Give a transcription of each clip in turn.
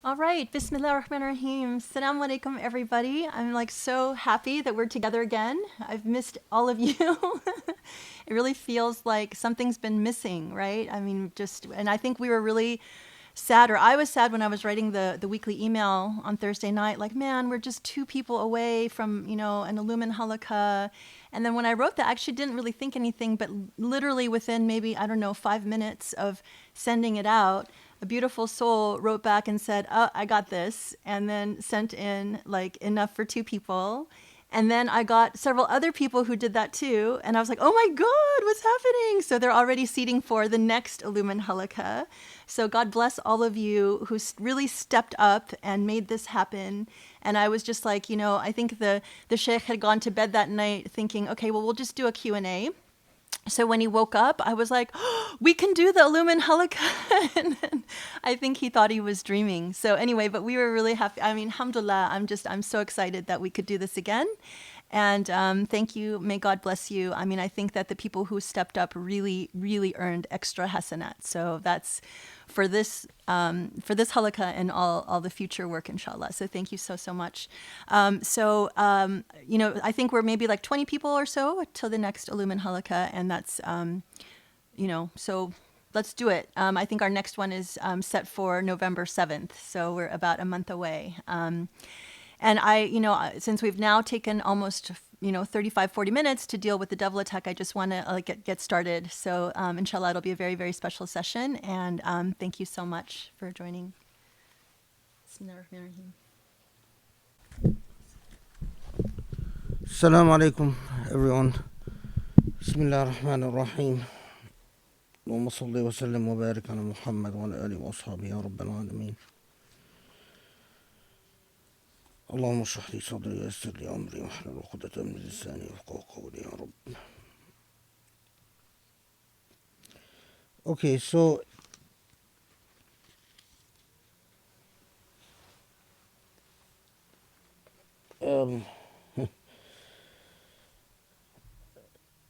All right, Bismillah ar-Rahman ar-Rahim. Assalamu alaikum, everybody. I'm like so happy that we're together again. I've missed all of you. It really feels like something's been missing, right? I mean, and I think we were really sad, or I was sad when I was writing the weekly email on Thursday night, like, man, we're just two people away from, an Illumine halakha. And then when I wrote that, I actually didn't really think anything, but literally within maybe, I don't know, 5 minutes of sending it out, a beautiful soul wrote back and said, "Oh, I got this," and then sent in like enough for two people. And then I got several other people who did that too. And I was like, oh my God, what's happening? So they're already seating for the next Illumine halakha. So God bless all of you who really stepped up and made this happen. And I was just like, I think the sheikh had gone to bed that night thinking, okay, well, we'll just do a Q&A. So when he woke up, I was like, oh, we can do the Illumine halakha. And then I think he thought he was dreaming. So anyway, but we were really happy. I mean, alhamdulillah, I'm so excited that we could do this again. And thank you. May God bless you. I mean, I think that the people who stepped up really, really earned extra hasanat. So that's for this halakha and all the future work, inshallah. So thank you so much. I think we're maybe like 20 people or so till the next Illumine halakha, and that's so let's do it. I think our next one is set for November 7th, so we're about a month away. And since we've now taken almost 35, 40 minutes to deal with the devil attack, I just want to get started. So inshallah, it'll be a very, very special session. And thank you so much for joining. Bismillahirrahmanirrahim. Assalamu alaikum, everyone. Bismillah ar-Rahman ar-Rahim. Allahumma salli wa sallim wa barik ala Muhammad wa ala alihi wa ashabihi ya Rabbil Alameen. اللهم اشرح لي صدري ويسر لي امري واحلل عقدة من لساني يفقهوا قولي يا رب. Okay, so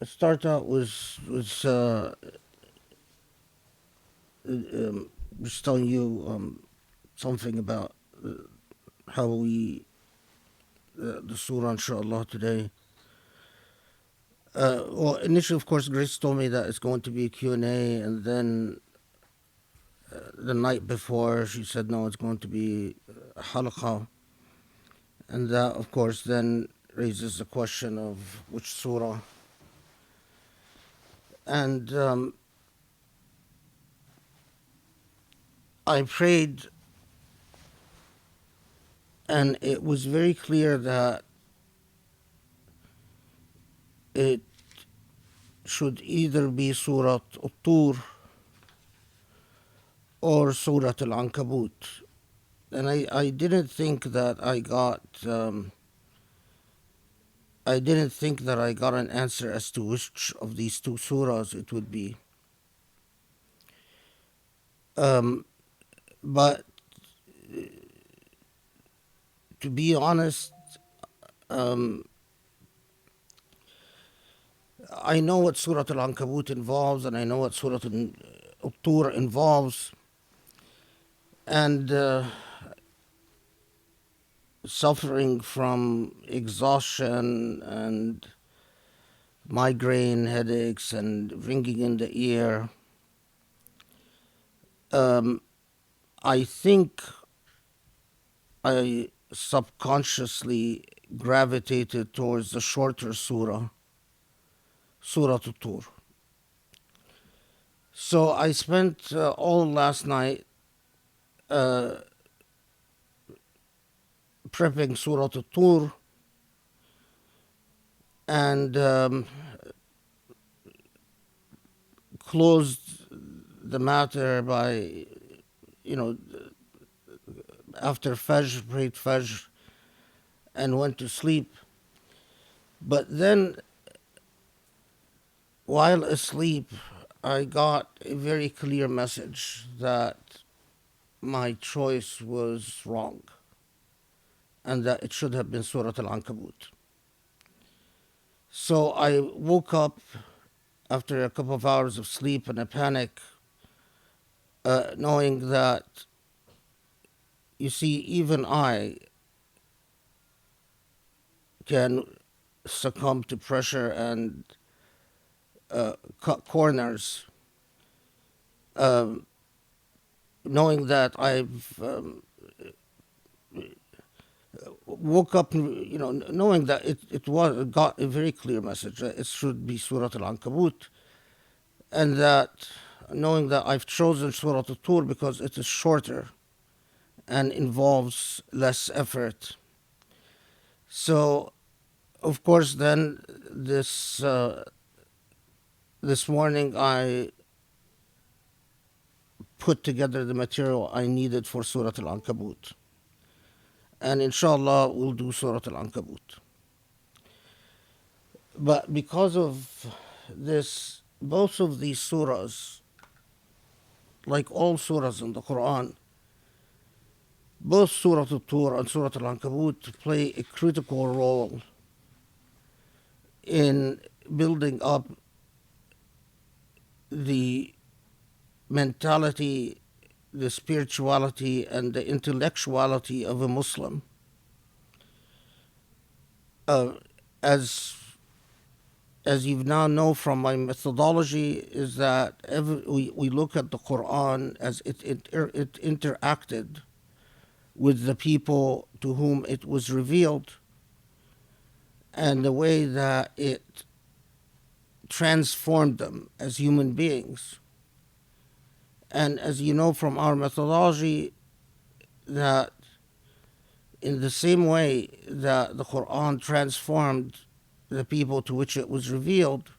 let's start out with just telling you something about how we the surah, inshallah, today. Well, initially, of course, Grace told me that it's going to be a Q&A, and then the night before, she said, no, it's going to be a halakha. And that, of course, then raises the question of which surah. And I prayed, and it was very clear that it should either be Surah At-Tur or Surah Al-Ankabut. And I didn't think that I got an answer as to which of these two surahs it would be. But to be honest, I know what Surah Al-Ankabut involves, and I know what Surah Al-Tur involves. And suffering from exhaustion and migraine headaches and ringing in the ear, I think I subconsciously gravitated towards the shorter surah, Surah At-Tur. So I spent all last night prepping Surah At-Tur, and closed the matter by, after Fajr, prayed Fajr, and went to sleep. But then, while asleep, I got a very clear message that my choice was wrong, and that it should have been Surah Al-Ankabut. So I woke up after a couple of hours of sleep in a panic, knowing that you see, even I can succumb to pressure and cut corners, um, knowing that I've woke up, knowing that it got a very clear message that it should be Surah Al-Ankabut, and that knowing that I've chosen Surah Al-Tur because it is shorter and involves less effort. So, of course, then this morning I put together the material I needed for Surah Al-Ankabut. And inshallah, we'll do Surah Al-Ankabut. But because of this, both of these surahs, like all surahs in the Quran, both Surah Al-Tur and Surah Al-Ankabut play a critical role in building up the mentality, the spirituality, and the intellectuality of a Muslim. Uh, as you now know from my methodology, is that we look at the Quran as it interacted with the people to whom it was revealed, and the way that it transformed them as human beings. And as you know from our methodology, that in the same way that the Quran transformed the people to which it was revealed,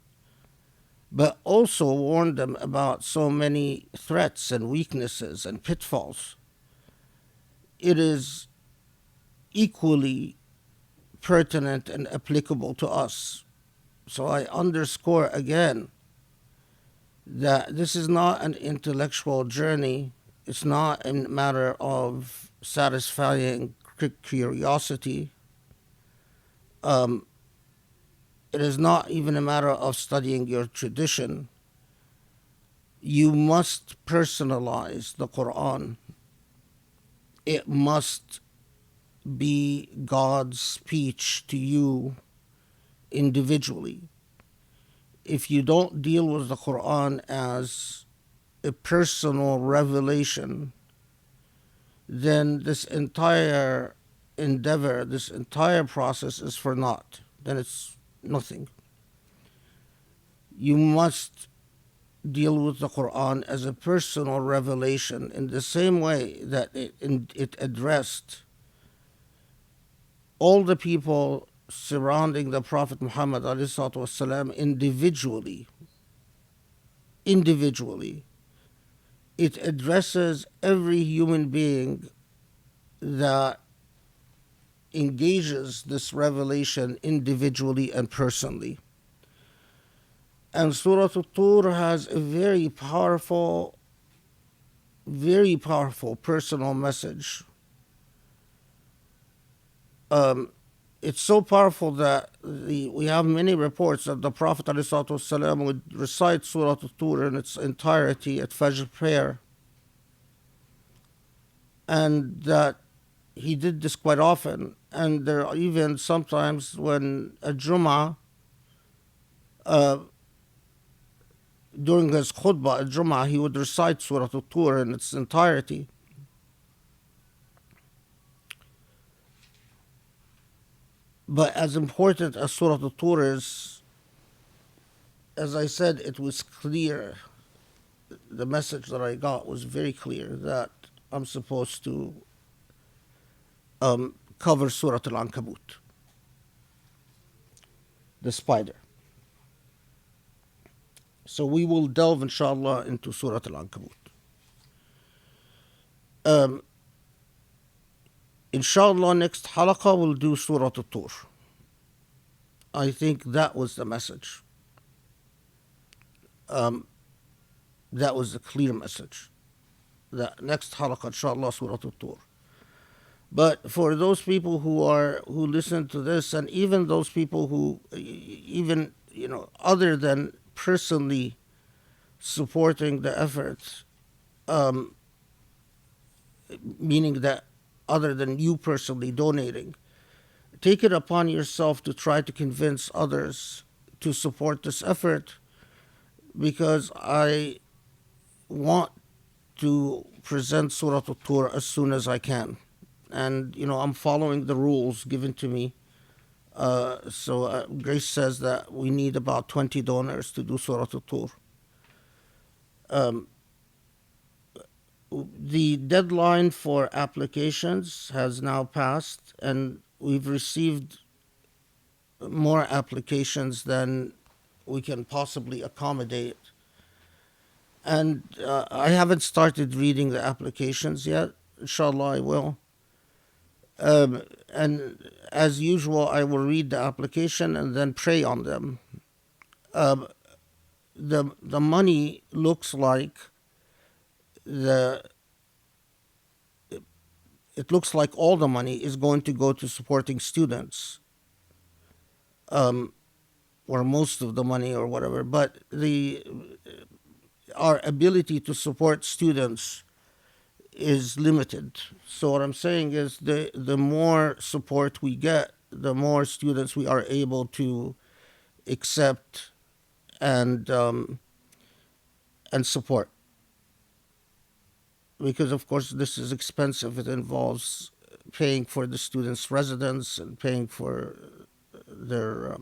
but also warned them about so many threats and weaknesses and pitfalls, it is equally pertinent and applicable to us. So I underscore again that this is not an intellectual journey. It's not a matter of satisfying curiosity. It is not even a matter of studying your tradition. You must personalize the Quran. It must be God's speech to you individually. If you don't deal with the Quran as a personal revelation, then this entire endeavor, this entire process is for naught. Then it's nothing. You must deal with the Quran as a personal revelation in the same way that it addressed all the people surrounding the Prophet Muhammad ﷺ individually. It addresses every human being that engages this revelation individually and personally. And Surah Al-Tur has a very powerful personal message. It's so powerful that we have many reports that the Prophet ﷺ would recite Surah Al-Tur in its entirety at Fajr prayer, and that he did this quite often. And there are even sometimes when a Jum'ah, during his khutbah at Jum'ah, he would recite Surah Al-Tur in its entirety. But as important as Surah Al-Tur is, as I said, it was clear. The message that I got was very clear that I'm supposed to cover Surah Al-Ankabut, the spider. So we will delve, inshallah, into Surah Al-Ankabut. Inshallah, next halaqah we'll do Surah Al-Tur. I think that was the message. That was the clear message. The next halaqah, inshallah, Surah Al-Tur. But for those people who listen to this, and even those people who, even, other than personally supporting the efforts, meaning that other than you personally donating. Take it upon yourself to try to convince others to support this effort, because I want to present Surah Al-Tur as soon as I can. And, I'm following the rules given to me. So Grace says that we need about 20 donors to do Surah Al-Tur. The deadline for applications has now passed, and we've received more applications than we can possibly accommodate. And I haven't started reading the applications yet. Inshallah, I will. And as usual, I will read the application and then pray on them. The money looks like it looks like all the money is going to go to supporting students, or most of the money or whatever. But our ability to support students is limited. So what I'm saying is the more support we get, the more students we are able to accept and support. Because of course this is expensive. It involves paying for the students' residence and paying for their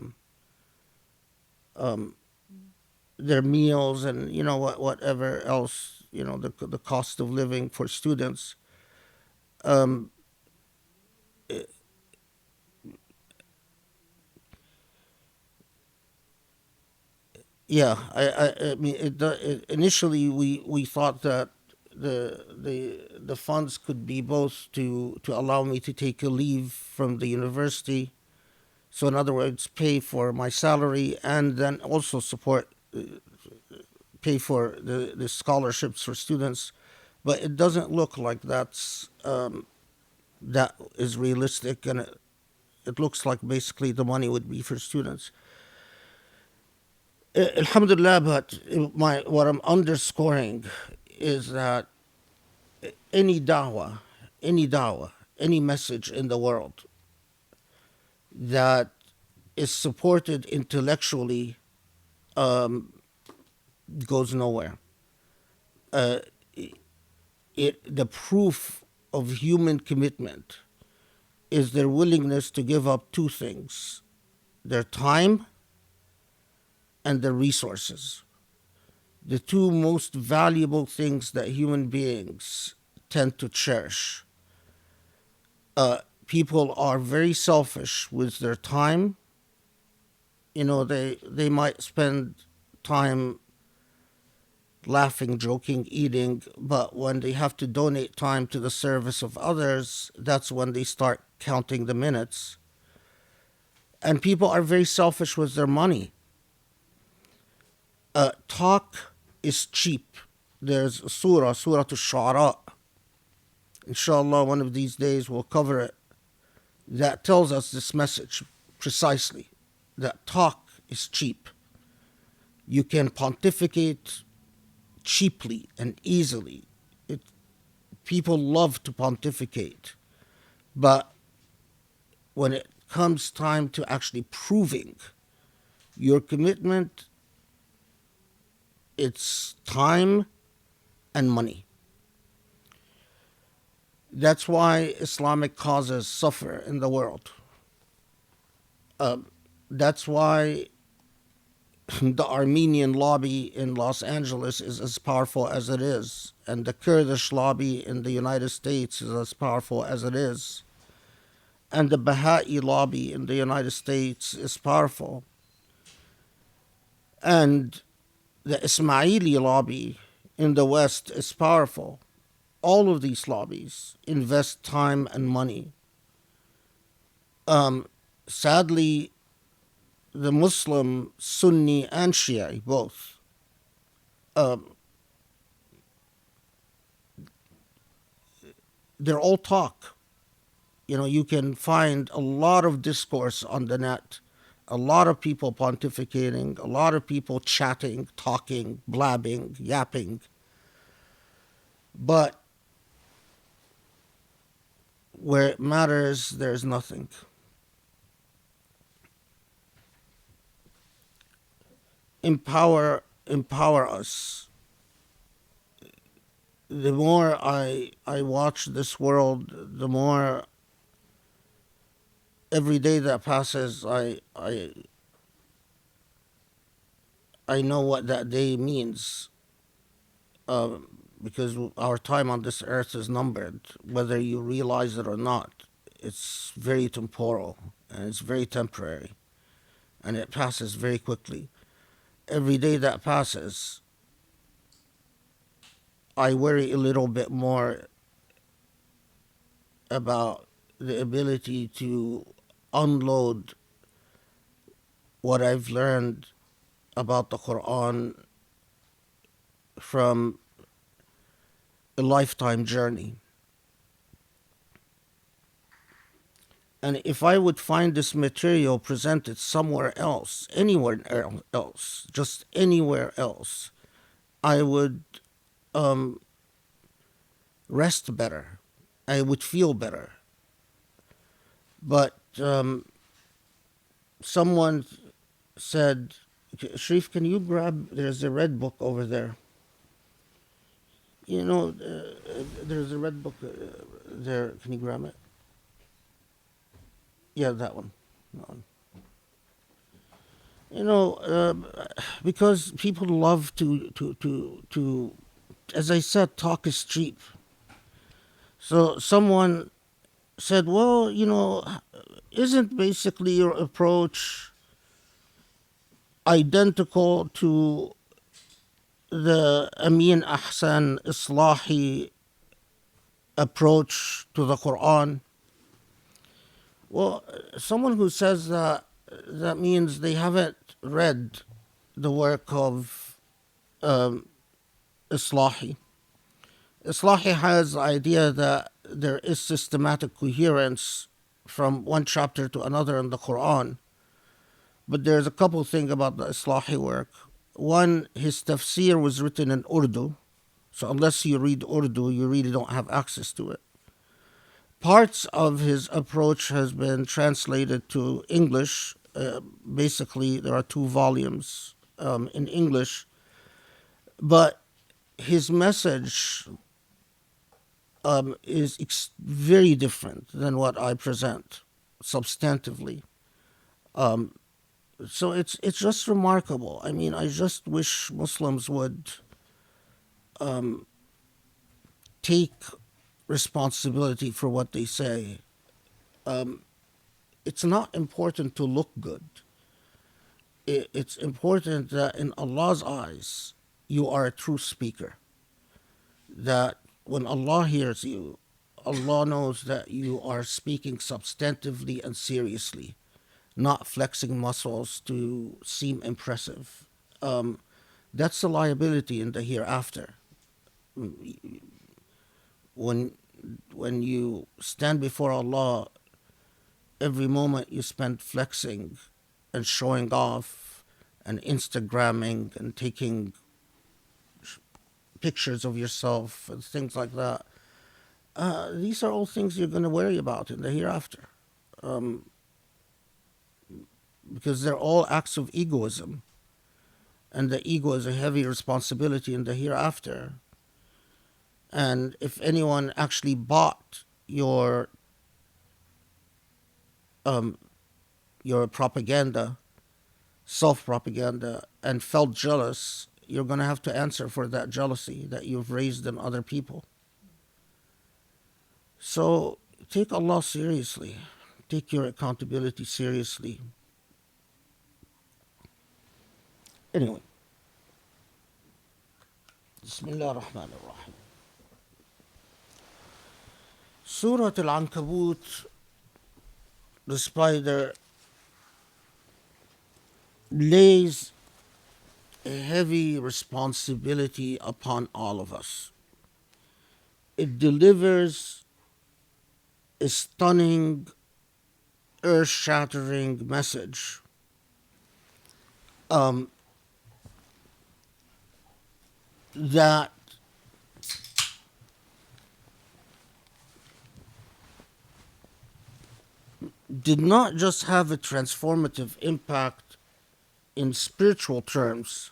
meals and whatever else, the cost of living for students. Yeah, I mean, initially we thought that the funds could be both to allow me to take a leave from the university, so in other words, pay for my salary and then also pay for the scholarships for students, but it doesn't look like that is realistic, and it looks like basically the money would be for students. Alhamdulillah, but what I'm underscoring is that any da'wah, any message in the world that is supported intellectually goes nowhere. The proof of human commitment is their willingness to give up two things: their time and their resources. The two most valuable things that human beings tend to cherish. People are very selfish with their time. They might spend time laughing, joking, eating, but when they have to donate time to the service of others, that's when they start counting the minutes. And people are very selfish with their money. Talk is cheap. There's a Surah Al-Shu'ara. Inshallah, one of these days we'll cover it. That tells us this message precisely, that talk is cheap. You can pontificate cheaply and easily. People love to pontificate, but when it comes time to actually proving your commitment, it's time and money. That's why Islamic causes suffer in the world. That's why the Armenian lobby in Los Angeles is as powerful as it is, and the Kurdish lobby in the United States is as powerful as it is, and the Baha'i lobby in the United States is powerful, and the Ismaili lobby in the West is powerful. All of these lobbies invest time and money. Sadly, the Muslim, Sunni, and Shia both, they're all talk. You can find a lot of discourse on the net, a lot of people pontificating, a lot of people chatting, talking, blabbing, yapping. But where it matters, there's nothing. Empower us. The more I watch this world, the more every day that passes, I know what that day means. Because our time on this earth is numbered, whether you realize it or not. It's very temporal and it's very temporary, and it passes very quickly. Every day that passes, I worry a little bit more about the ability to unload what I've learned about the Quran from a lifetime journey. And if I would find this material presented somewhere else, anywhere else, just anywhere else, I would rest better. I would feel better. But someone said, Sharif, can you grab, there's a red book over there. You know, there's a red book there. Can you grab it? Yeah, that one. That one. You know, because people love to, as I said, talk is cheap. So someone said, well, you know, isn't basically your approach identical to the Amin Ahsan Islahi approach to the Quran? Well, someone who says that, that means they haven't read the work of Islahi. Islahi has the idea that there is systematic coherence from one chapter to another in the Quran. But there's a couple things about the Islahi work. One, his tafsir was written in Urdu, so unless you read Urdu, you really don't have access to it. Parts of his approach has been translated to English. Basically, there are 2 volumes in English, but his message is very different than what I present substantively. So it's just remarkable. I mean, I just wish Muslims would take responsibility for what they say. It's not important to look good. It's important that in Allah's eyes, you are a true speaker. That when Allah hears you, Allah knows that you are speaking substantively and seriously, not flexing muscles to seem impressive. That's a liability in the hereafter. When you stand before Allah, every moment you spend flexing and showing off and Instagramming and taking pictures of yourself and things like that. These are all things you're going to worry about in the hereafter. Because they're all acts of egoism. And the ego is a heavy responsibility in the hereafter. And if anyone actually bought your propaganda, self-propaganda, and felt jealous, you're going to have to answer for that jealousy that you've raised in other people. So take Allah seriously. Take your accountability seriously. Anyway. Bismillah ar-Rahman ar-Rahim. Surah Al-Ankabut, the spider, lays a heavy responsibility upon all of us. It delivers a stunning, earth-shattering message. That did not just have a transformative impact in spiritual terms.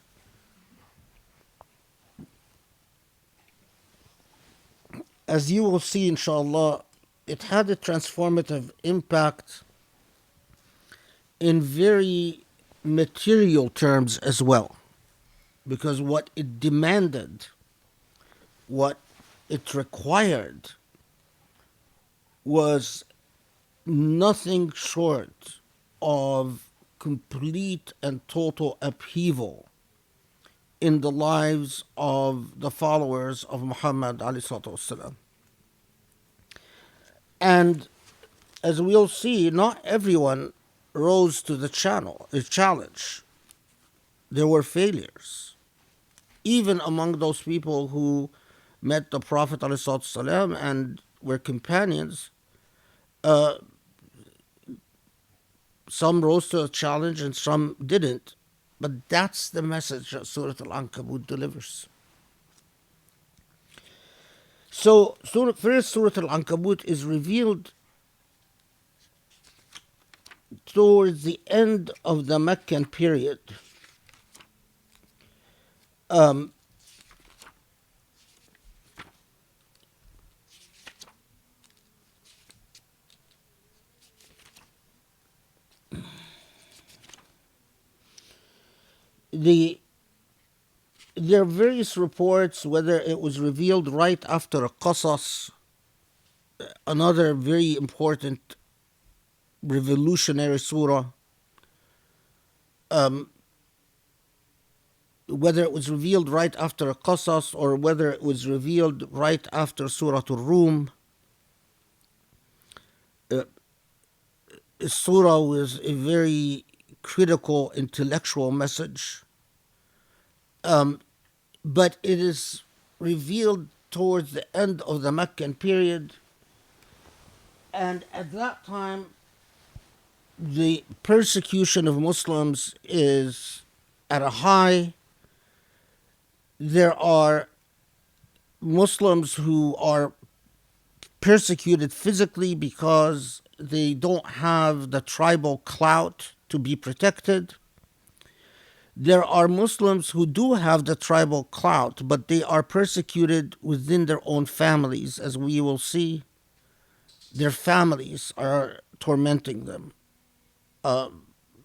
As you will see, inshallah, it had a transformative impact in very material terms as well, because what it demanded, what it required, was nothing short of complete and total upheaval in the lives of the followers of Muhammad alayhi salatu wasalam. And as we'll see, not everyone rose to the challenge. There were failures. Even among those people who met the Prophet ﷺ and were companions, some rose to the challenge and some didn't. But that's the message that Surah Al-Ankabut delivers. So, first Surah Al-Ankabut is revealed towards the end of the Meccan period. Um, there are various reports whether it was revealed right after a Qasas, another very important revolutionary surah, whether it was revealed right after a Qasas or whether it was revealed right after Surah Al-Rum. Surah was a very critical intellectual message, but it is revealed towards the end of the Meccan period, and at that time the persecution of Muslims is at a high. There are Muslims who are persecuted physically because they don't have the tribal clout to be protected. There are Muslims who do have the tribal clout, but they are persecuted within their own families, as we will see. Their families are tormenting them.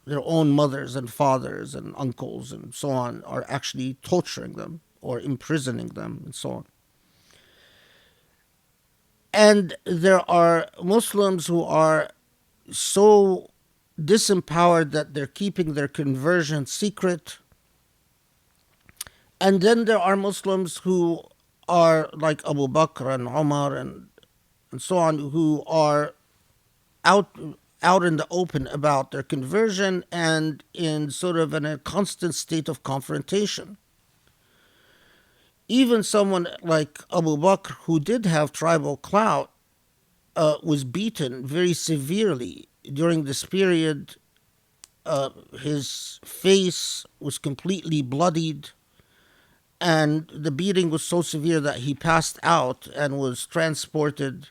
Their own mothers and fathers and uncles and so on are actually torturing them or imprisoning them and so on. And there are Muslims who are so disempowered that they're keeping their conversion secret. And then there are Muslims who are like Abu Bakr and Umar and so on, who are out in the open about their conversion and in sort of in a constant state of confrontation. Even someone like Abu Bakr, who did have tribal clout, was beaten very severely during this period. His face was completely bloodied, and the beating was so severe that he passed out and was transported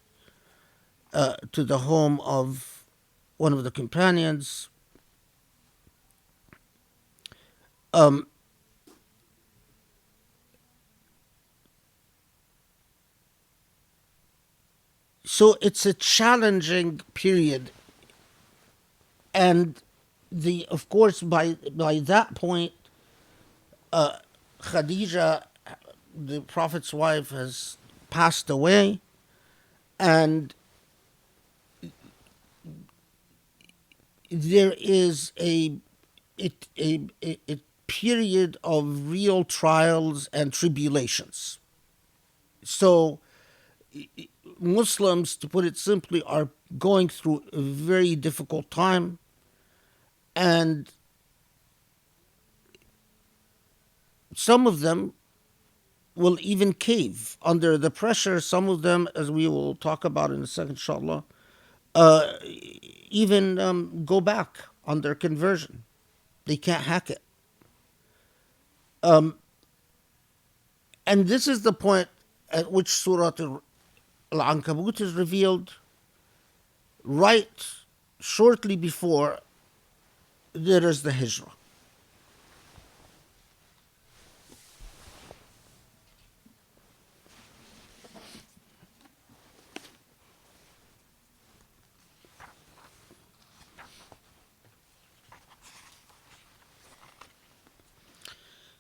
to the home of one of the companions. So it's a challenging period, and of course by that point, Khadija, the Prophet's wife, has passed away, and there is a period of real trials and tribulations. So Muslims, to put it simply, are going through a very difficult time, and some of them will even cave under the pressure. Some of them, as we will talk about in a second, inshallah, even go back on their conversion. They can't hack it. And this is the point at which Surah Al-Ankabut is revealed, right shortly before, there is the hijrah.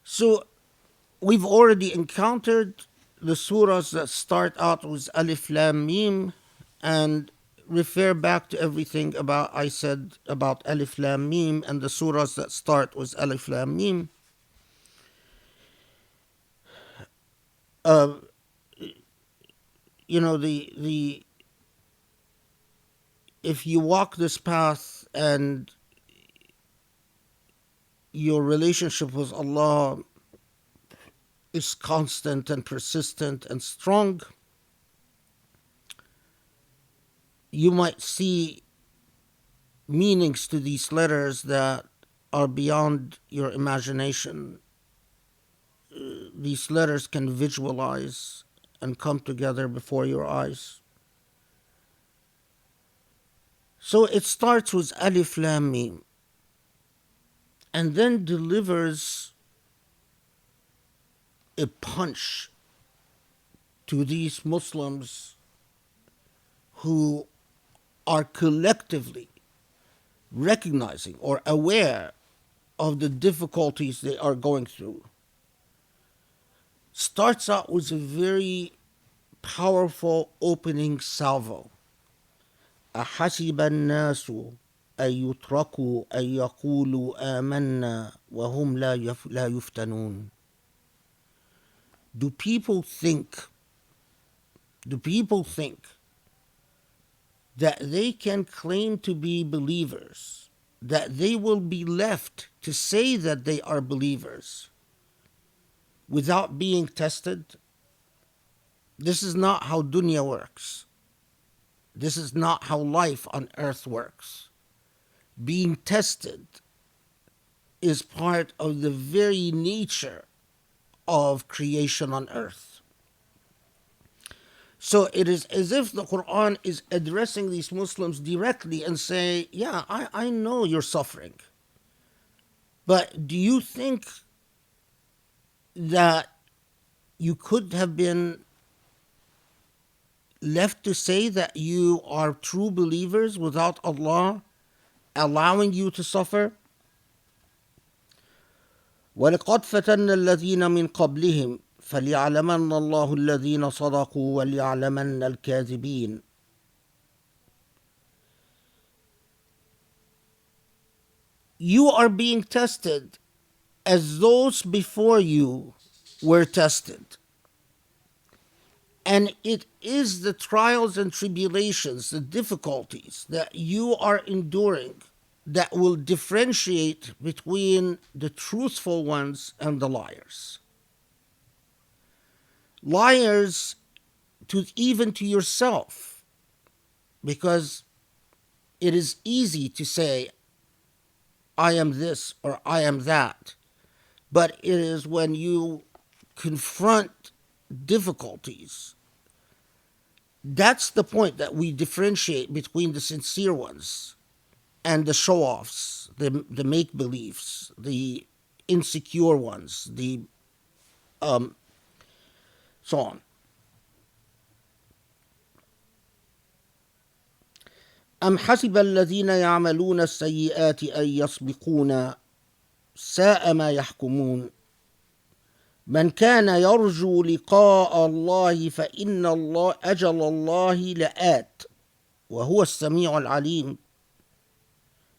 So we've already encountered the surahs that start out with Alif Lam Mim and refer back to everything about I said about Alif Lam Mim and the surahs that start with Alif Lam Mim. Uh, the if you walk this path and your relationship with Allah is constant and persistent and strong, you might see meanings to these letters that are beyond your imagination. These letters can visualize and come together before your eyes. So it starts with Alif Lam Mim and then delivers a punch to these Muslims who are collectively recognizing or aware of the difficulties they are going through. Starts out with a very powerful opening salvo. أحسب الناس أن يتركوا أن يقولوا آمنا وهم لا يفتنون. Do people think that they can claim to be believers, that they will be left to say that they are believers without being tested? This is not how dunya works. This is not how life on earth works. Being tested is part of the very nature of creation on earth. So it is as if the Quran is addressing these Muslims directly and say, yeah, I know you're suffering. But do you think that you could have been left to say that you are true believers without Allah allowing you to suffer? وَلَقَدْ فَتَنَّ الَّذِينَ مِنْ قَبْلِهِمْ فَلْيَعْلَمَنَّ اللَّهُ الَّذِينَ صَدَقُوا وَلْيَعْلَمَنَّ الْكَاذِبِينَ. You are being tested as those before you were tested. And it is the trials and tribulations, the difficulties that you are enduring that will differentiate between the truthful ones and the liars. Liars even to yourself, because it is easy to say, I am this or I am that. But it is when you confront difficulties, that's the point that we differentiate between the sincere ones and the show-offs, the make-believes, the insecure ones, the so on. أم حسب الذين يعملون السيئات أن يسبقونا ساء ما يحكمون. من كان يرجو لقاء الله فإن أجل الله لآت وهو السميع العليم.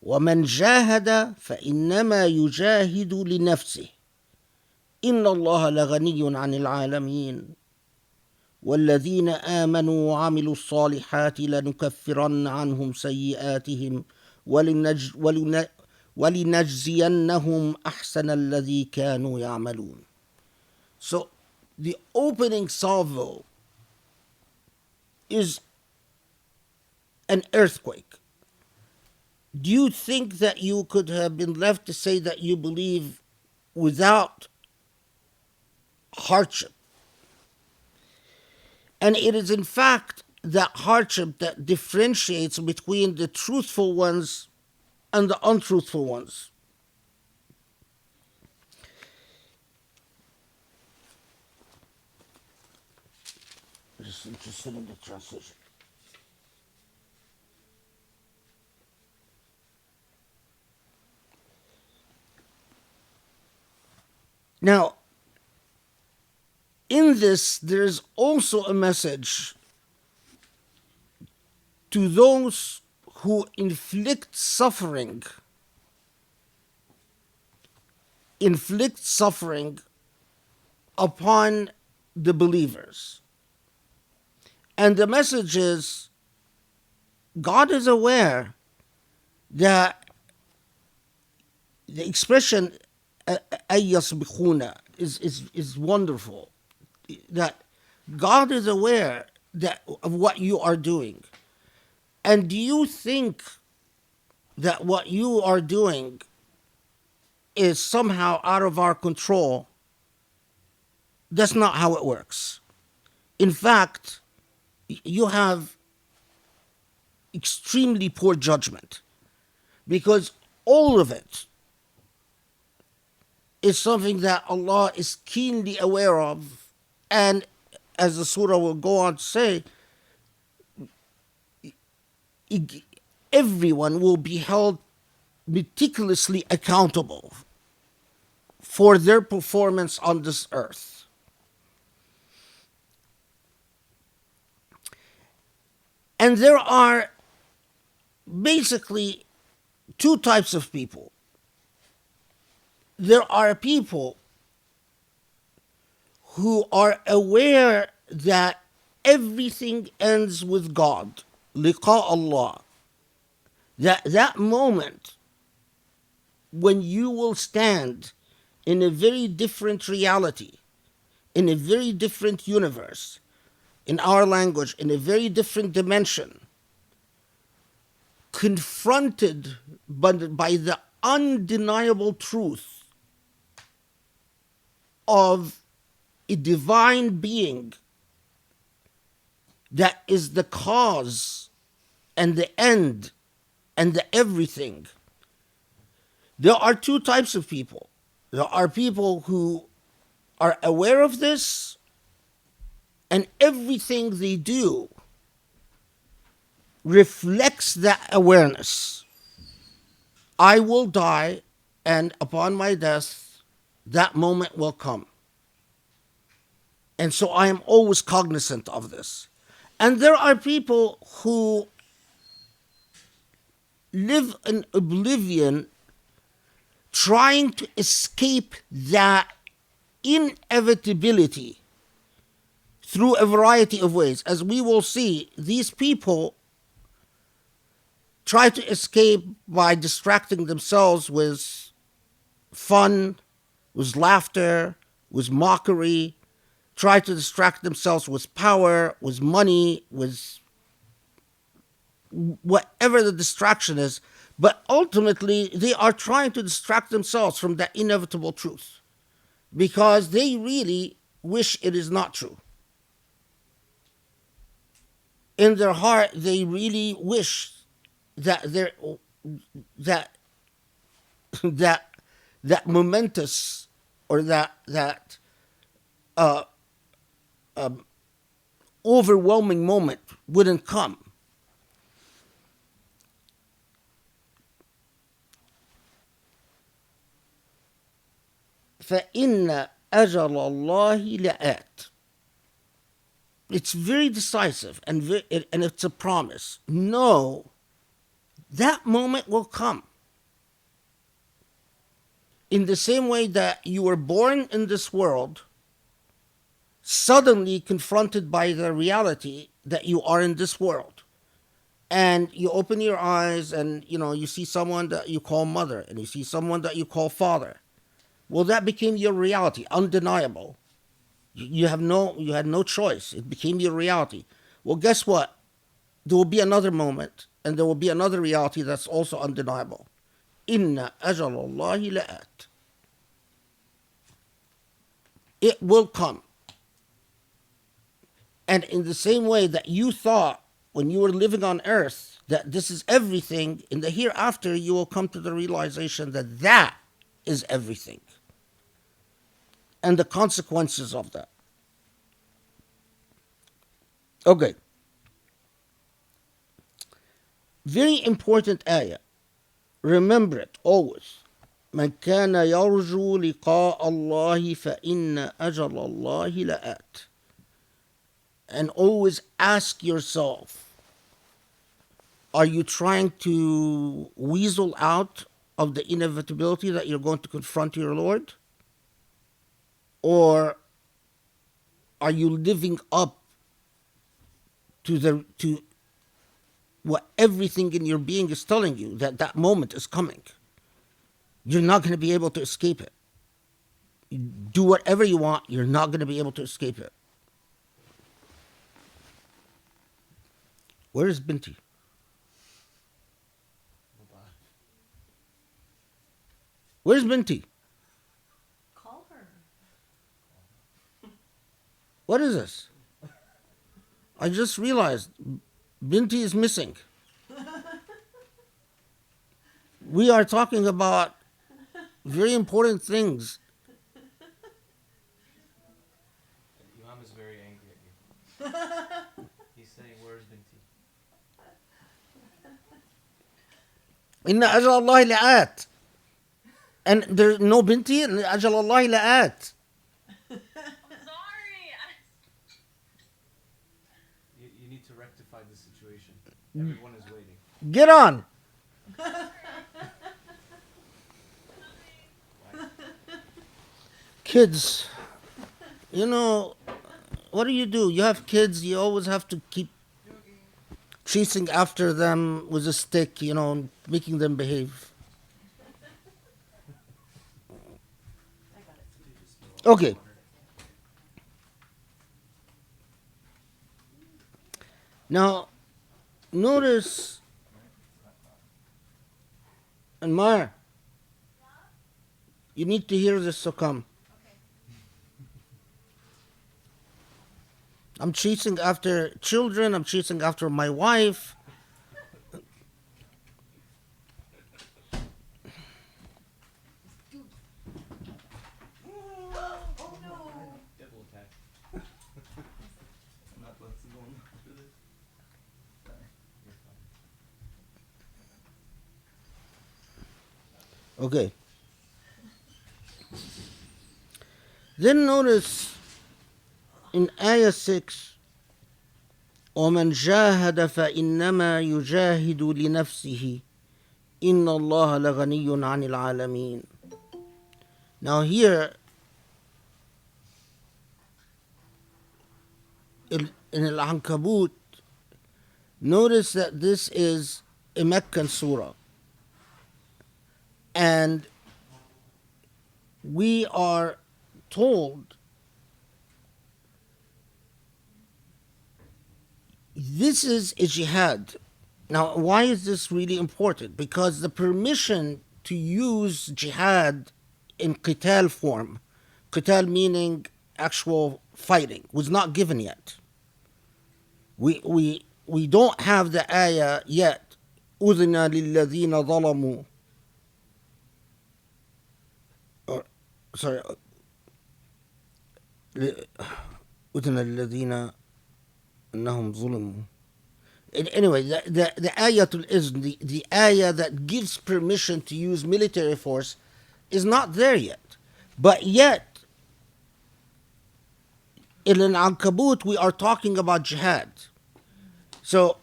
ومن جاهد فإنما يجاهد لنفسه إن الله لغني عن العالمين. والذين آمنوا وعملوا الصالحات لنكفرن عنهم سيئاتهم ولنجزينهم أحسن الذي كانوا يعملون. So the opening salvo is an earthquake. Do you think that you could have been left to say that you believe without hardship? And it is in fact that hardship that differentiates between the truthful ones and the untruthful ones. Just interested in the translation. Now, in this, there is also a message to those who inflict suffering upon the believers. And the message is, God is aware that the expression أَيَّصْبِخُونَ is wonderful. That God is aware of what you are doing. And do you think that what you are doing is somehow out of our control? That's not how it works. In fact, you have extremely poor judgment, because all of it is something that Allah is keenly aware of. And as the surah will go on to say, everyone will be held meticulously accountable for their performance on this earth. And there are basically two types of people. There are people who are aware that everything ends with God, liqa Allah. That moment when you will stand in a very different reality, in a very different universe, in our language, in a very different dimension, confronted by the undeniable truth of a divine being that is the cause and the end and the everything. There are two types of people. There are people who are aware of this, and everything they do reflects that awareness. I will die, and upon my death, that moment will come. And so I am always cognizant of this. And there are people who live in oblivion, trying to escape that inevitability through a variety of ways. As we will see, these people try to escape by distracting themselves with fun, with laughter, with mockery, try to distract themselves with power, with money, with whatever the distraction is. But ultimately, they are trying to distract themselves from that inevitable truth, because they really wish it is not true. In their heart, they really wish that that momentous, or that overwhelming moment wouldn't come. فَإِنَّ أَجَلَ اللَّهِ لَآتٍ. It's very decisive, and it's a promise. No, that moment will come. In the same way that you were born in this world, suddenly confronted by the reality that you are in this world, and you open your eyes and you see someone that you call mother, and you see someone that you call father. Well, that became your reality, undeniable. You had no choice. It became your reality. Well, guess what? There will be another moment, and there will be another reality that's also undeniable. Inna ajalallahi la'at. It will come. And in the same way that you thought when you were living on earth that this is everything, in the hereafter you will come to the realization that that is everything and the consequences of that. Okay. Very important ayah. Remember it always. من كان يرجو لقاء الله فإن أجل الله لآت. And always ask yourself, are you trying to weasel out of the inevitability that you're going to confront your Lord? Or are you living up to what everything in your being is telling you, that that moment is coming? You're not going to be able to escape it. You do whatever you want, you're not going to be able to escape it. Where is Binti? Where's Binti? Call her. What is this? I just realized Binti is missing. We are talking about very important things. Imam is very angry at you. He's saying, where's Binti? Inna ajal Allah la'at. And there's no Binti, and ajal Allah la'at. You need to rectify the situation. Everyone is waiting. Get on. Kids, you know, what do? You have kids, you always have to keep chasing after them with a stick, making them behave. Okay. Now, notice, and Mar, you need to hear this, so come. I'm chasing after children, I'm chasing after my wife. Devil attack. I'm not letting go after this. You're fine. Okay. Then notice in Ayah 6, وَمَنْ جَاهَدَ فَإِنَّمَا يُجَاهِدُ لِنَفْسِهِ إِنَّ اللَّهَ لَغَنِيٌّ عَنِ الْعَالَمِينَ. Now here, in Al-Ankabut, notice that this is a Meccan surah. And we are told this is a jihad. Now, why is this really important? Because the permission to use jihad in qital form, qital meaning actual fighting, was not given yet. We don't have the ayah yet. أذن للذين ظلموا. Sorry. أذن للذين أنهم ظلموا. Anyway, the ayatul izn, the ayah that gives permission to use military force, is not there yet. But yet, in Al-Ankabut, we are talking about jihad. So,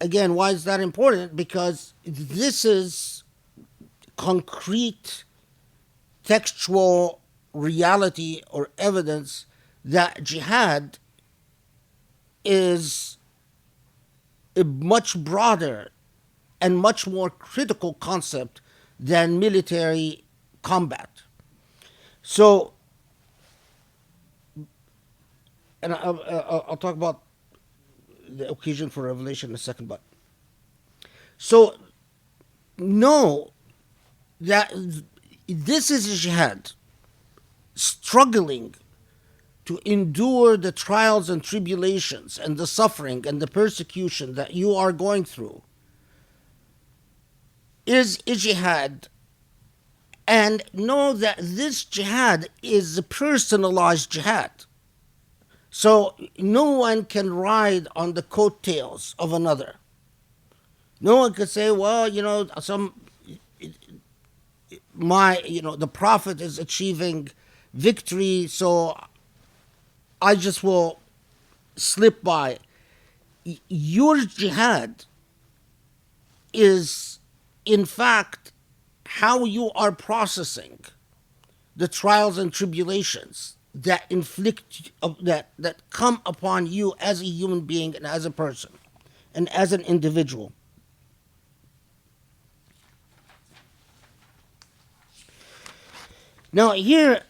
again, why is that important? Because this is concrete, textual reality or evidence that jihad is a much broader and much more critical concept than military combat. So, and I'll talk about the occasion for revelation in a second, but so know that this is a jihad, struggling to endure the trials and tribulations and the suffering and the persecution that you are going through is a jihad. And know that this jihad is a personalized jihad. So no one can ride on the coattails of another. No one could say, well, the Prophet is achieving victory, so I just will slip by. Your jihad is, in fact, how you are processing the trials and tribulations that come upon you as a human being and as a person and as an individual. Now here,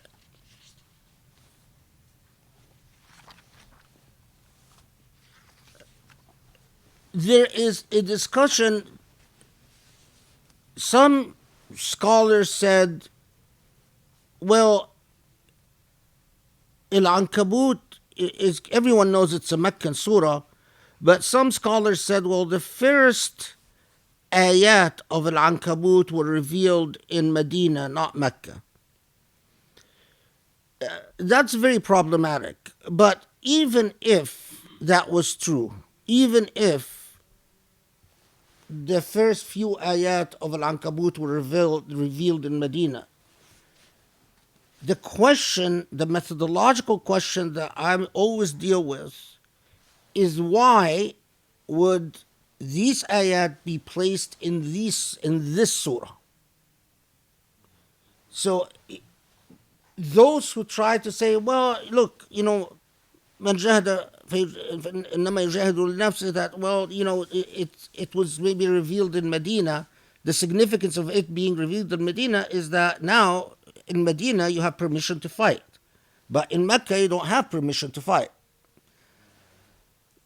there is a discussion. Some scholars said, well, Al-Ankabut is, everyone knows it's a Meccan surah, but some scholars said, well, the first ayat of Al-Ankabut were revealed in Medina, not Mecca. That's very problematic. But even if that was true, even if the first few ayat of Al-Ankabut were revealed in Medina, the question, the methodological question that I always deal with is, why would these ayat be placed in this surah? So those who try to say, well, look, man jahada innama yujahidu li-nafsihi, that, well, it was maybe revealed in Medina. The significance of it being revealed in Medina is that now in Medina you have permission to fight, but in Mecca you don't have permission to fight.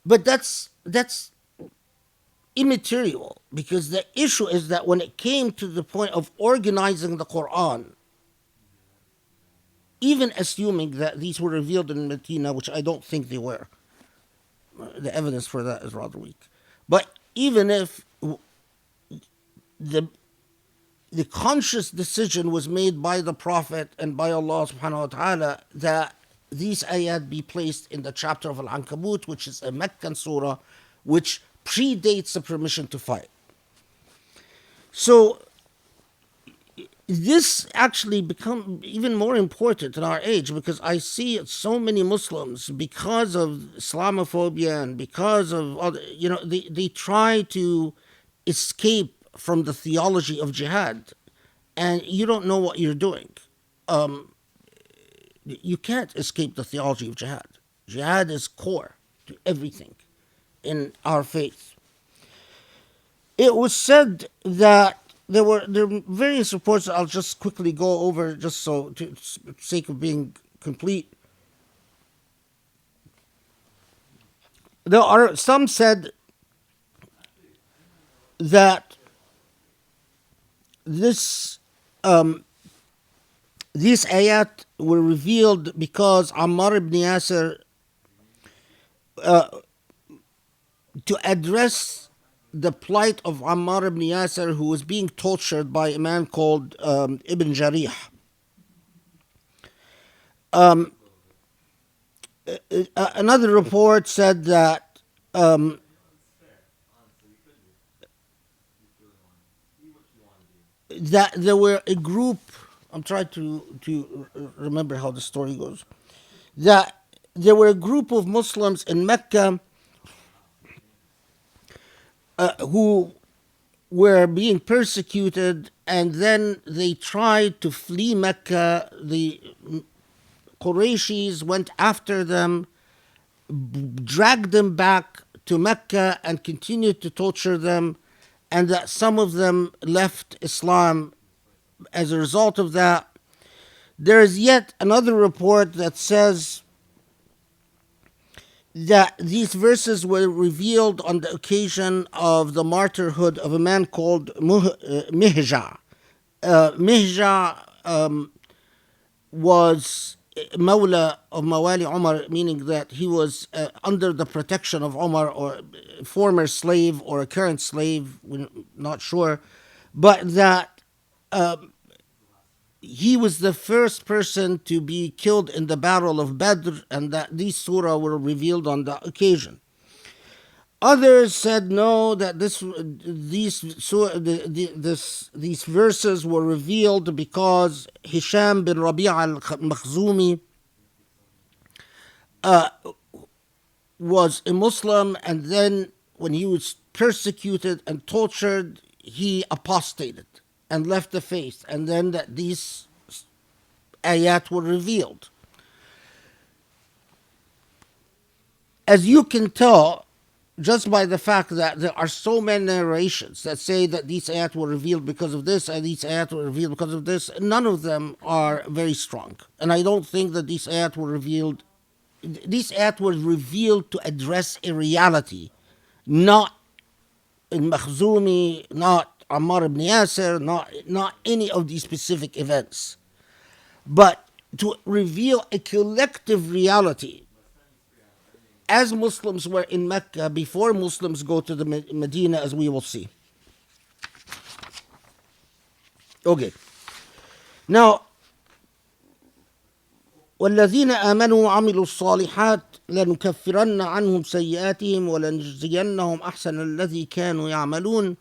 But that's immaterial, because the issue is that when it came to the point of organizing the Quran, even assuming that these were revealed in Medina, which I don't think they were, the evidence for that is rather weak. But even if the conscious decision was made by the Prophet and by Allah subhanahu wa ta'ala that these ayat be placed in the chapter of Al-Ankabut, which is a Meccan surah, which predates the permission to fight. So this actually becomes even more important in our age, because I see so many Muslims, because of Islamophobia and because of other, they try to escape from the theology of jihad, and you don't know what you're doing. You can't escape the theology of jihad. Jihad is core to everything in our faith. It was said that there are various reports that I'll just quickly go over, just so to sake of being complete. There are some said that these ayat were revealed because Ammar ibn Yasir, to address the plight of Ammar ibn Yasir, who was being tortured by a man called Ibn Jarih. Another report said that that there were a group, I'm trying to remember how the story goes, that there were a group of Muslims in Mecca who were being persecuted, and then they tried to flee Mecca. The Qurayshis went after them, dragged them back to Mecca, and continued to torture them, and that some of them left Islam as a result of that. There is yet another report that says that these verses were revealed on the occasion of the martyrhood of a man called Mihja. Mihja was Mawla of Mawali Umar, meaning that he was under the protection of Umar, or former slave or a current slave, we're not sure, but that he was the first person to be killed in the Battle of Badr, and that these surah were revealed on that occasion. Others said no, that these verses were revealed because Hisham bin Rabi' al-Makhzumi was a Muslim, and then when he was persecuted and tortured, he apostated and left the faith, and then that these ayat were revealed. As you can tell, just by the fact that there are so many narrations that say that these ayat were revealed because of this and these ayat were revealed because of this, none of them are very strong. And I don't think that these ayat were revealed. These ayat were revealed to address a reality, not in Makhzumi, not Ammar ibn Yasir, not any of these specific events, but to reveal a collective reality. As Muslims were in Mecca before Muslims go to the Medina, as we will see. Okay. Now, والذين آمنوا وعملوا الصالحات لنكفرن عنهم سيئاتهم ولنجزينهم أحسن الذي كانوا يعملون.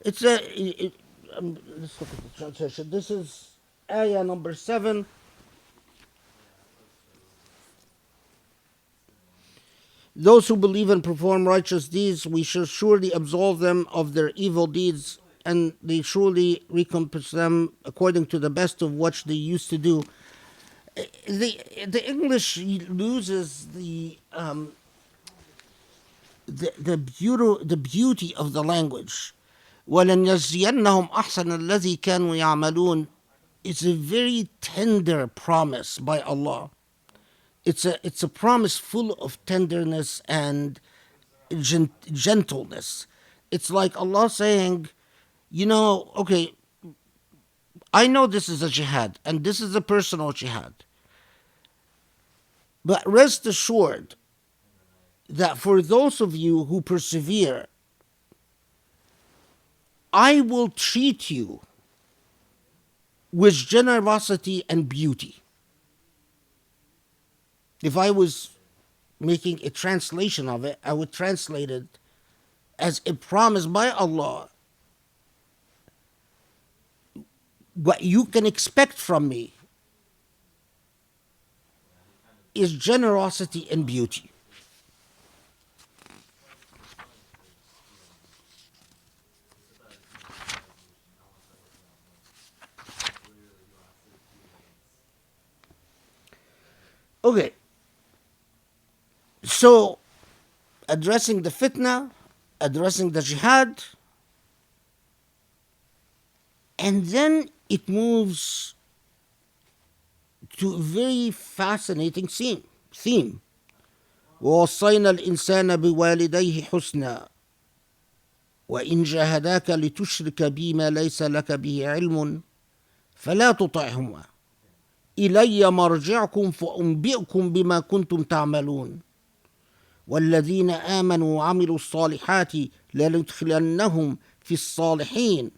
Let's look at the translation. This is ayah number 7. Those who believe and perform righteous deeds, we shall surely absolve them of their evil deeds, and they surely recompense them according to the best of what they used to do. The English loses the beauty of the language. وَلَنَجْزِيَنَّهُمْ أَحْسَنَ الَّذِي كَانُوا يَعْمَلُونَ. It's a very tender promise by Allah. It's a promise full of tenderness and gentleness. It's like Allah saying, okay, I know this is a jihad, and this is a personal jihad. But rest assured that for those of you who persevere, I will treat you with generosity and beauty. If I was making a translation of it, I would translate it as a promise by Allah. What you can expect from me is generosity and beauty. Okay. So, addressing the fitna, addressing the jihad, and then it moves to a very fascinating theme. ووصينا الإنسان بوالديه حسنا وإن جاهداك لتشرك بي ما ليس لك به علم فلا تطعهما إلي مرجعكم فأنبئكم بما كنتم تعملون والذين آمنوا وعملوا الصالحات لندخلنهم في الصالحين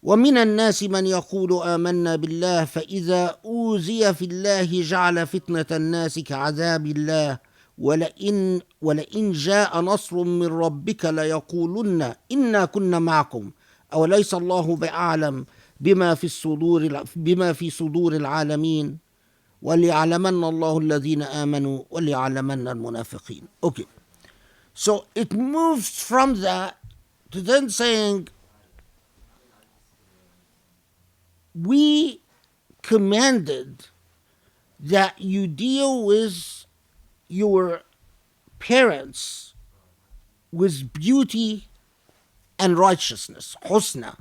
ومن الناس من يقول آمنا بالله فإذا أوذي في الله جعل فتنة الناس كعذاب الله ولئن جاء نصر من ربك ليقولن إنا كنا معكم أوليس الله بأعلم بما في صدور العالمين وليعلمن الله الذين آمنوا وليعلمن المنافقين. Okay, so it moves from that to then saying, we commanded that you deal with your parents with beauty and righteousness, husna.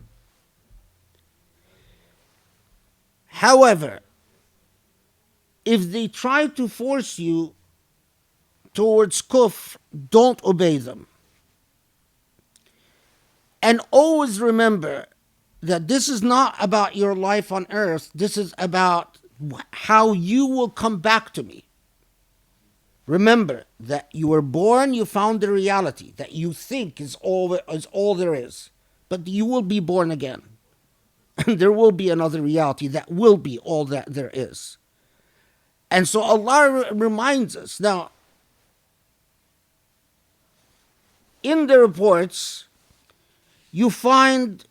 However, if they try to force you towards kufr, don't obey them. And always remember that this is not about your life on earth, this is about how you will come back to me. Remember that you were born, you found the reality that you think is all there is. But you will be born again. And there will be another reality that will be all that there is. And so Allah reminds us. Now, in the reports, you find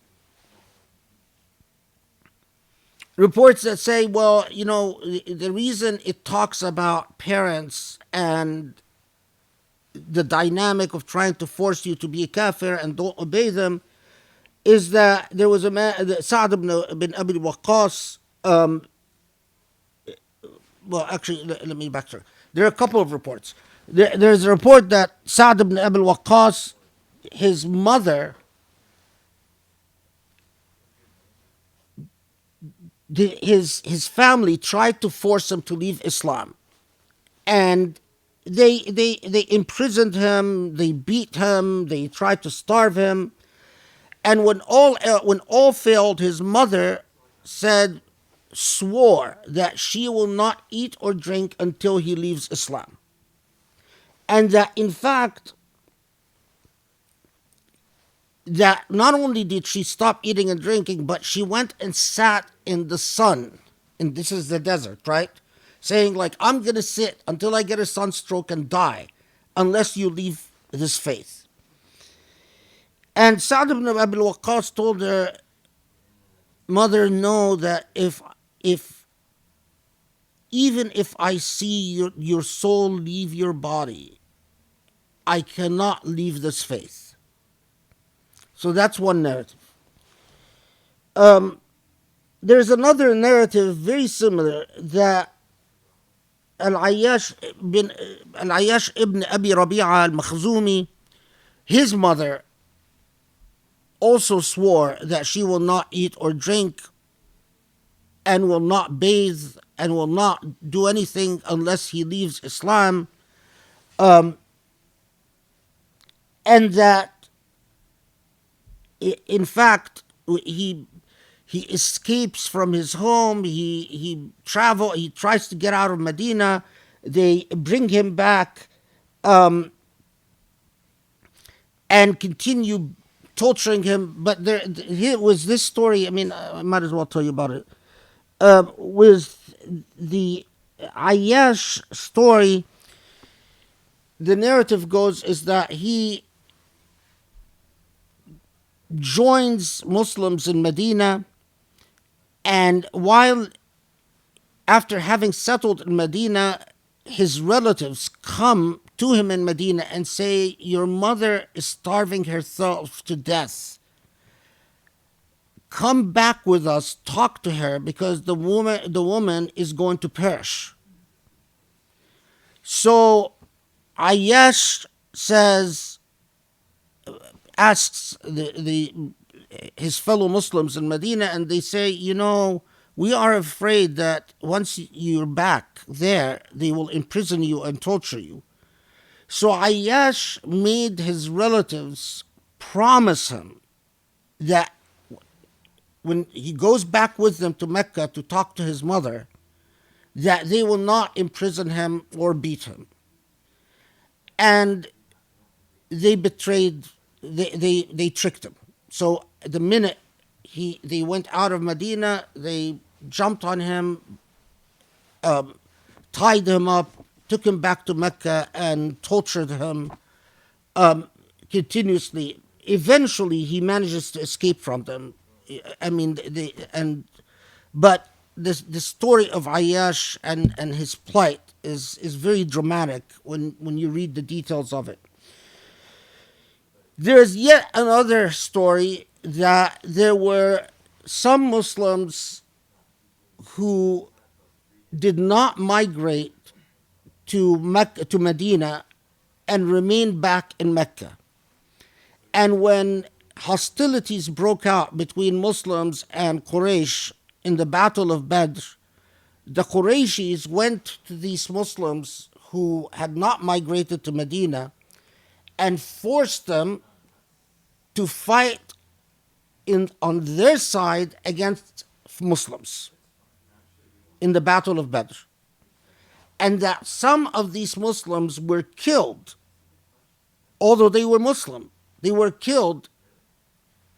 reports that say, well, the reason it talks about parents and the dynamic of trying to force you to be a kafir and don't obey them is that there was a man, Sa'd bin Abi Waqqas. Well, actually, let me backtrack. There are a couple of reports. There's a report that Sa'd ibn Abi Waqqas, his mother, his family tried to force him to leave Islam, and they imprisoned him, they beat him, they tried to starve him, and when all failed, his mother swore that she will not eat or drink until he leaves Islam, and that in fact that not only did she stop eating and drinking, but she went and sat in the sun, and this is the desert, right? Saying like, I'm going to sit until I get a sunstroke and die, unless you leave this faith. And Sa'd ibn Abi Waqqas told her mother, know that even if I see your soul leave your body, I cannot leave this faith. So that's one narrative. There's another narrative very similar that Al-Ayyash ibn Abi Rabi'a al-Makhzumi, his mother also swore that she will not eat or drink and will not bathe and will not do anything unless he leaves Islam, and that in fact he escapes from his home, he tries to get out of Medina, they bring him back and continue torturing him. But here was this story, I might as well tell you about it. With the Ayyash story, the narrative goes is that he joins Muslims in Medina, and after having settled in Medina, his relatives come to him in Medina and say, your mother is starving herself to death. Come back with us, talk to her, because the woman is going to perish. So Ayyash asks his fellow Muslims in Medina, and they say, we are afraid that once you're back there, they will imprison you and torture you. So Ayyash made his relatives promise him that when he goes back with them to Mecca to talk to his mother, that they will not imprison him or beat him. And they tricked him. So the minute they went out of Medina, they jumped on him, tied him up, took him back to Mecca, and tortured him continuously. Eventually, he manages to escape from them. But the story of Ayyash and his plight is very dramatic when you read the details of it. There's yet another story that there were some Muslims who did not migrate to Medina and remained back in Mecca. And when hostilities broke out between Muslims and Quraysh in the Battle of Badr, the Qurayshis went to these Muslims who had not migrated to Medina and forced them to fight on their side against Muslims in the Battle of Badr, and that some of these Muslims were killed, although they were Muslim. They were killed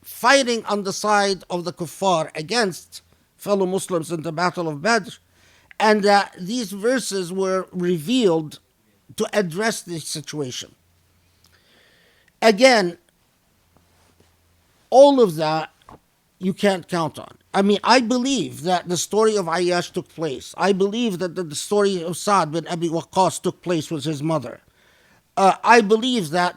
fighting on the side of the kuffar against fellow Muslims in the Battle of Badr, and that these verses were revealed to address this situation. Again, all of that you can't count on. I mean, I believe that the story of Ayyash took place. I believe that the story of Sa'd bin Abi Waqqas took place with his mother. I believe that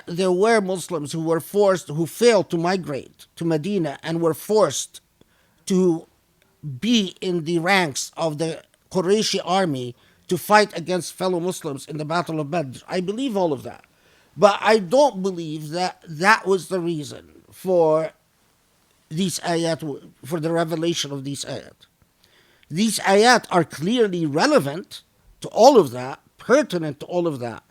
there were Muslims who failed to migrate to Medina and were forced to be in the ranks of the Qurayshi army to fight against fellow Muslims in the Battle of Badr. I believe all of that. But I don't believe that that was the reason for these ayat, for the revelation of these ayat. These ayat are clearly relevant to all of that, pertinent to all of that.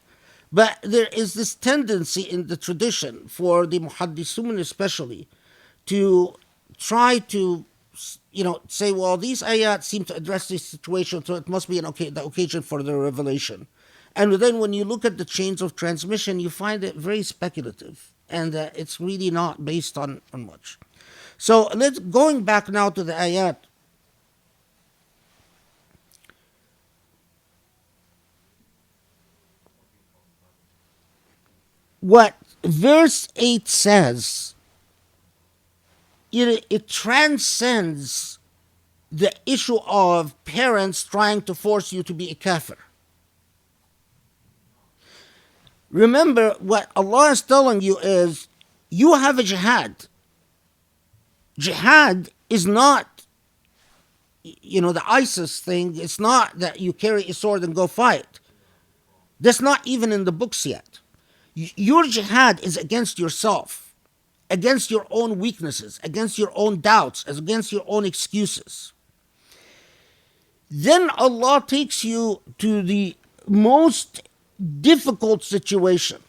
But there is this tendency in the tradition for the muhaddisun especially to try to, say, well, these ayat seem to address this situation, so it must be the occasion for the revelation. And then when you look at the chains of transmission, you find it very speculative, and it's really not based on much. So going back now to the ayat. What verse 8 says, it transcends the issue of parents trying to force you to be a kafir. Remember, what Allah is telling you is, you have a jihad. Jihad is not, the ISIS thing. It's not that you carry a sword and go fight. That's not even in the books yet. Your jihad is against yourself, against your own weaknesses, against your own doubts, against your own excuses. Then Allah takes you to the most difficult situation.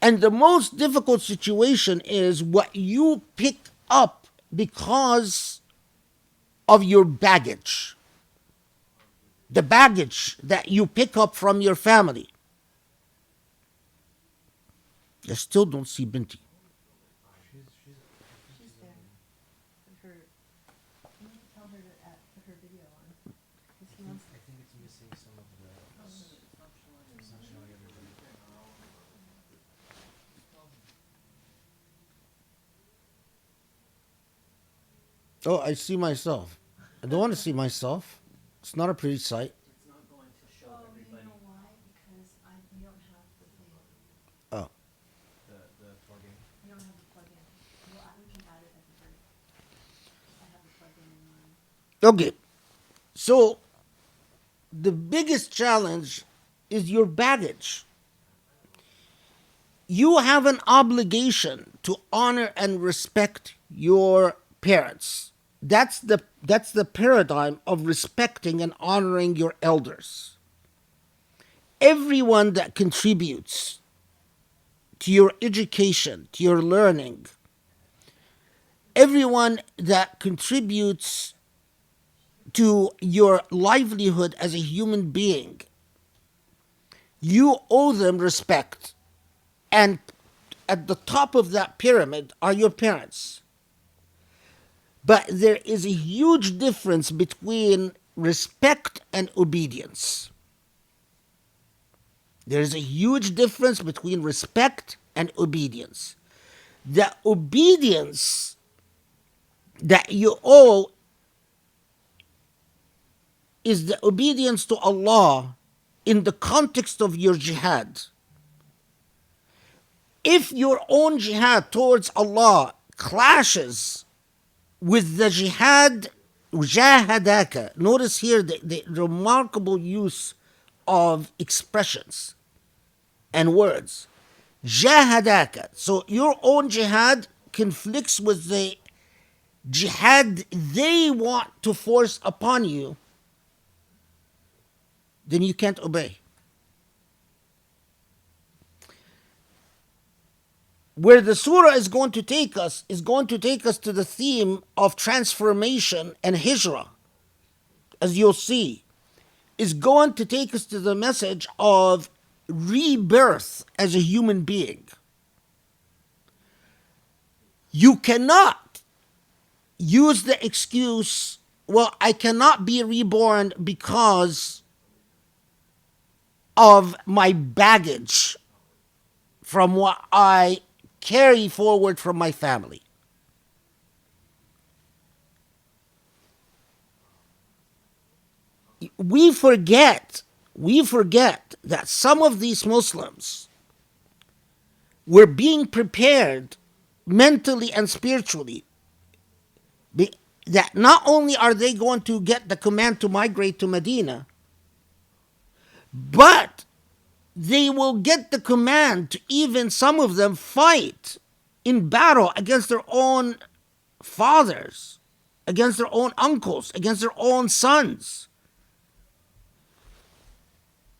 And the most difficult situation is what you pick up because of your baggage. The baggage that you pick up from your family. I still don't see Binti. She's there. Her, you need to tell her to put her video on. 'Cause he wants I think it's missing some of the. It's not showing everybody. Oh, I see myself. I don't want to see myself. It's not a pretty sight. It's not going to show you everybody. know why? Because we don't have the thing. Oh. The plugin. We don't have the plug-in. We can add it at the very. I have the plug-in in mine. Okay. So, the biggest challenge is your baggage. You have an obligation to honor and respect your parents. That's the paradigm of respecting and honoring your elders. Everyone that contributes to your education, to your learning, everyone that contributes to your livelihood as a human being, you owe them respect. And at the top of that pyramid are your parents. But there is a huge difference between respect and obedience. There is a huge difference between respect and obedience. The obedience that you owe is the obedience to Allah in the context of your jihad. If your own jihad towards Allah clashes with the jihad, jahadaka. Notice here the remarkable use of expressions and words. Jahadaka. So your own jihad conflicts with the jihad they want to force upon you, then you can't obey. Where the surah is going to take us to the theme of transformation and hijrah. as you'll see, is going to take us to the message of rebirth as a human being. You cannot use the excuse, well, I cannot be reborn because of my baggage from what I carry forward from my family. We forget that some of these Muslims were being prepared mentally and spiritually that not only are they going to get the command to migrate to Medina, but they will get the command to, even some of them, fight in battle against their own fathers, against their own uncles, against their own sons.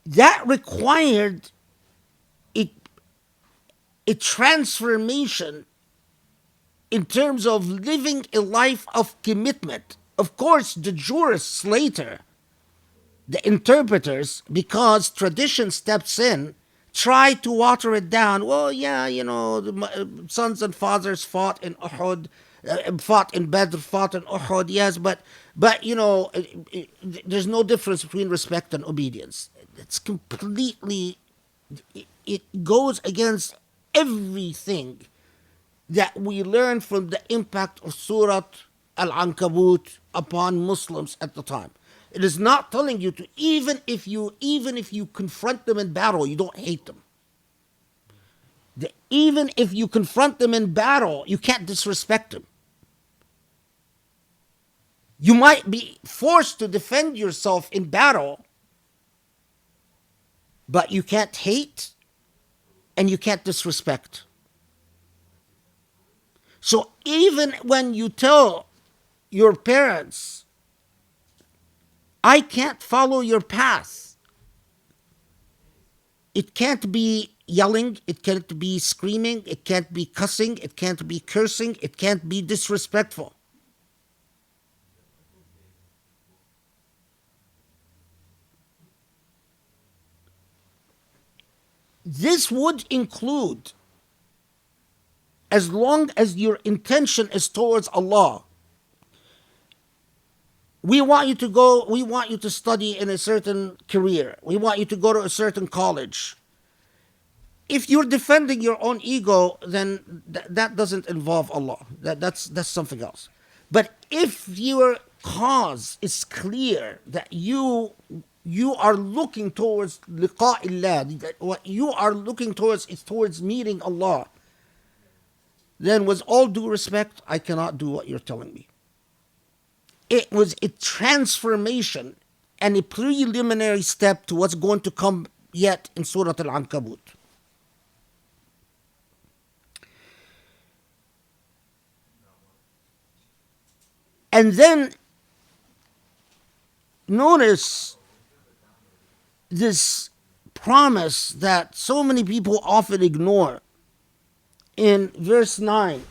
That required a transformation in terms of living a life of commitment. Of course, the jurists later, the interpreters, because tradition steps in, try to water it down. Well, yeah, the sons and fathers fought in Uhud, fought in Badr, fought in Uhud, yes, but there's no difference between respect and obedience. It's completely, it goes against everything that we learn from the impact of Surah AlAnkabut upon Muslims at the time. It is not telling you to, even if you confront them in battle, you don't hate them. Even if you confront them in battle, you can't disrespect them. You might be forced to defend yourself in battle, but you can't hate and you can't disrespect. So even when you tell your parents, I can't follow your path, it can't be yelling, it can't be screaming, it can't be cussing, it can't be cursing, it can't be disrespectful. This would include, as long as your intention is towards Allah. We want you to study in a certain career. We want you to go to a certain college. If you're defending your own ego, then that doesn't involve Allah. That's something else. But if your cause is clear that you are looking towards liqa'illah, that what you are looking towards is towards meeting Allah, then with all due respect, I cannot do what you're telling me. It was a transformation and a preliminary step to what's going to come yet in Surah Al-Ankabut. And then notice this promise that so many people often ignore in verse 9.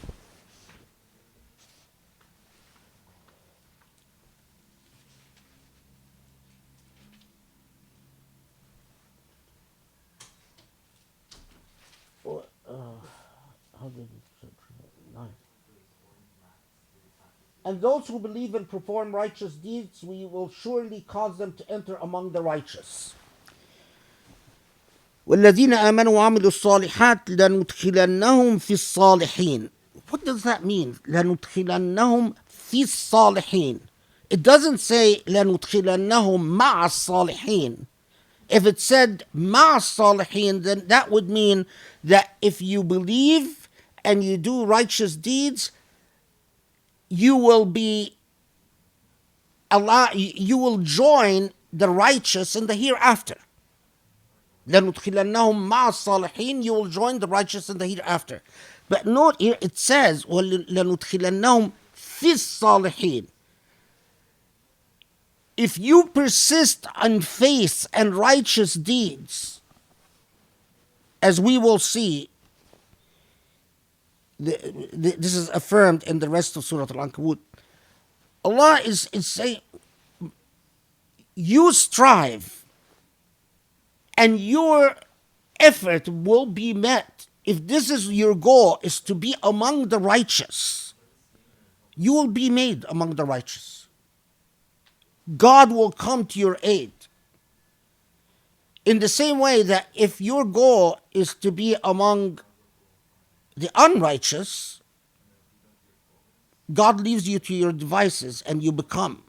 And those who believe and perform righteous deeds, we will surely cause them to enter among the righteous. وَالَّذِينَ آمَنُوا وَعَمِلُوا الصَّالِحَاتِ لَنُدْخِلَنَّهُمْ فِي الصَّالِحِينَ. What does that mean? لَنُدْخِلَنَّهُمْ فِي الصَّالِحِينَ. It doesn't say لَنُدْخِلَنَّهُمْ مَعَ الصَّالِحِينَ. If it said مَعَ الصَّالِحِينَ, then that would mean that if you believe and you do righteous deeds, you will join the righteous in the hereafter. لَنُدْخِلَنَّهُمْ مَعَ الصَّالِحِينَ. You will join the righteous in the hereafter. But note here, it says لَنُدْخِلَنَّهُمْ فِي الصَّالِحِينَ. If you persist on faith and righteous deeds, as we will see, this is affirmed in the rest of Surah Al-Ankabut, Allah is saying, you strive and your effort will be met. If this is your goal, is to be among the righteous, you will be made among the righteous. God will come to your aid. In the same way that if your goal is to be among the unrighteous, God leaves you to your devices and you become.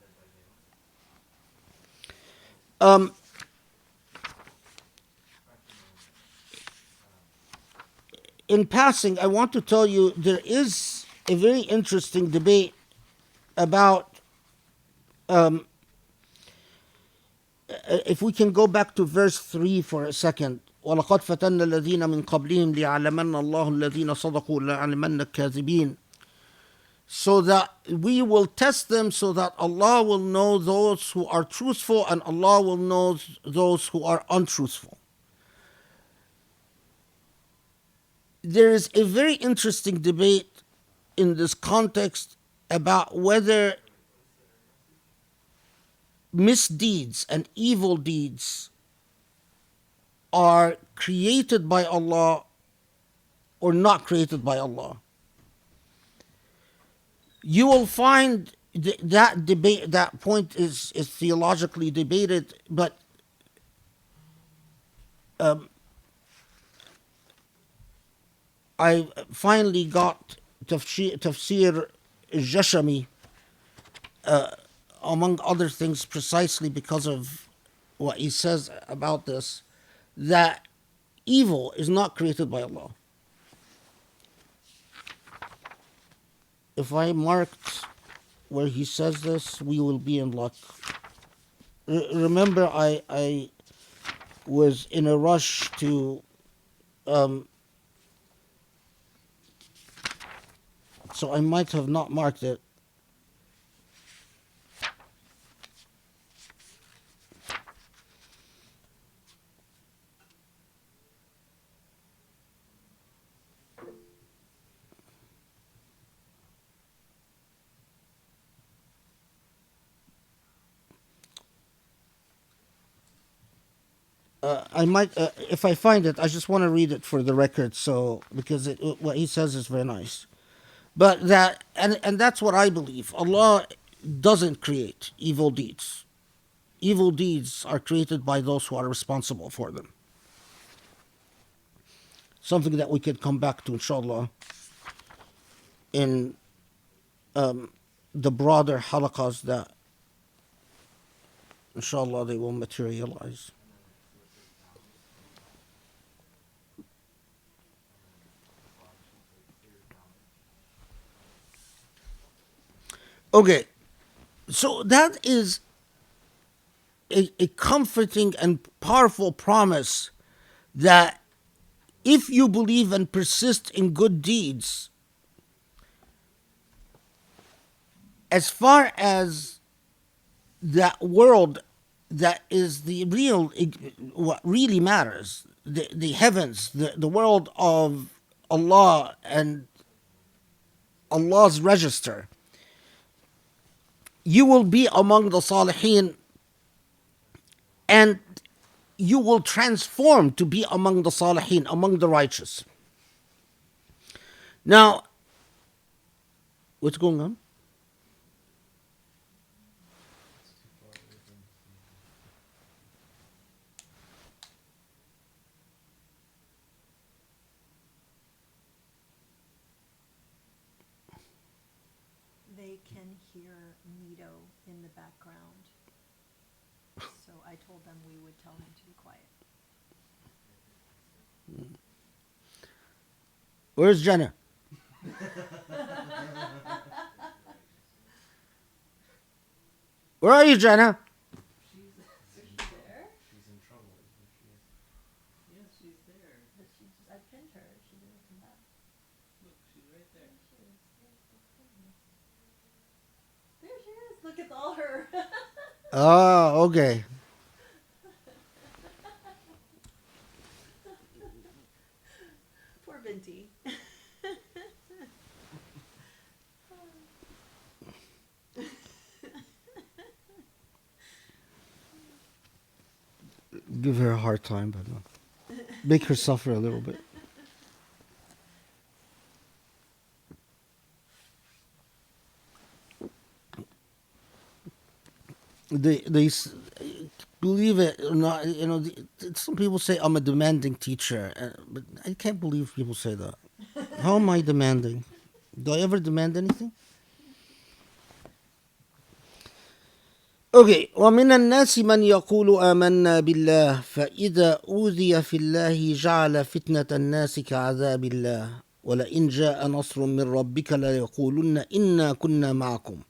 In passing, I want to tell you there is a very interesting debate about, if we can go back to verse 3 for a second. وَلَقَدْ فَتَنَّ الَّذِينَ مِنْ قَبْلِهِمْ لِيَعْلَمَنَّ اللَّهُ الَّذِينَ صَدَقُوا وَلَيَعْلَمَنَّ الكاذبين. So that we will test them, so that Allah will know those who are truthful and Allah will know those who are untruthful. There is a very interesting debate in this context about whether misdeeds and evil deeds are created by Allah or not created by Allah. You will find that debate, that point is theologically debated, but I finally got Tafsir Jashami, among other things, precisely because of what he says about this, that evil is not created by Allah. If I marked where he says this, we will be in luck. Remember, I was in a rush to, so I might have not marked it. I might, if I find it, I just want to read it for the record. So because what he says is very nice, but that and that's what I believe. Allah doesn't create evil deeds. Evil deeds are created by those who are responsible for them. Something that we could come back to, inshallah, in the broader halaqas that, inshallah, they will materialize. Okay, so that is a comforting and powerful promise that if you believe and persist in good deeds, as far as that world that is the real, what really matters, the heavens, the world of Allah and Allah's register, you will be among the salihin and you will transform to be among the salihin, among the righteous. Now, what's going on? They can hear Nito in the background. So I told them we would tell him to be quiet. Where's Jenna? Where are you, Jenna? She's There? she's in trouble, isn't she? Yes, she's there. But I pinned her. She didn't come back. Look, she's right there. There she is. Look at all her. Oh, okay. Poor Binti. give her a hard time, but make her suffer a little bit. They believe it or not, some people say I'm a demanding teacher, but I can't believe people say that. How am I demanding? Do I ever demand anything? Okay, ومن الناس من يقول آمنا بالله فإذا أوذي في الله جعل فتنة الناس كعذاب الله ولئن جاء نصر من ربك ليقولن إنا كنا معكم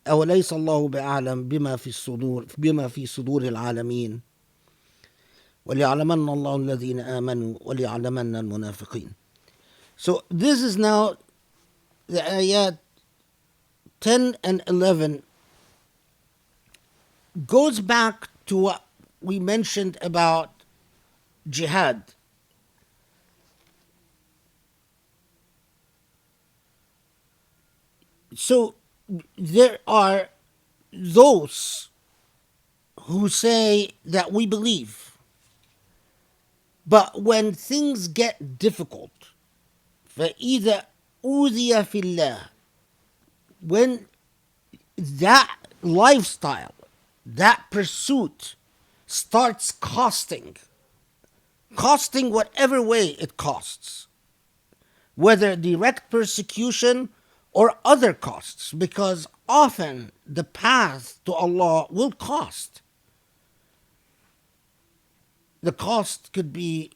أوليس الله بأعلم بما في صدور العالمين وليعلمن الله الذين آمنوا وليعلمن المنافقين. So this is now the ayat 10 and 11 goes back to what we mentioned about jihad. So there are those who say that we believe, but when things get difficult, فَإِذَا أُوذِيَ فِي اللَّهِ, when that lifestyle, that pursuit starts costing whatever way it costs, whether direct persecution or other costs, because often the path to Allah will cost. The cost could be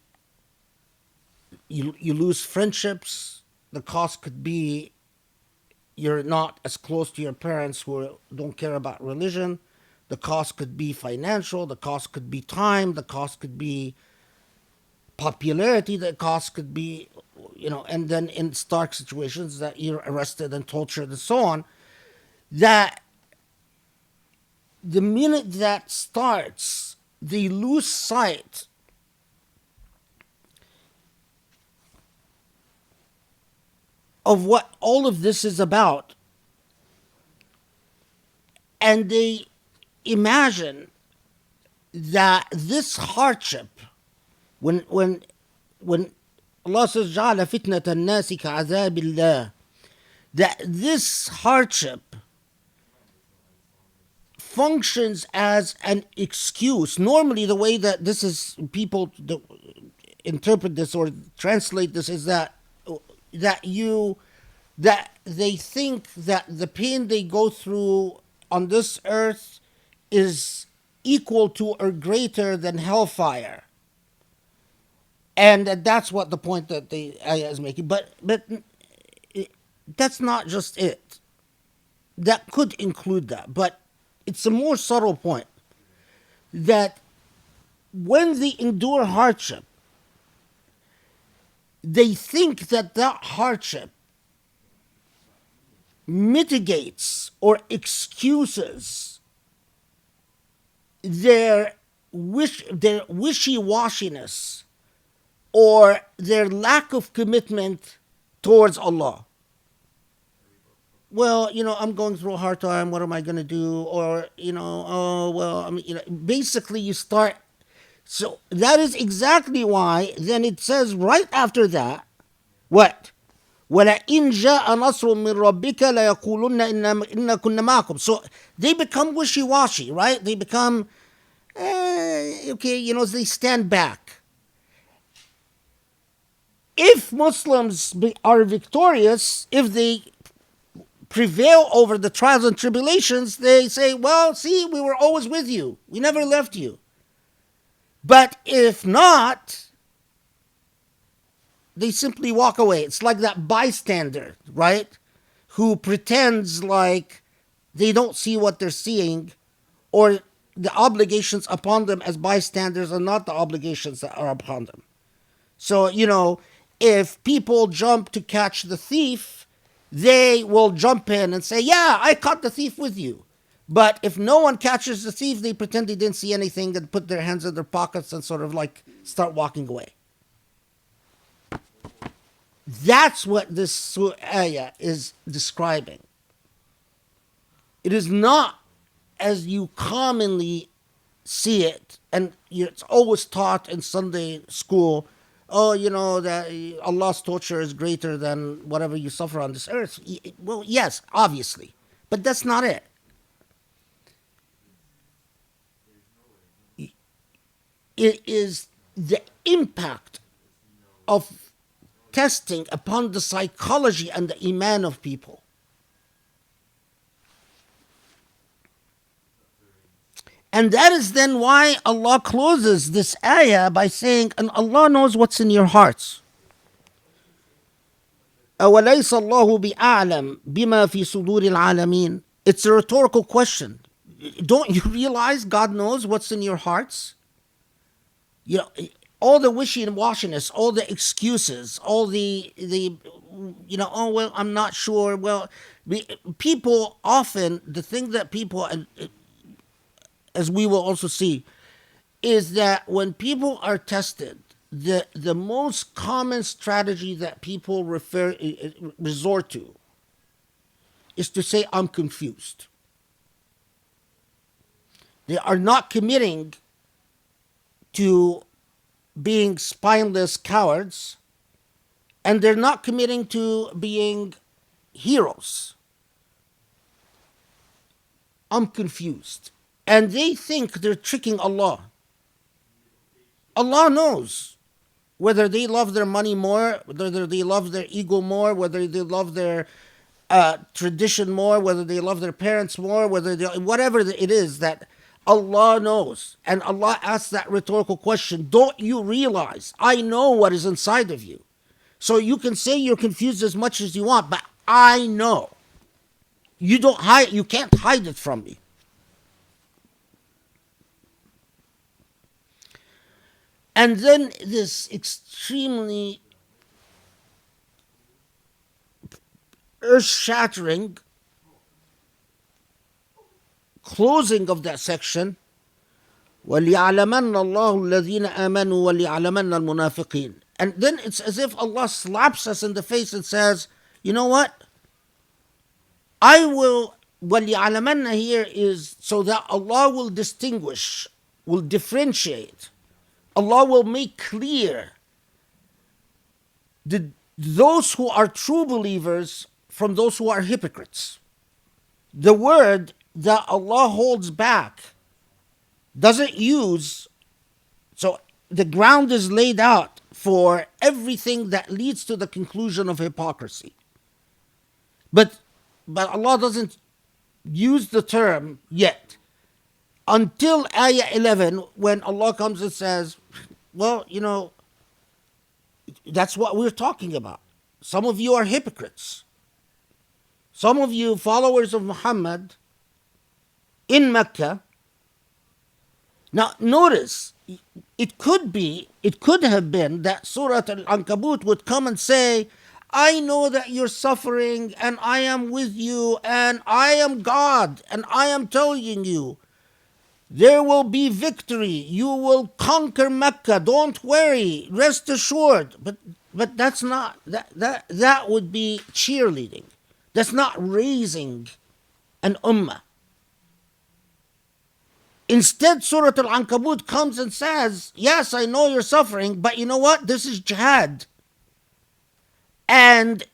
you lose friendships. The cost could be you're not as close to your parents who don't care about religion. The cost could be financial. The cost could be time. The cost could be popularity. The cost could be, and then in stark situations that you're arrested and tortured and so on, that the minute that starts, they lose sight of what all of this is about, and they imagine that this hardship, when Allah says جعل فتنة الناس كعذاب الله, that this hardship functions as an excuse. Normally the way that this is, people interpret this or translate this is that they think that the pain they go through on this earth is equal to or greater than hellfire. And that's what the point that the ayah is making. But that's not just it. That could include that. But it's a more subtle point. That when they endure hardship, they think that hardship mitigates or excuses their wishy-washiness or their lack of commitment towards Allah. Well, I'm going through a hard time. What am I going to do? Or, basically you start. So that is exactly why then it says right after that, what? وَلَئِنْ جَاءَ نَصْرٌ مِّن رَبِّكَ لَيَقُولُنَّ إِنَّا كُنَّا مَعَكُمْ. So they become wishy-washy, right? They become, they stand back. If Muslims are victorious, if they prevail over the trials and tribulations, they say, well, see, we were always with you. We never left you. But if not, they simply walk away. It's like that bystander, right? Who pretends like they don't see what they're seeing, or the obligations upon them as bystanders are not the obligations that are upon them. So, if people jump to catch the thief, they will jump in and say, yeah, I caught the thief with you. But if no one catches the thief, they pretend they didn't see anything and put their hands in their pockets and sort of like start walking away. That's what this ayah is describing. It is not as you commonly see it and it's always taught in Sunday school, oh, that Allah's torture is greater than whatever you suffer on this earth. Well, yes, obviously, but that's not it. It is the impact of testing upon the psychology and the iman of people. And that is then why Allah closes this ayah by saying, and Allah knows what's in your hearts. أَوَلَيْسَ اللَّهُ بِأَعْلَمْ بِمَا فِي صُدُورِ الْعَالَمِينَ. It's a rhetorical question. Don't you realize God knows what's in your hearts? All the wishy-washiness, all the excuses, all the oh, well, I'm not sure. Well, people often, the thing that people, as we will also see, is that when people are tested, the most common strategy that people resort to is to say, I'm confused. They are not committing to being spineless cowards, and they're not committing to being heroes. I'm confused. And they think they're tricking Allah. Allah knows whether they love their money more, whether they love their ego more, whether they love their tradition more, whether they love their parents more, whatever it is that Allah knows. And Allah asks that rhetorical question, don't you realize I know what is inside of you? So you can say you're confused as much as you want, but I know. You can't hide it from me. And then this extremely earth-shattering closing of that section, وَلِيَعْلَمَنَّ اللَّهُ الَّذِينَ آمَنُوا وَلِيَعْلَمَنَّ الْمُنَافِقِينَ. And then it's as if Allah slaps us in the face and says, you know what? I will, وَلِيَعْلَمَنَّ here is so that Allah will distinguish, will differentiate. Allah will make clear those who are true believers from those who are hypocrites. The word that Allah holds back doesn't use, so the ground is laid out for everything that leads to the conclusion of hypocrisy. But Allah doesn't use the term yet until ayah 11, when Allah comes and says, well, that's what we're talking about. Some of you are hypocrites. Some of you followers of Muhammad in Mecca. Now notice, it could have been that Surah AlAnkabut would come and say, I know that you're suffering and I am with you and I am God and I am telling you, there will be victory. You will conquer Mecca. Don't worry. Rest assured. But that's not, that would be cheerleading. That's not raising an ummah. Instead, Surah Al-Ankabut comes and says, yes, I know you're suffering, but you know what? This is jihad. And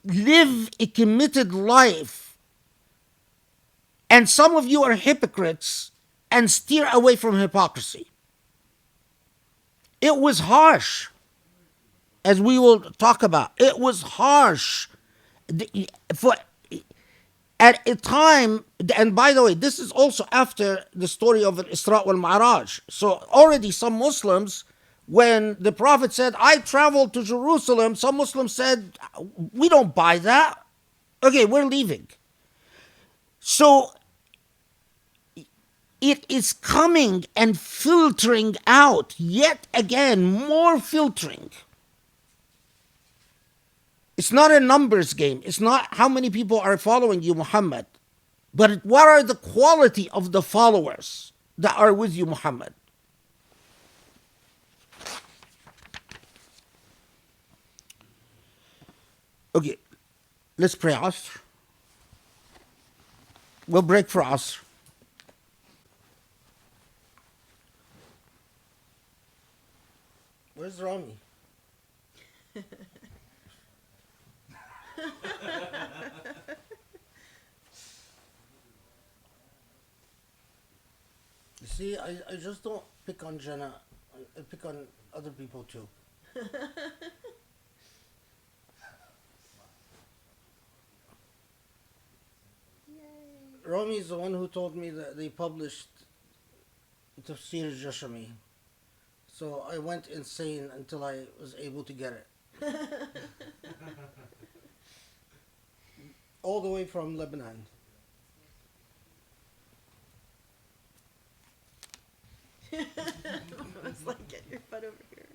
live a committed life. And some of you are hypocrites and steer away from hypocrisy. It was harsh, as we will talk about. It was harsh. At a time, and by the way, this is also after the story of Isra wal Mi'raj. So already some Muslims, when the Prophet said, I traveled to Jerusalem, some Muslims said, we don't buy that. Okay, we're leaving. So it is coming and filtering out, yet again, more filtering. It's not a numbers game. It's not how many people are following you, Muhammad. But what are the quality of the followers that are with you, Muhammad? Okay, let's pray Asr. We'll break for Asr. Where's Rami? You see, I just don't pick on Jenna. I pick on other people too. Rami is the one who told me that they published Tafsir Jashami. So I went insane until I was able to get it. All the way from Lebanon. It's like, get your butt over here.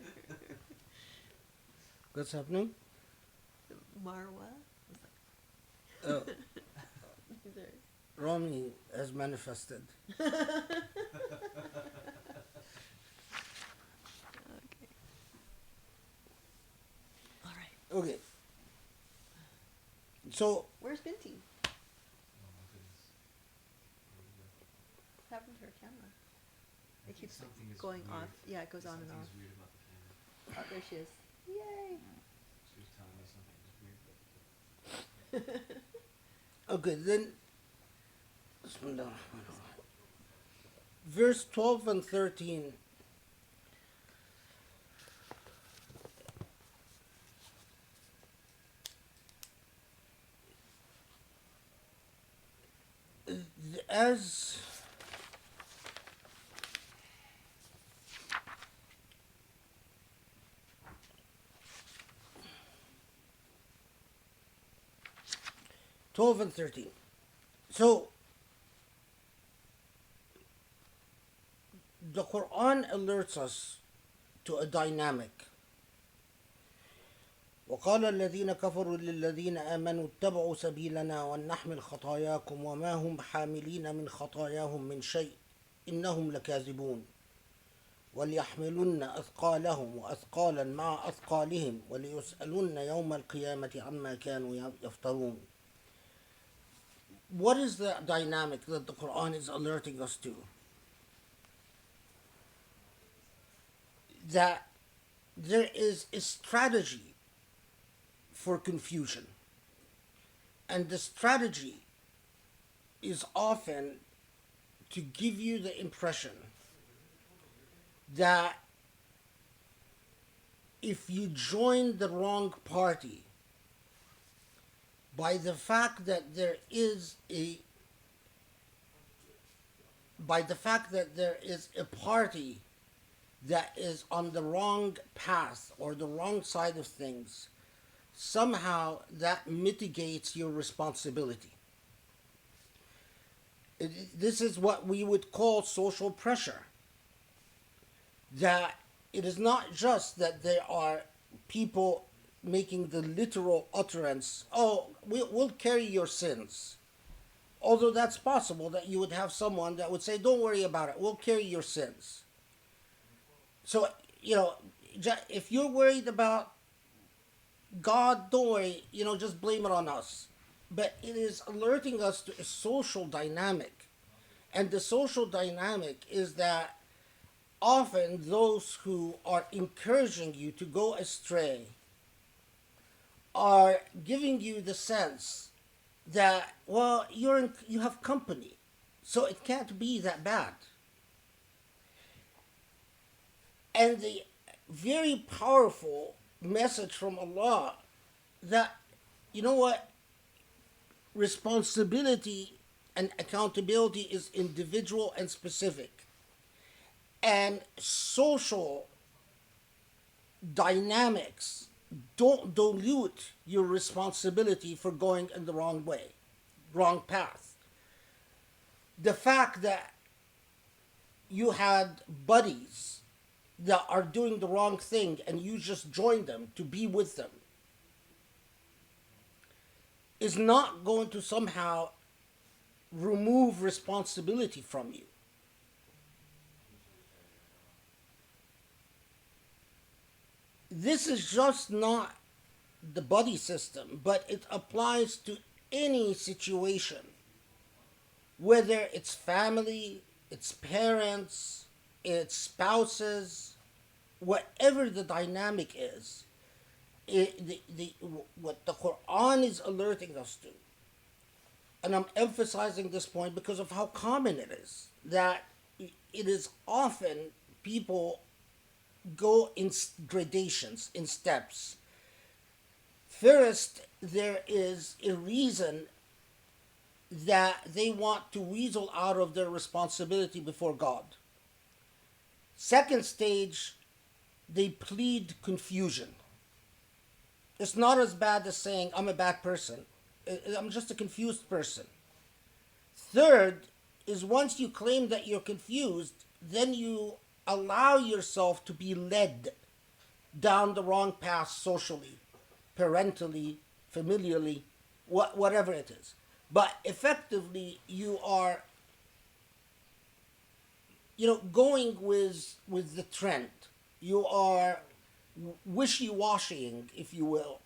What's happening? Marwa? Oh, There. Rami has manifested. Okay. All right. Okay. So, Where's Binti? Oh my goodness. What happened to her camera? I It think keeps something is going weird. off. Yeah, it goes on and off. Something's weird about the camera. Oh, there she is. Yay! She was telling me something was weird about the camera. okay, then. Bismillah. Verse 12 and 13. As twelve and 13. So the Quran alerts us to a dynamic. وقال الذين كفروا للذين آمنوا اتبعوا سبيلنا ولنحمل خطاياكم وما هم حاملين من خطاياهم من شيء إنهم لكاذبون وليحملن أثقالهم وأثقالا مع أثقالهم وليسألن يوم القيامة عما كانوا يفترون. What is the dynamic that the Quran is alerting us to? That there is a strategy for confusion. And the strategy is often to give you the impression that if you join the wrong party, by the fact that there is a party that is on the wrong path or the wrong side of things, somehow that mitigates your responsibility. This is what we would call social pressure. That it is not just that there are people making the literal utterance, oh, we'll carry your sins. Although that's possible that you would have someone that would say, don't worry about it, we'll carry your sins. So, if you're worried about God, don't worry, just blame it on us. But it is alerting us to a social dynamic. And the social dynamic is that often those who are encouraging you to go astray are giving you the sense that, well, you have company, so it can't be that bad. And the very powerful message from Allah that, responsibility and accountability is individual and specific. And social dynamics don't dilute your responsibility for going in the wrong way, wrong path. The fact that you had buddies that are doing the wrong thing and you just join them to be with them is not going to somehow remove responsibility from you. This is just not the buddy system, but it applies to any situation, whether it's family, it's parents, it's spouses, whatever the dynamic is, what the Quran is alerting us to, and I'm emphasizing this point because of how common it is, that it is often people go in gradations, in steps. First, there is a reason that they want to weasel out of their responsibility before God. Second stage, they plead confusion. It's not as bad as saying, I'm a bad person. I'm just a confused person. Third is once you claim that you're confused, then you allow yourself to be led down the wrong path socially, parentally, familiarly, whatever it is. But effectively, you are, going with the trend. You are wishy-washying, if you will.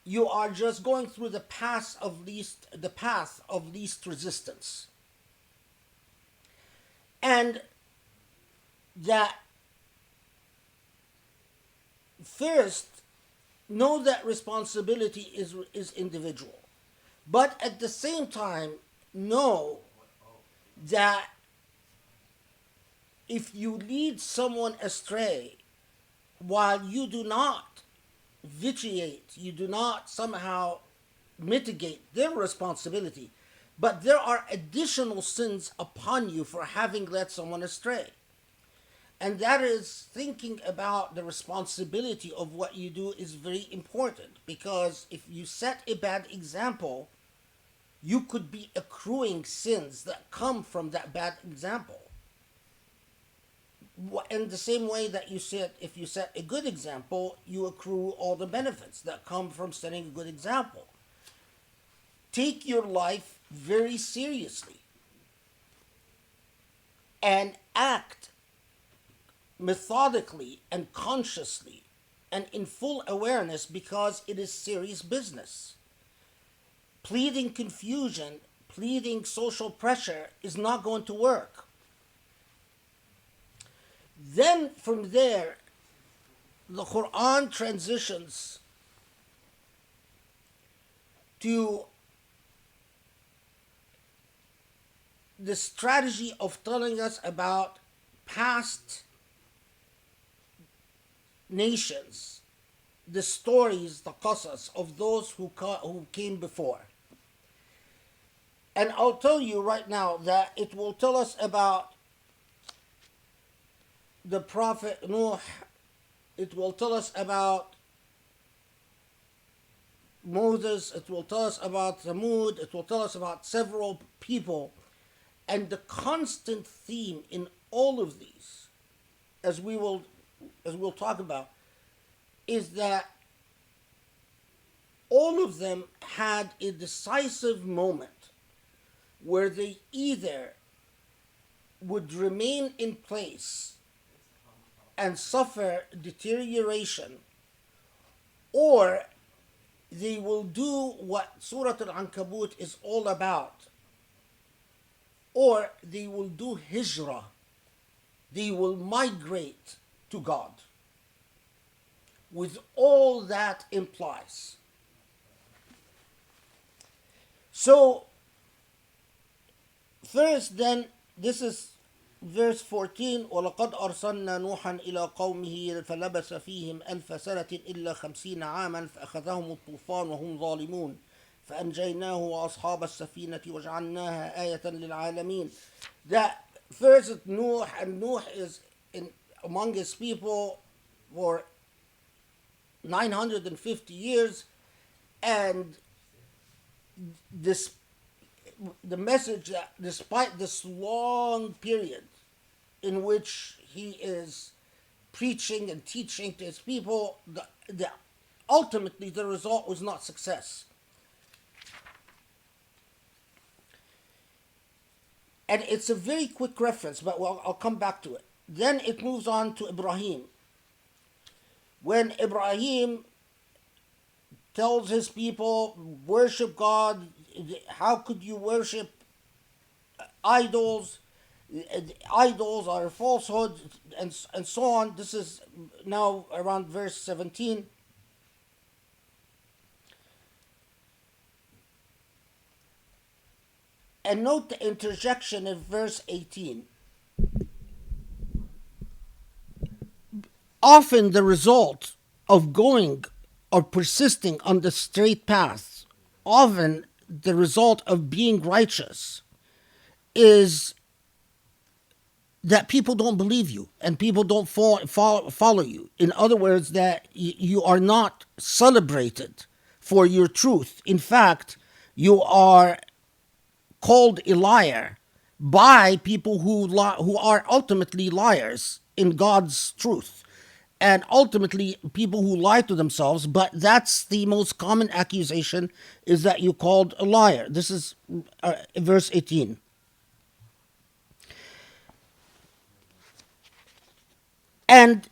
You are just going through the path of least resistance. And that first, know that responsibility is individual. But at the same time, know that if you lead someone astray, while you do not vitiate, you do not somehow mitigate their responsibility, but there are additional sins upon you for having led someone astray. And that is, thinking about the responsibility of what you do is very important, because if you set a bad example, you could be accruing sins that come from that bad example. In the same way that if you set a good example, you accrue all the benefits that come from setting a good example. Take your life very seriously and act methodically and consciously and in full awareness, because it is serious business. Pleading confusion, pleading social pressure is not going to work. Then from there, the Quran transitions to the strategy of telling us about past nations, the stories, the qasas of those who came before. And I'll tell you right now that it will tell us about the Prophet Nuh, it will tell us about Moses, it will tell us about Thamud, it will tell us about several people. And the constant theme in all of these, as we'll talk about, is that all of them had a decisive moment where they either would remain in place and suffer deterioration, or they will do what Surah AlAnkabut is all about, or they will do hijrah. They will migrate to God, with all that implies. So, first then, this is verse 14, وَلَقَدْ أَرْسَلْنَا نُوحًا إِلَى قَوْمِهِ فَلَبَثَ فِيهِمْ أَلْفَ سَنَةٍ إِلَّا 50 عَامًا فَأَخَذَهُمُ الطُّوفَانُ وَهُمْ ظَالِمُونَ فَأَنْجَيْنَاهُ وَأَصْحَابَ السَّفِينَةِ وَجَعَلْنَاهَا آيَةً لِلْعَالَمِينَ. That first Nuh, and Nuh is among his people for 950 years, and the message that despite this long period in which he is preaching and teaching to his people, ultimately the result was not success. And it's a very quick reference, but I'll come back to it. Then it moves on to Ibrahim. When Ibrahim tells his people, worship God, how could you worship idols? idols are falsehood, and so on. This is now around verse 17. And note the interjection in verse 18. Often the result of going or persisting on the straight path, often the result of being righteous, is that people don't believe you and people don't follow you. In other words, that you are not celebrated for your truth. In fact, you are called a liar by people who are ultimately liars in God's truth, and ultimately people who lie to themselves. But that's the most common accusation, is that you're called a liar. This is verse 18. And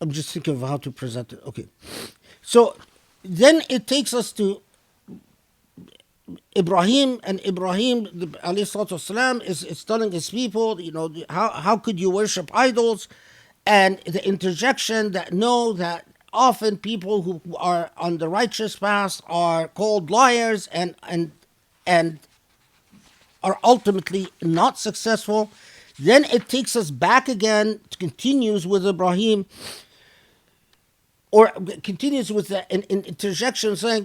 I'm just thinking of how to present it. Okay. So then it takes us to Ibrahim, and Ibrahim alayhi salatu wasalam, is telling his people, how could you worship idols? And the interjection that no, that often people who are on the righteous path are called liars and are ultimately not successful. Then it takes us back again, continues with Ibrahim, or continues with an interjection saying,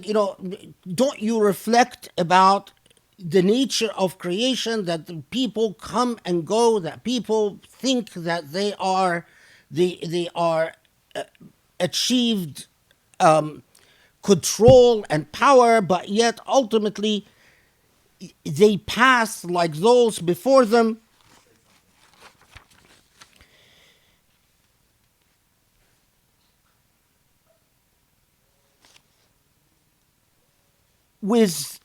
don't you reflect about the nature of creation, that the people come and go, that people think that they are achieved control and power, but yet ultimately they pass like those before them. With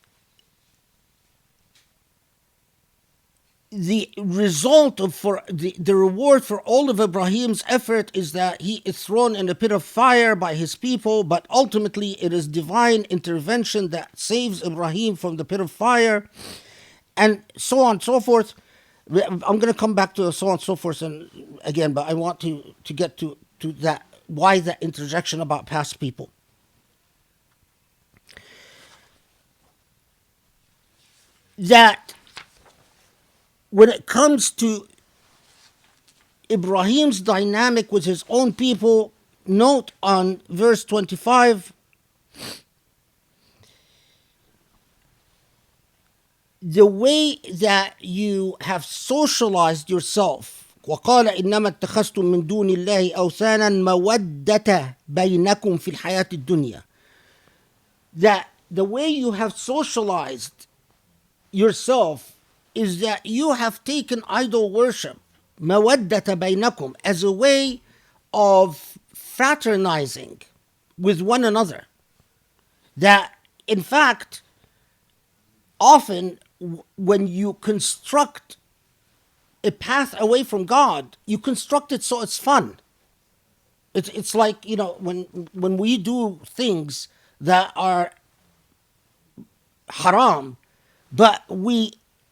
the result of the reward for all of Ibrahim's effort is that he is thrown in a pit of fire by his people, but ultimately it is divine intervention that saves Ibrahim from the pit of fire, and so on and so forth. I'm going to come back to so on and so forth again, but I want to get to that, why that interjection about past people. That when it comes to Ibrahim's dynamic with his own people, note on verse 25, the way that you have socialized yourself. وقال إنما اتخذتم من دون الله أوثانا مودة بينكم في الحياة الدنيا. That the way you have socialized yourself is that you have taken idol worship, mawaddata bainakum, as a way of fraternizing with one another. That in fact, often when you construct a path away from God, you construct it so it's fun. It's like, when we do things that are haram, but we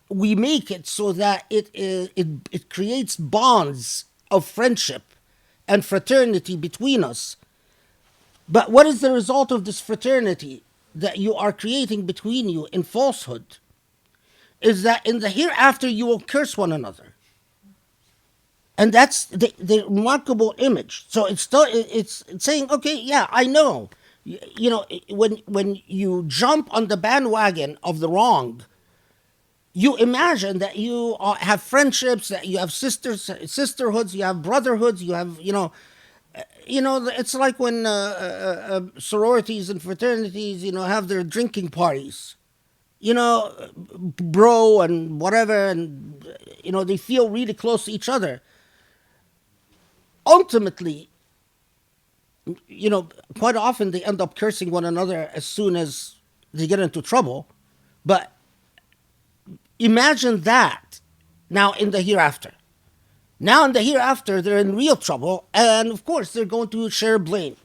make it so that it creates bonds of friendship and fraternity between us. But what is the result of this fraternity that you are creating between you in falsehood? Is that in the hereafter you will curse one another. And that's the remarkable image. So it's saying, okay, yeah, I know. When you jump on the bandwagon of the wrong, you imagine that you have friendships, that you have sisterhoods, you have brotherhoods, you have, it's like when sororities and fraternities, have their drinking parties, bro and whatever, and, they feel really close to each other. Ultimately, quite often they end up cursing one another as soon as they get into trouble. But Imagine that now in the hereafter. Now in the hereafter, they're in real trouble, and of course, they're going to share blame.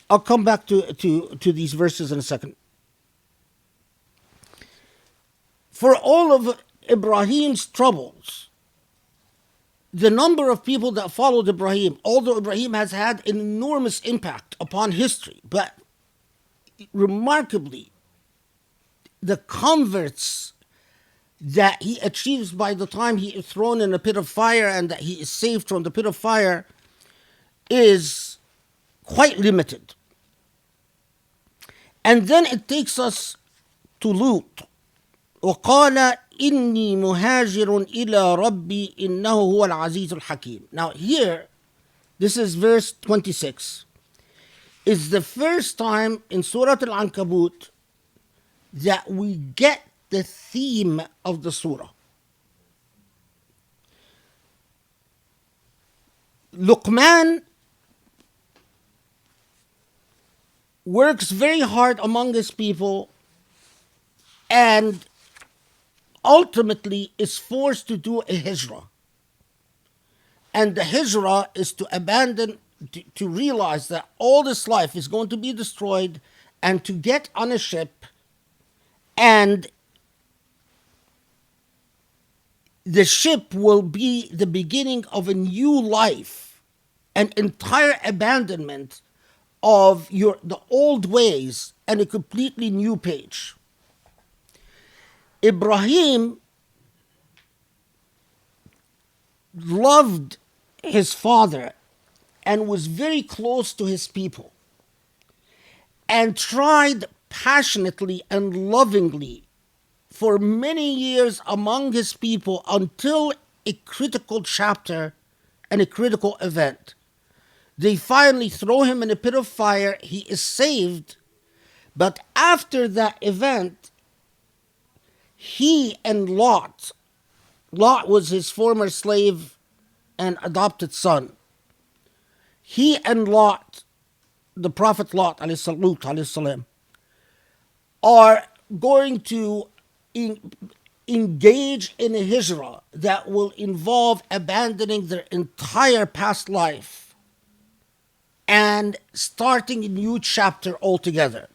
I'll come back to these verses in a second. For all of Ibrahim's troubles, the number of people that followed Ibrahim, although Ibrahim has had an enormous impact upon history, but remarkably, the converts that he achieves by the time he is thrown in a pit of fire and that he is saved from the pit of fire is quite limited. And then it takes us to Lut. وقال إني مهاجر إلى ربي إنه هو العزيز الحكيم. Now here, this is verse 26, is the first time in Surah Al-Ankabut that we get the theme of the surah. Luqman works very hard among his people and ultimately is forced to do a hijrah. And the hijrah is to abandon, to realize that all this life is going to be destroyed, and to get on a ship, and the ship will be the beginning of a new life, an entire abandonment of the old ways and a completely new page. Ibrahim loved his father and was very close to his people and tried passionately and lovingly for many years among his people until a critical chapter and a critical event. They finally throw him in a pit of fire. He is saved. But after that event, he and Lot was his former slave and adopted son. He and Lot, the Prophet Lot, alayhi salam, are going to engage in a hijrah that will involve abandoning their entire past life and starting a new chapter altogether.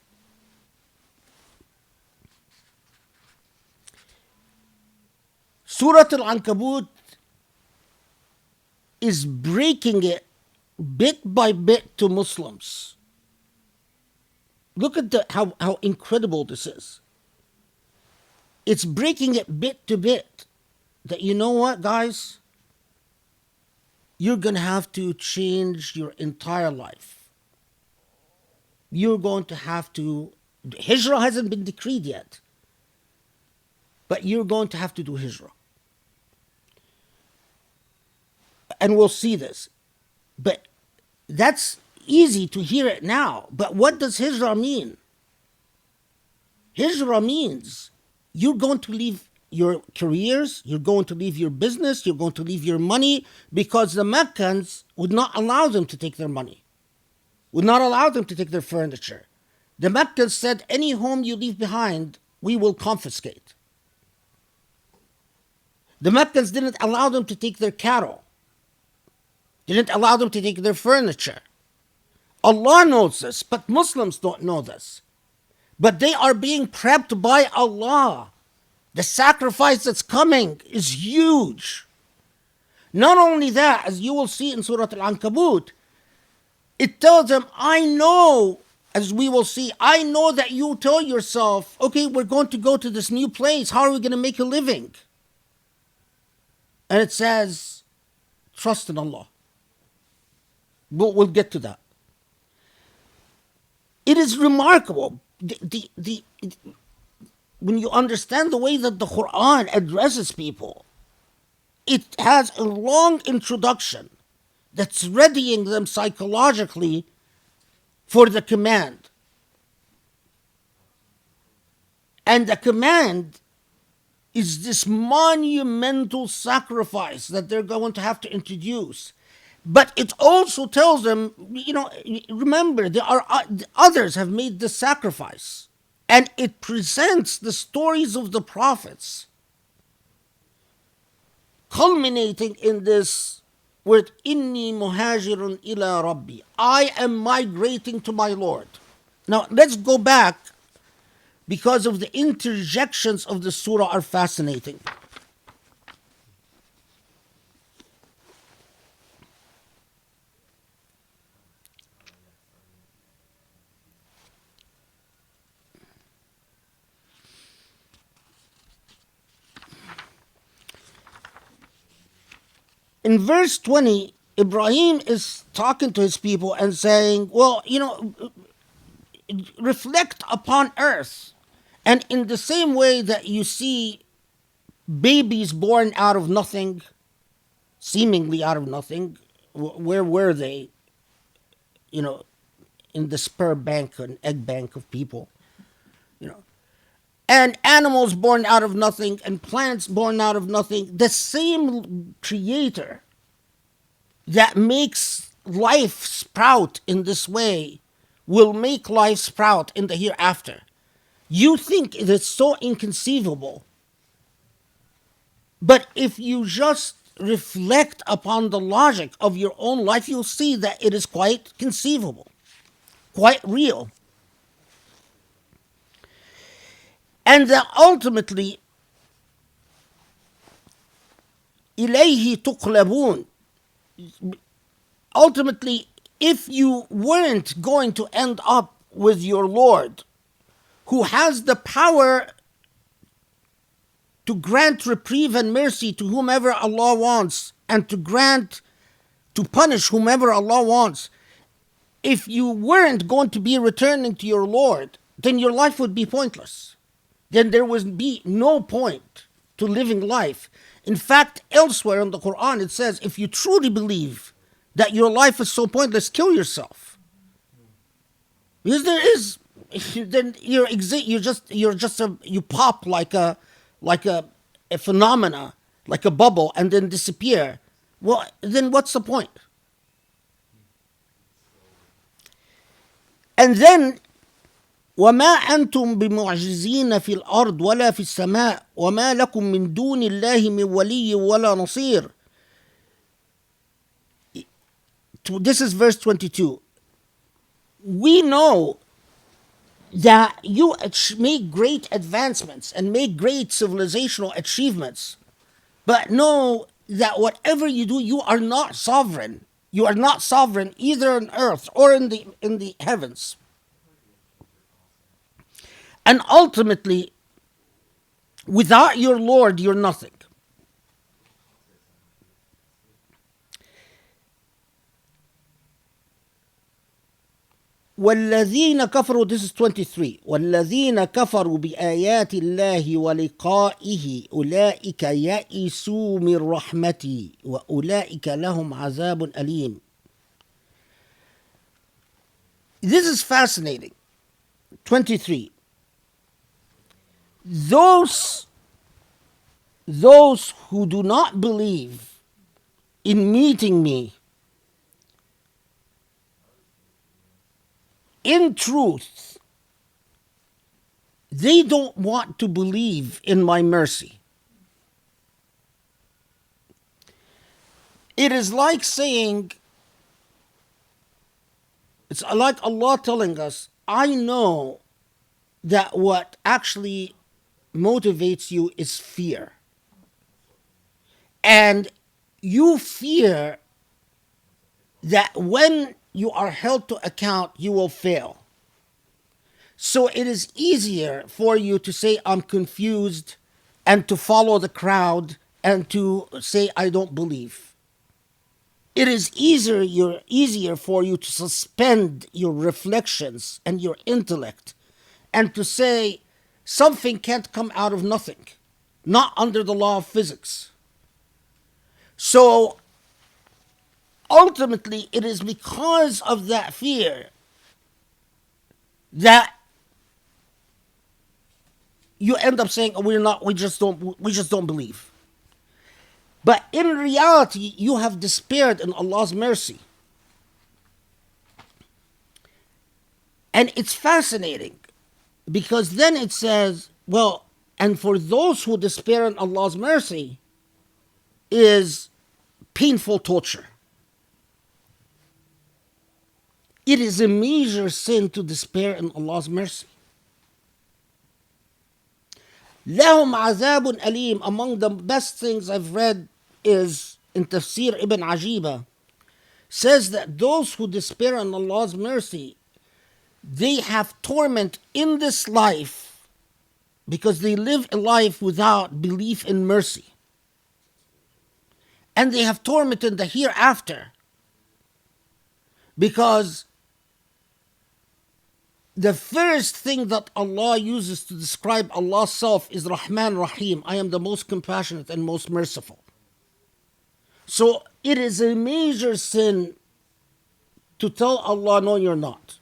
Surah Al-Ankabut is breaking it bit by bit to Muslims. Look at how incredible this is. It's breaking it bit to bit. That, you know what, guys? You're going to have to change your entire life. You're going to have to... Hijrah hasn't been decreed yet. But you're going to have to do hijrah. And we'll see this. But that's easy to hear it now. But what does hijrah mean? Hijrah means you're going to leave your careers, you're going to leave your business, you're going to leave your money, because the Meccans would not allow them to take their money, would not allow them to take their furniture. The Meccans said, any home you leave behind, we will confiscate. The Meccans didn't allow them to take their cattle, didn't allow them to take their furniture. Allah knows this, but Muslims don't know this. But they are being prepped by Allah. The sacrifice that's coming is huge. Not only that, as you will see in Surah Al-Ankabut, it tells them, I know, as we will see, I know that you tell yourself, okay, we're going to go to this new place. How are we going to make a living? And it says, trust in Allah. We'll get to that. It is remarkable. When you understand the way that the Quran addresses people, it has a long introduction that's readying them psychologically for the command. And the command is this monumental sacrifice that they're going to have to introduce. But it also tells them, remember, there are others have made this sacrifice. And it presents the stories of the prophets, culminating in this word, Inni muhajirun ila Rabbi. I am migrating to my Lord. Now, let's go back because of the interjections of the surah are fascinating. In verse 20, Ibrahim is talking to his people and saying, well, reflect upon earth. And in the same way that you see babies born out of nothing, seemingly out of nothing, where were they? In the sperm bank, an egg bank of people, and animals born out of nothing and plants born out of nothing. The same creator that makes life sprout in this way will make life sprout in the hereafter. You think it is so inconceivable, but if you just reflect upon the logic of your own life, you'll see that it is quite conceivable, quite real. And that ultimately, إليه تقلبون. Ultimately, if you weren't going to end up with your Lord, who has the power to grant reprieve and mercy to whomever Allah wants, and to punish whomever Allah wants, if you weren't going to be returning to your Lord, then your life would be pointless. Then there would be no point to living life. In fact, elsewhere in the Quran it says, if you truly believe that your life is so pointless, kill yourself. Because there is, then you pop like a phenomena, like a bubble, and then disappear. Well, then what's the point? And then وما أنتم بمعجزين في الأرض ولا في السماء وما لكم من دون الله من ولي ولا نصير. This is verse 22. We know that you make great advancements and make great civilizational achievements, but know that whatever you do, you are not sovereign. You are not sovereign either on earth or in the heavens. And ultimately, without your Lord, you're nothing. والذين كفروا, this is 23, والذين كفروا بآيات الله ولقائه أولئك يئسوا من رحمتي وأولئك لهم عذاب أليم. This is fascinating. 23. Those who do not believe in meeting me in truth, they don't want to believe in my mercy. It is like saying, it's like Allah telling us, I know that what actually motivates you is fear. And you fear that when you are held to account, you will fail. So it is easier for you to say, I'm confused, and to follow the crowd, and to say, I don't believe. It is easier for you to suspend your reflections and your intellect, and to say, something can't come out of nothing, not under the law of physics. So ultimately, it is because of that fear that you end up saying, we just don't believe. But in reality, you have despaired in Allah's mercy. And it's fascinating because then it says, well, and for those who despair in Allah's mercy is painful torture. It is a major sin to despair in Allah's mercy. لهم عذاب أليم. Among the best things I've read is in Tafsir Ibn Ajiba, says that those who despair in Allah's mercy, they have torment in this life because they live a life without belief in mercy. And they have torment in the hereafter because the first thing that Allah uses to describe Allah's self is Rahman Rahim. I am the most compassionate and most merciful. So it is a major sin to tell Allah, no, you're not.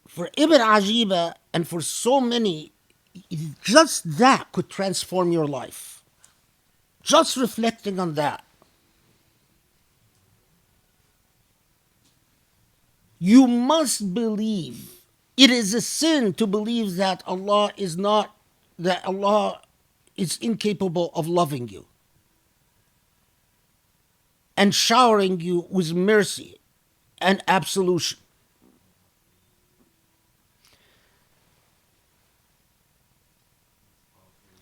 For Ibn Ajiba and for so many, just that could transform your life. Just reflecting on that. You must believe. It is a sin to believe that Allah is incapable of loving you and showering you with mercy and absolution.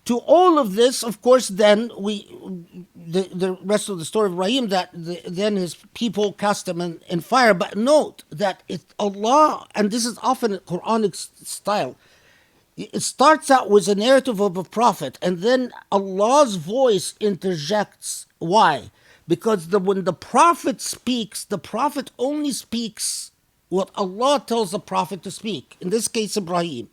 To all of this, of course, then the rest of the story of Ibrahim, then his people cast him in fire. But note that Allah, and this is often a Quranic style, it starts out with a narrative of a prophet, and then Allah's voice interjects. Why? Because when the prophet speaks, the prophet only speaks what Allah tells the prophet to speak. In this case, Ibrahim.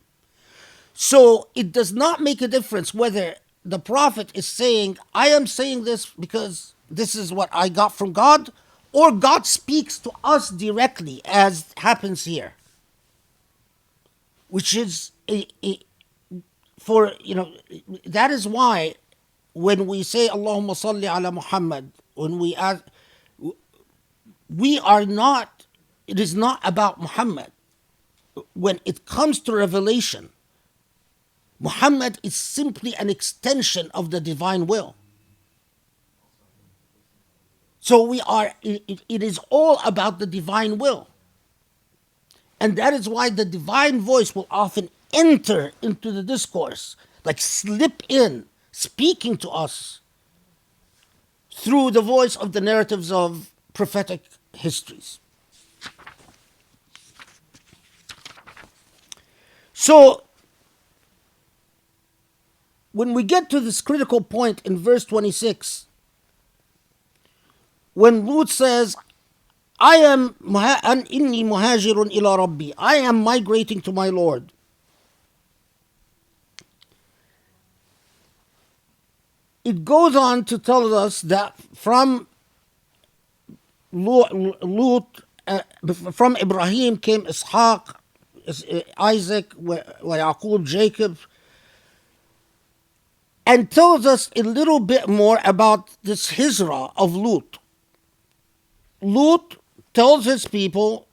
So it does not make a difference whether the prophet is saying, I am saying this because this is what I got from God, or God speaks to us directly, as happens here. Which is, that is why when we say Allahumma salli ala Muhammad, when we ask, it is not about Muhammad. When it comes to revelation, Muhammad is simply an extension of the divine will. So it is all about the divine will. And that is why the divine voice will often enter into the discourse, like slip in, speaking to us through the voice of the narratives of prophetic histories. So, when we get to this critical point in verse 26, when Lut says, I am inni muhajirun ila Rabbi, I am migrating to my Lord. It goes on to tell us that from Lut, from Ibrahim came Ishaq, Isaac, Yaqub, Jacob, and tells us a little bit more about this hijrah of Lut. Lut tells his people,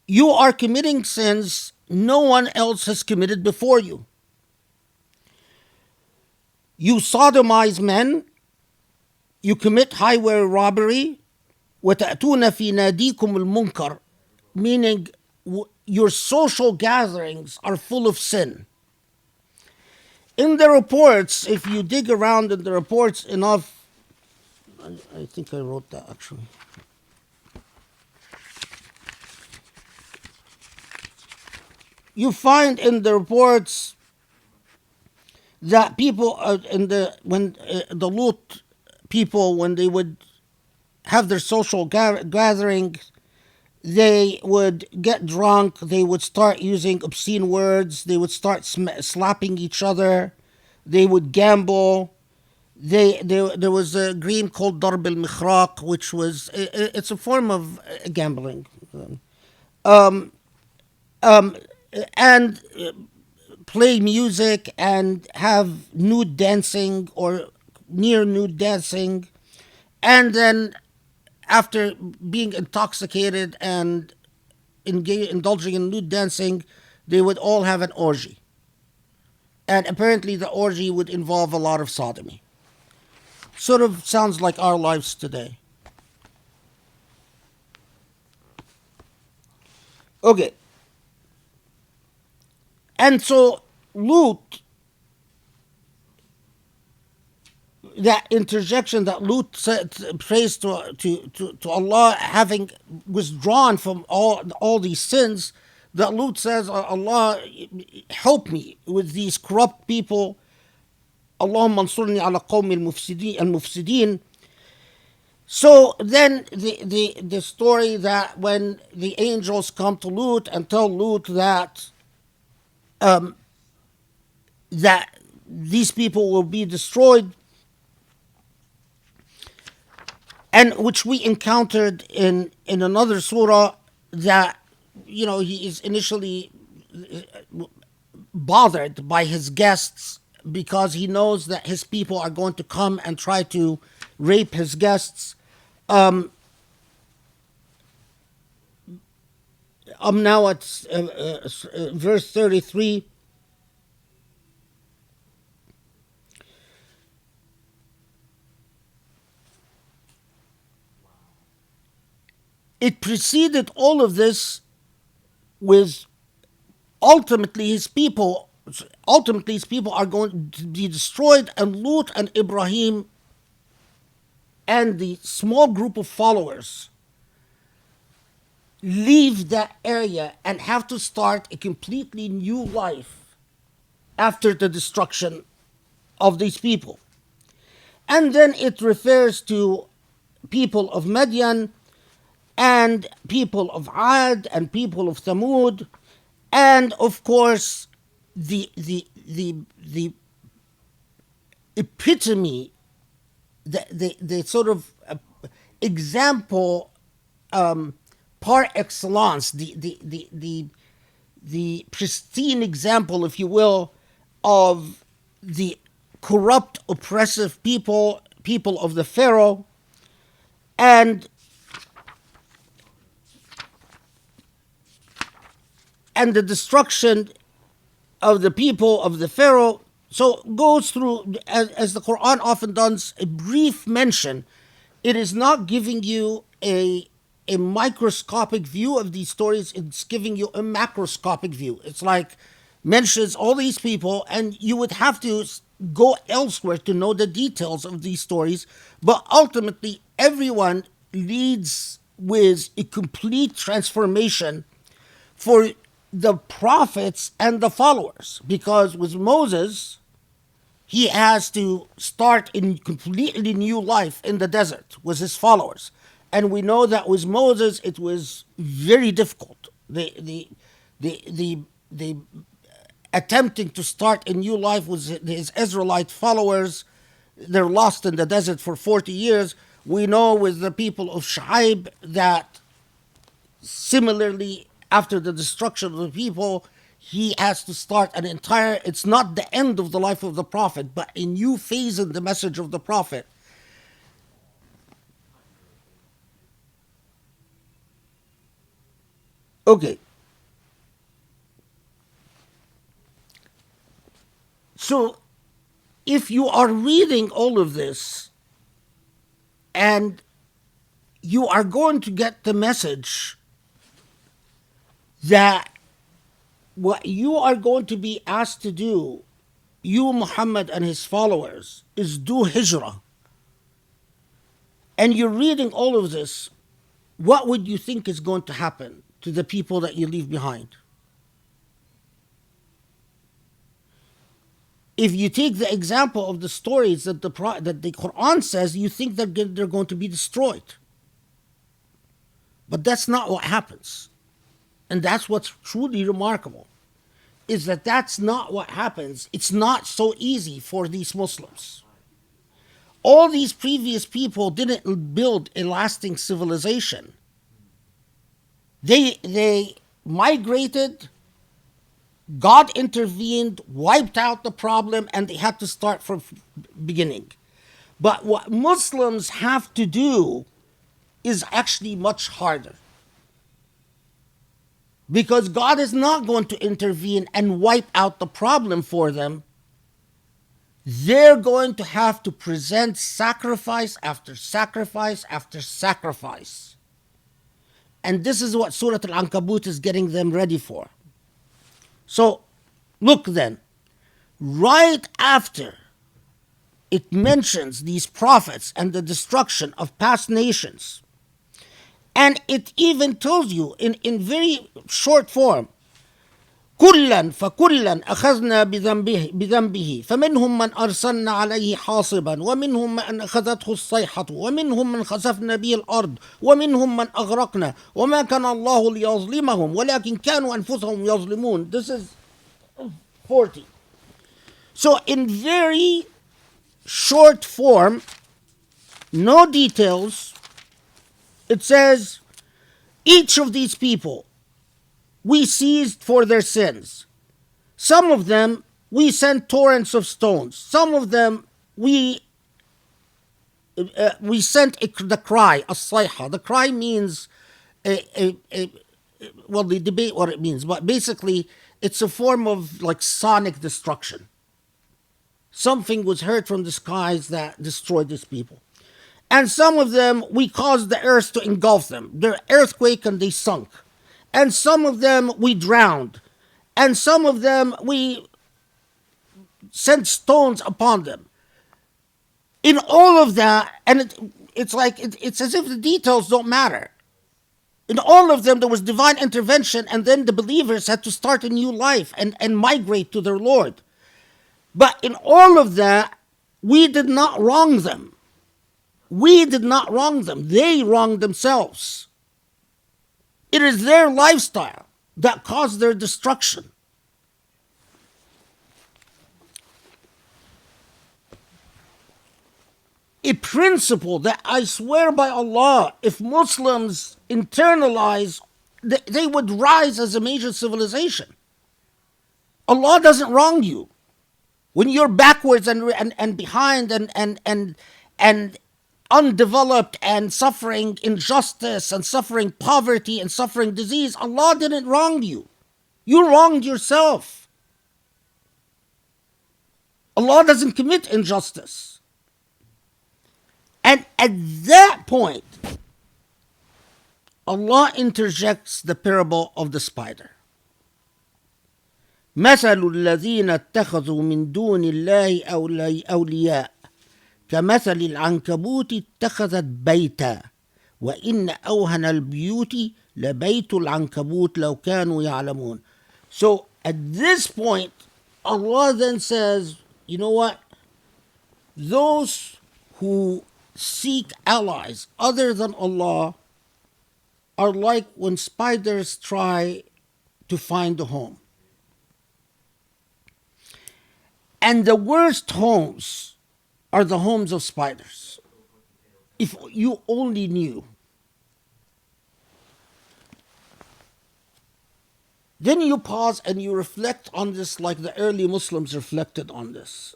you are committing sins no one else has committed before you. You sodomize men, you commit highway robbery, وَتَأْتُونَ فِي نَادِيكُمُ الْمُنْكَرِ, meaning your social gatherings are full of sin. In the reports, if you dig around in the reports enough, I think I wrote that actually. You find in the reports that people when the Lut people, when they would have their social gathering, they would get drunk, they would start using obscene words, they would start slapping each other, they would gamble. There was a game called Darb al-Mikhraq, which was, it's a form of gambling. And play music and have nude dancing or near nude dancing, and then after being intoxicated and indulging in nude dancing, they would all have an orgy. And apparently the orgy would involve a lot of sodomy. Sort of sounds like our lives today. Okay. And so Lut, that interjection that Lut said, prays to Allah, having withdrawn from all these sins, that Lut says, Allah, help me with these corrupt people. Allahumma ansurni ala qawmi al-mufsidin. So then the story that when the angels come to Lut and tell Lut that that these people will be destroyed, and which we encountered in another surah, that he is initially bothered by his guests because he knows that his people are going to come and try to rape his guests. I'm now at verse 33. It preceded all of this with ultimately his people are going to be destroyed, and Lut and Ibrahim and the small group of followers leave that area and have to start a completely new life after the destruction of these people. And then it refers to people of Madian and people of Ad and people of Thamud, and of course the epitome, the sort of example par excellence, the pristine example, if you will, of the corrupt, oppressive people of the Pharaoh, and the destruction of the people of the Pharaoh. So goes through, as the Quran often does, a brief mention. It is not giving you a microscopic view of these stories, it's giving you a macroscopic view. It's like mentions all these people, and you would have to go elsewhere to know the details of these stories, but ultimately everyone leads with a complete transformation for the prophets and the followers, because with Moses, he has to start a completely new life in the desert with his followers. And we know that with Moses, it was very difficult. The attempting to start a new life with his Israelite followers, they're lost in the desert for 40 years. We know with the people of Shu'aib that similarly, after the destruction of the people, he has to start an entire, it's not the end of the life of the prophet, but a new phase in the message of the prophet. Okay. So, if you are reading all of this, and you are going to get the message that what you are going to be asked to do, you, Muhammad, and his followers, is do hijrah. And you're reading all of this, what would you think is going to happen to the people that you leave behind? If you take the example of the stories that the Quran says, you think that they're going to be destroyed. But that's not what happens. And that's what's truly remarkable, is that that's not what happens. It's not so easy for these Muslims. All these previous people didn't build a lasting civilization. They migrated, God intervened, wiped out the problem, and they had to start from beginning. But what Muslims have to do is actually much harder. Because God is not going to intervene and wipe out the problem for them. They're going to have to present sacrifice after sacrifice after sacrifice. And this is what Surah Al-Ankabut is getting them ready for. So, look then, right after it mentions these prophets and the destruction of past nations, and it even tells you in very short form, كلا فكلا أخذنا بذنبه فمنهم من أرسلنا عليه حاصبا ومنهم من أخذته الصيحة ومنهم من خسفنا به الأرض ومنهم من أغرقنا وما كان الله ليظلمهم ولكن كانوا أنفسهم يظلمون. This is 40. So in very short form, no details, it says each of these people we seized for their sins. Some of them we sent torrents of stones. Some of them we sent the cry, as-sayha. The cry means well, they debate what it means, but basically it's a form of like sonic destruction. Something was heard from the skies that destroyed these people. And some of them we caused the earth to engulf them. The earthquake and they sunk. And some of them we drowned. And some of them we sent stones upon them. In all of that, and it's like, it's as if the details don't matter. In all of them, there was divine intervention, and then the believers had to start a new life and migrate to their Lord. But in all of that, we did not wrong them. We did not wrong them. They wronged themselves. It is their lifestyle that caused their destruction. A principle that I swear by Allah, if Muslims internalize, they would rise as a major civilization. Allah doesn't wrong you. When you're backwards and behind and undeveloped and suffering injustice and suffering poverty and suffering disease, Allah didn't wrong you. You wronged yourself. Allah doesn't commit injustice. And at that point, Allah interjects the parable of the spider. مثل الذين اتخذوا من دون الله أولياء كمثل العنكبوت اتخذت بيتا وإن أوهن البيوت لبيت العنكبوت لو كانوا يعلمون. So at this point, Allah then says, you know what? Those who seek allies other than Allah are like when spiders try to find a home. And the worst homes are the homes of spiders. If you only knew. Then you pause and you reflect on this like the early Muslims reflected on this.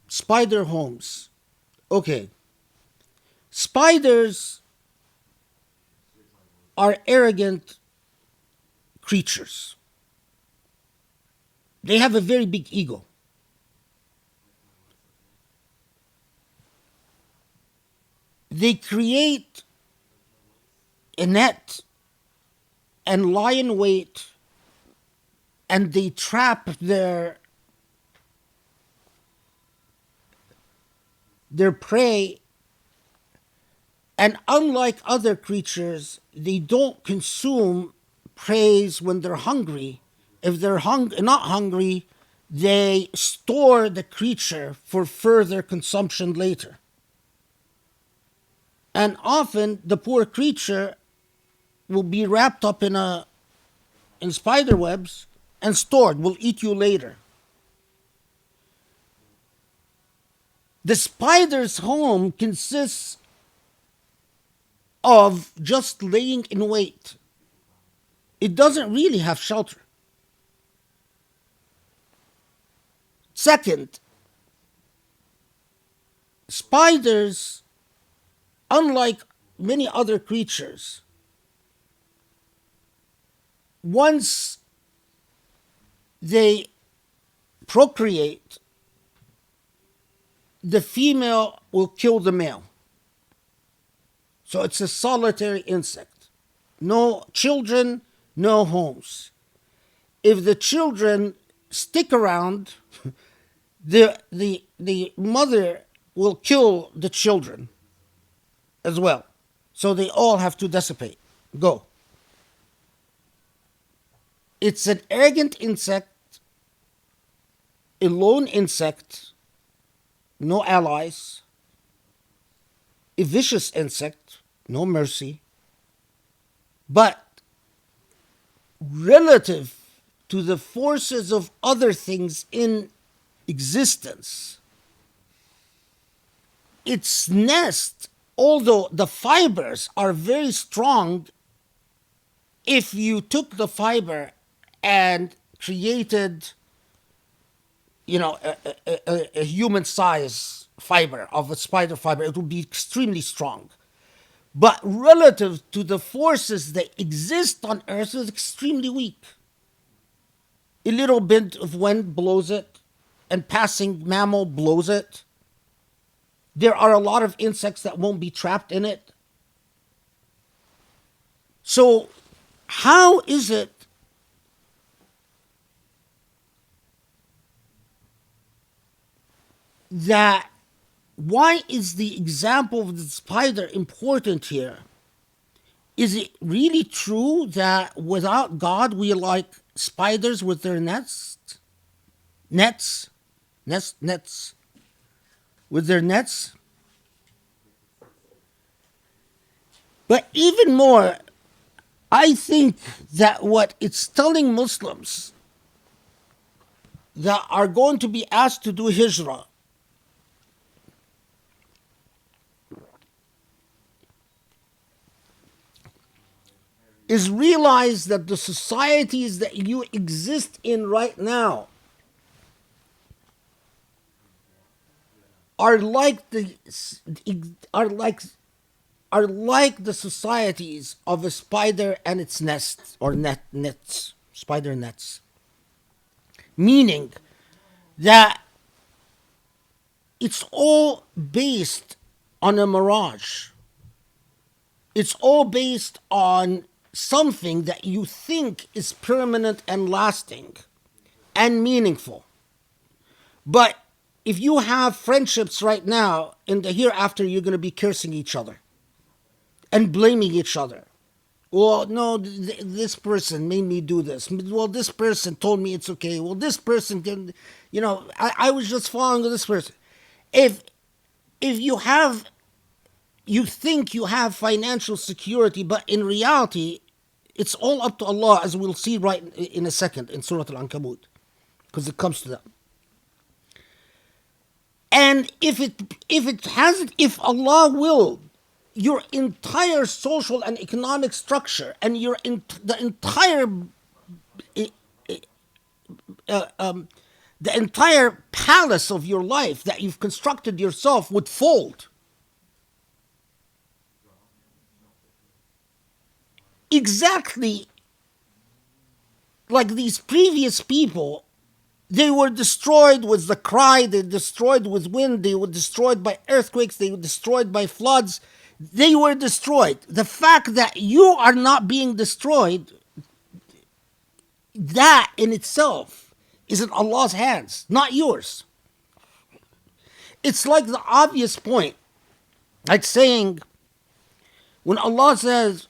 Spider homes. Okay. Spiders are arrogant creatures. They have a very big ego. They create a net and lie in wait, and they trap their prey. And unlike other creatures, they don't consume prey when they're hungry. If they're not hungry, they store the creature for further consumption later. And often the poor creature will be wrapped up in spider webs and stored, will eat you later. The spider's home consists of just laying in wait it doesn't really have shelter. Second, spiders, unlike many other creatures, once they procreate, the female will kill the male. So it's a solitary insect. No children, no homes. If the children stick around, the mother will kill the children as well. So they all have to dissipate. Go. It's an arrogant insect, a lone insect, no allies, a vicious insect, no mercy. But relative to the forces of other things in existence, its nest, although the fibers are very strong, if you took the fiber and created, a human size fiber of a spider fiber, it would be extremely strong. But relative to the forces that exist on Earth, it's extremely weak. A little bit of wind blows it, and passing mammal blows it. There are a lot of insects that won't be trapped in it. So, how is it that, why is the example of the spider important here? Is it really true that without God we are like spiders with their nets, with their nets? But even more, I think that what it's telling Muslims that are going to be asked to do hijrah is realize that the societies that you exist in right now are like the societies of a spider and its nest, or nets, spider nets. Meaning that it's all based on a mirage. It's all based on something that you think is permanent and lasting and meaningful. But if you have friendships right now, in the hereafter, you're going to be cursing each other and blaming each other. Well, no, this person made me do this. Well, this person told me it's okay. Well, this person can, I was just following this person. If you think you have financial security, but in reality, it's all up to Allah, as we'll see right in a second in Surah AlAnkabut, because it comes to that. And if Allah willed, your entire social and economic structure and the entire palace of your life that you've constructed yourself would fold. Exactly like these previous people, they were destroyed with the cry, they were destroyed with wind, they were destroyed by earthquakes, they were destroyed by floods. They were destroyed. The fact that you are not being destroyed, that in itself is in Allah's hands, not yours. It's like the obvious point, like saying, when Allah says,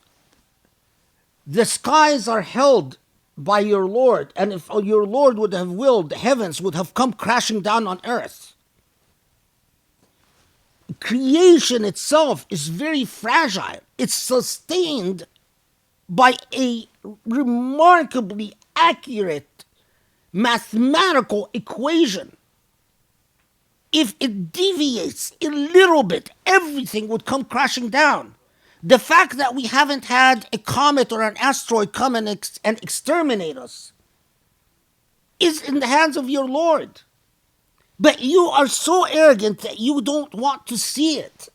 the skies are held by your Lord, and if your Lord would have willed, the heavens would have come crashing down on earth. Creation itself is very fragile. It's sustained by a remarkably accurate mathematical equation. If it deviates a little bit, everything would come crashing down. The fact that we haven't had a comet or an asteroid come and exterminate us is in the hands of your Lord. But you are so arrogant that you don't want to see it.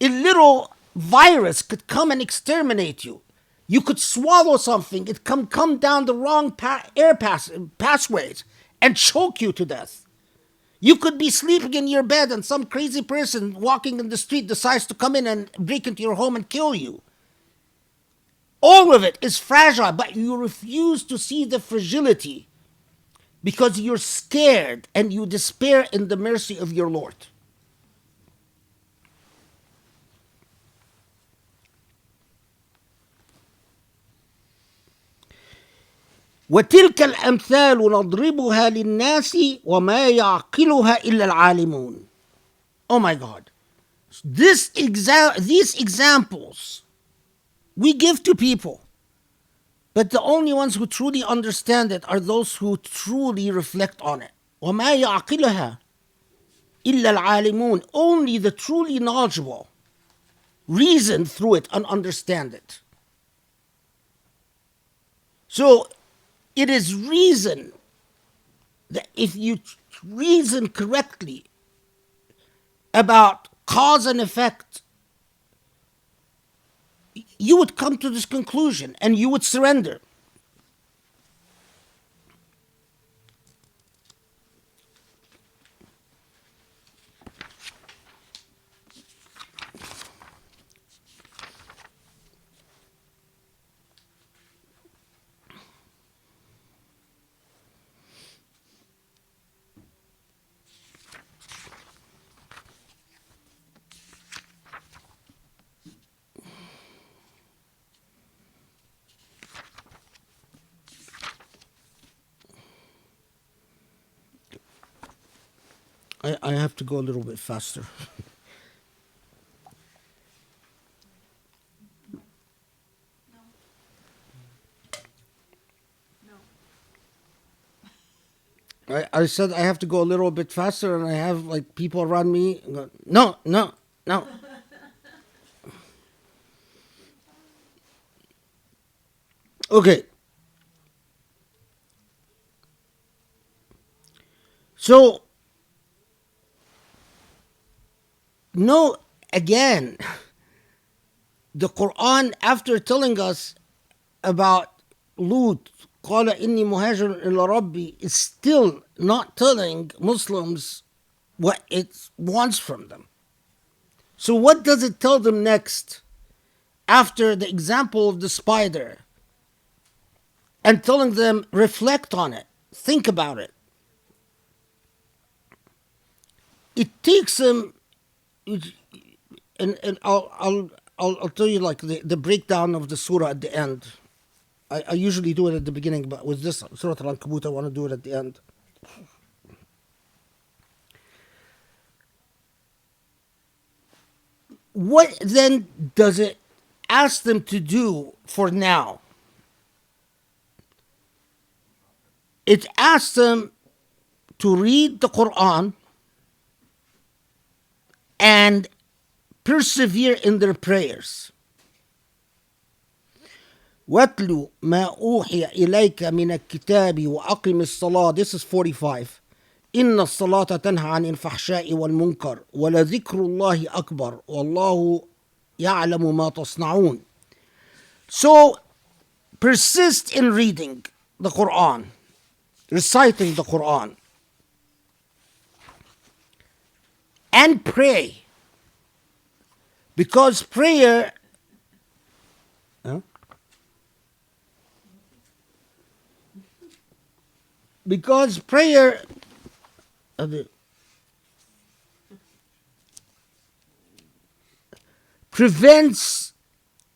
A little virus could come and exterminate you. You could swallow something, it come down the wrong pathways and choke you to death. You could be sleeping in your bed and some crazy person walking in the street decides to come in and break into your home and kill you. All of it is fragile, but you refuse to see the fragility because you're scared and you despair in the mercy of your Lord. وتلك الأمثال نضربها للناس وما يعقلها إلا العالمون. Oh my God. These examples we give to people, but the only ones who truly understand it are those who truly reflect on it. وما يعقلها إلا العالمون. Only the truly knowledgeable reason through it and understand it. So it is reason that if you reason correctly about cause and effect, you would come to this conclusion and you would surrender. I have to go a little bit faster. I said I have to go a little bit faster, and I have like people around me go, no, no, no. Okay. So, no, again, the Quran, after telling us about Lut, قال إني مهاجر إلى ربي, is still not telling Muslims what it wants from them. So what does it tell them next after the example of the spider and telling them reflect on it, think about it? It takes them, and I'll tell you like the breakdown of the surah at the end. I usually do it at the beginning, but with this Surah AlAnkabut, I want to do it at the end. What then does it ask them to do for now? It asks them to read the Quran and persevere in their prayers. وَاتْلُ مَا أُوحِيَ إِلَيْكَ مِنَ الكِّتَابِ وَأَقِمِ الصَّلَاةَ. This is 45. إِنَّ الصَّلَاةَ تَنْهَى عَنِ الْفَحْشَاءِ وَالْمُنكَرِ وَلَذِكْرُ اللَّهِ أَكْبَرُ وَاللَّهُ يَعْلَمُ مَا تَصْنَعُونَ. So, persist in reading the Quran, reciting the Quran, and pray. Because prayer... Because prayer prevents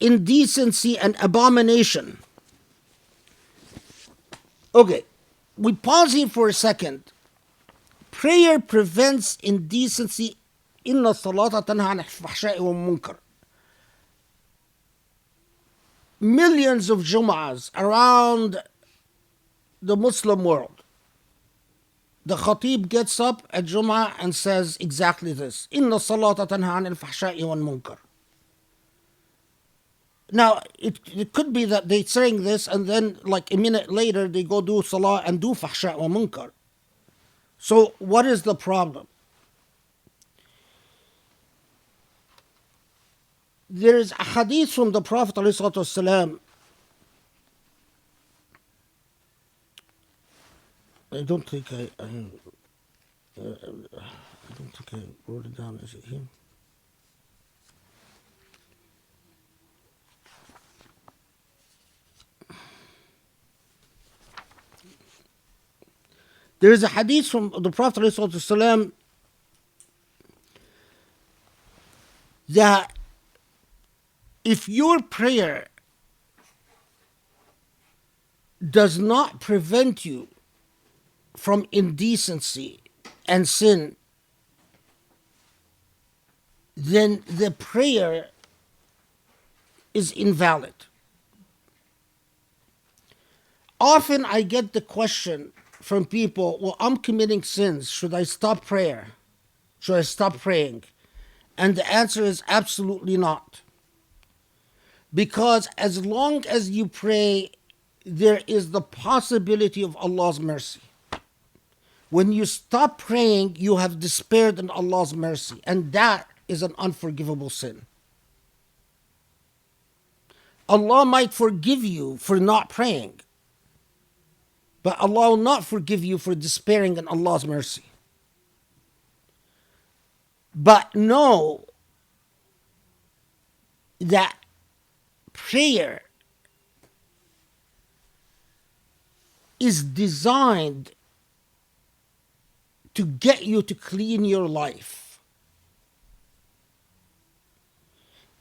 indecency and abomination. Okay, we pause here for a second. Prayer prevents indecency. إن الصلاة تنهى عن الفحشاء والمنكر. Millions of Jum'ahs around the Muslim world. The Khatib gets up at Jum'ah and says exactly this. إن الصلاة تنهى عن الفحشاء والمنكر. Now, it could be that they're saying this and then like a minute later they go do salah and do fahsha wa munkar. So what is the problem? There is a hadith from the Prophet ﷺ. I don't think I don't think I wrote it down. Is it here? There is a hadith from the Prophet ﷺ that if your prayer does not prevent you from indecency and sin, then the prayer is invalid. Often I get the question from people, well, I'm committing sins. Should I stop prayer? Should I stop praying? And the answer is absolutely not. Because as long as you pray, there is the possibility of Allah's mercy. When you stop praying, you have despaired in Allah's mercy, and that is an unforgivable sin. Allah might forgive you for not praying, but Allah will not forgive you for despairing in Allah's mercy. But know that prayer is designed to get you to clean your life.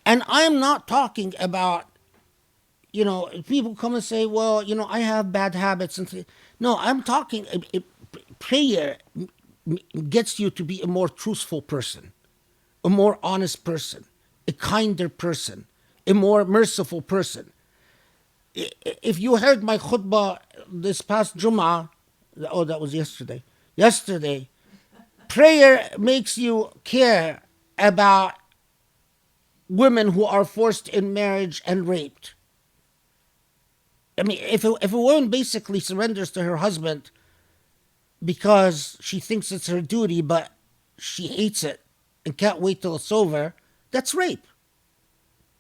And I'm not talking about, people come and say, well, I have bad habits. No, I'm talking, prayer gets you to be a more truthful person, a more honest person, a kinder person, a more merciful person. If you heard my khutbah this past Jummah, that was yesterday. Prayer makes you care about women who are forced in marriage and raped. I mean, if a woman basically surrenders to her husband because she thinks it's her duty, but she hates it and can't wait till it's over, that's rape.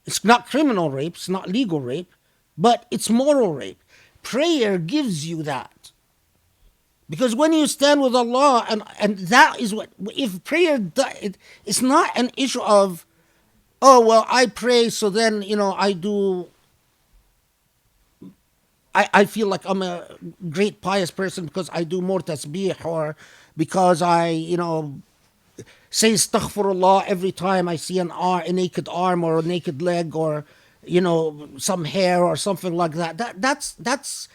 It's not criminal rape, it's not legal rape, but it's moral rape. Prayer gives you that. Because when you stand with Allah, and that is what, if prayer, it's not an issue of, oh, well, I pray, so then, I feel like I'm a great pious person because I do more tasbih, or because I, say astaghfirullah every time I see a naked arm or a naked leg or, some hair or something like that. That's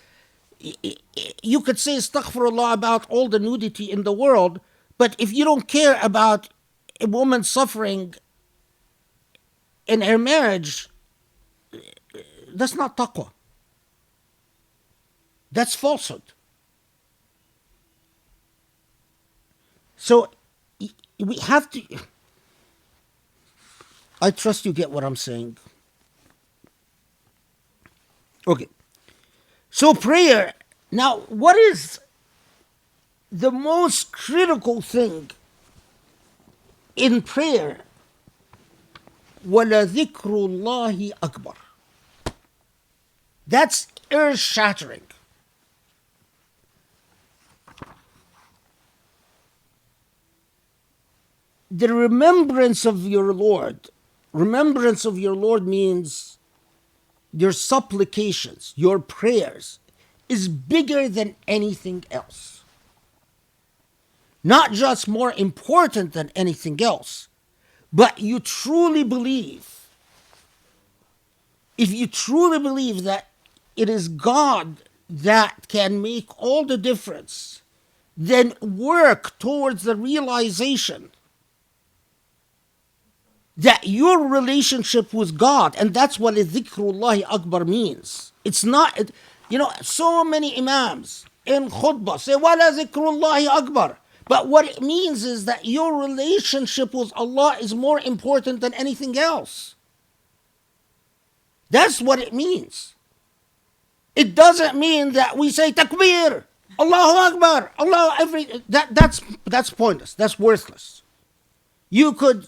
you could say astaghfirullah about all the nudity in the world, but if you don't care about a woman suffering in her marriage, that's not taqwa. That's falsehood. So we have to, I trust you get what I'm saying. Okay. So prayer, now what is the most critical thing in prayer? وَلَذِكْرُ اللَّهِ أَكْبَرُ. That's earth-shattering. The remembrance of your Lord means your supplications, your prayers, is bigger than anything else. Not just more important than anything else, but you truly believe, if you truly believe that it is God that can make all the difference, then work towards the realization that your relationship with God, and that's what dhikrullahi akbar means. It's not, so many imams in khutbah say, wala dhikrullahi akbar. But what it means is that your relationship with Allah is more important than anything else. That's what it means. It doesn't mean that we say takbir, Allahu Akbar, that's pointless. That's worthless. You could,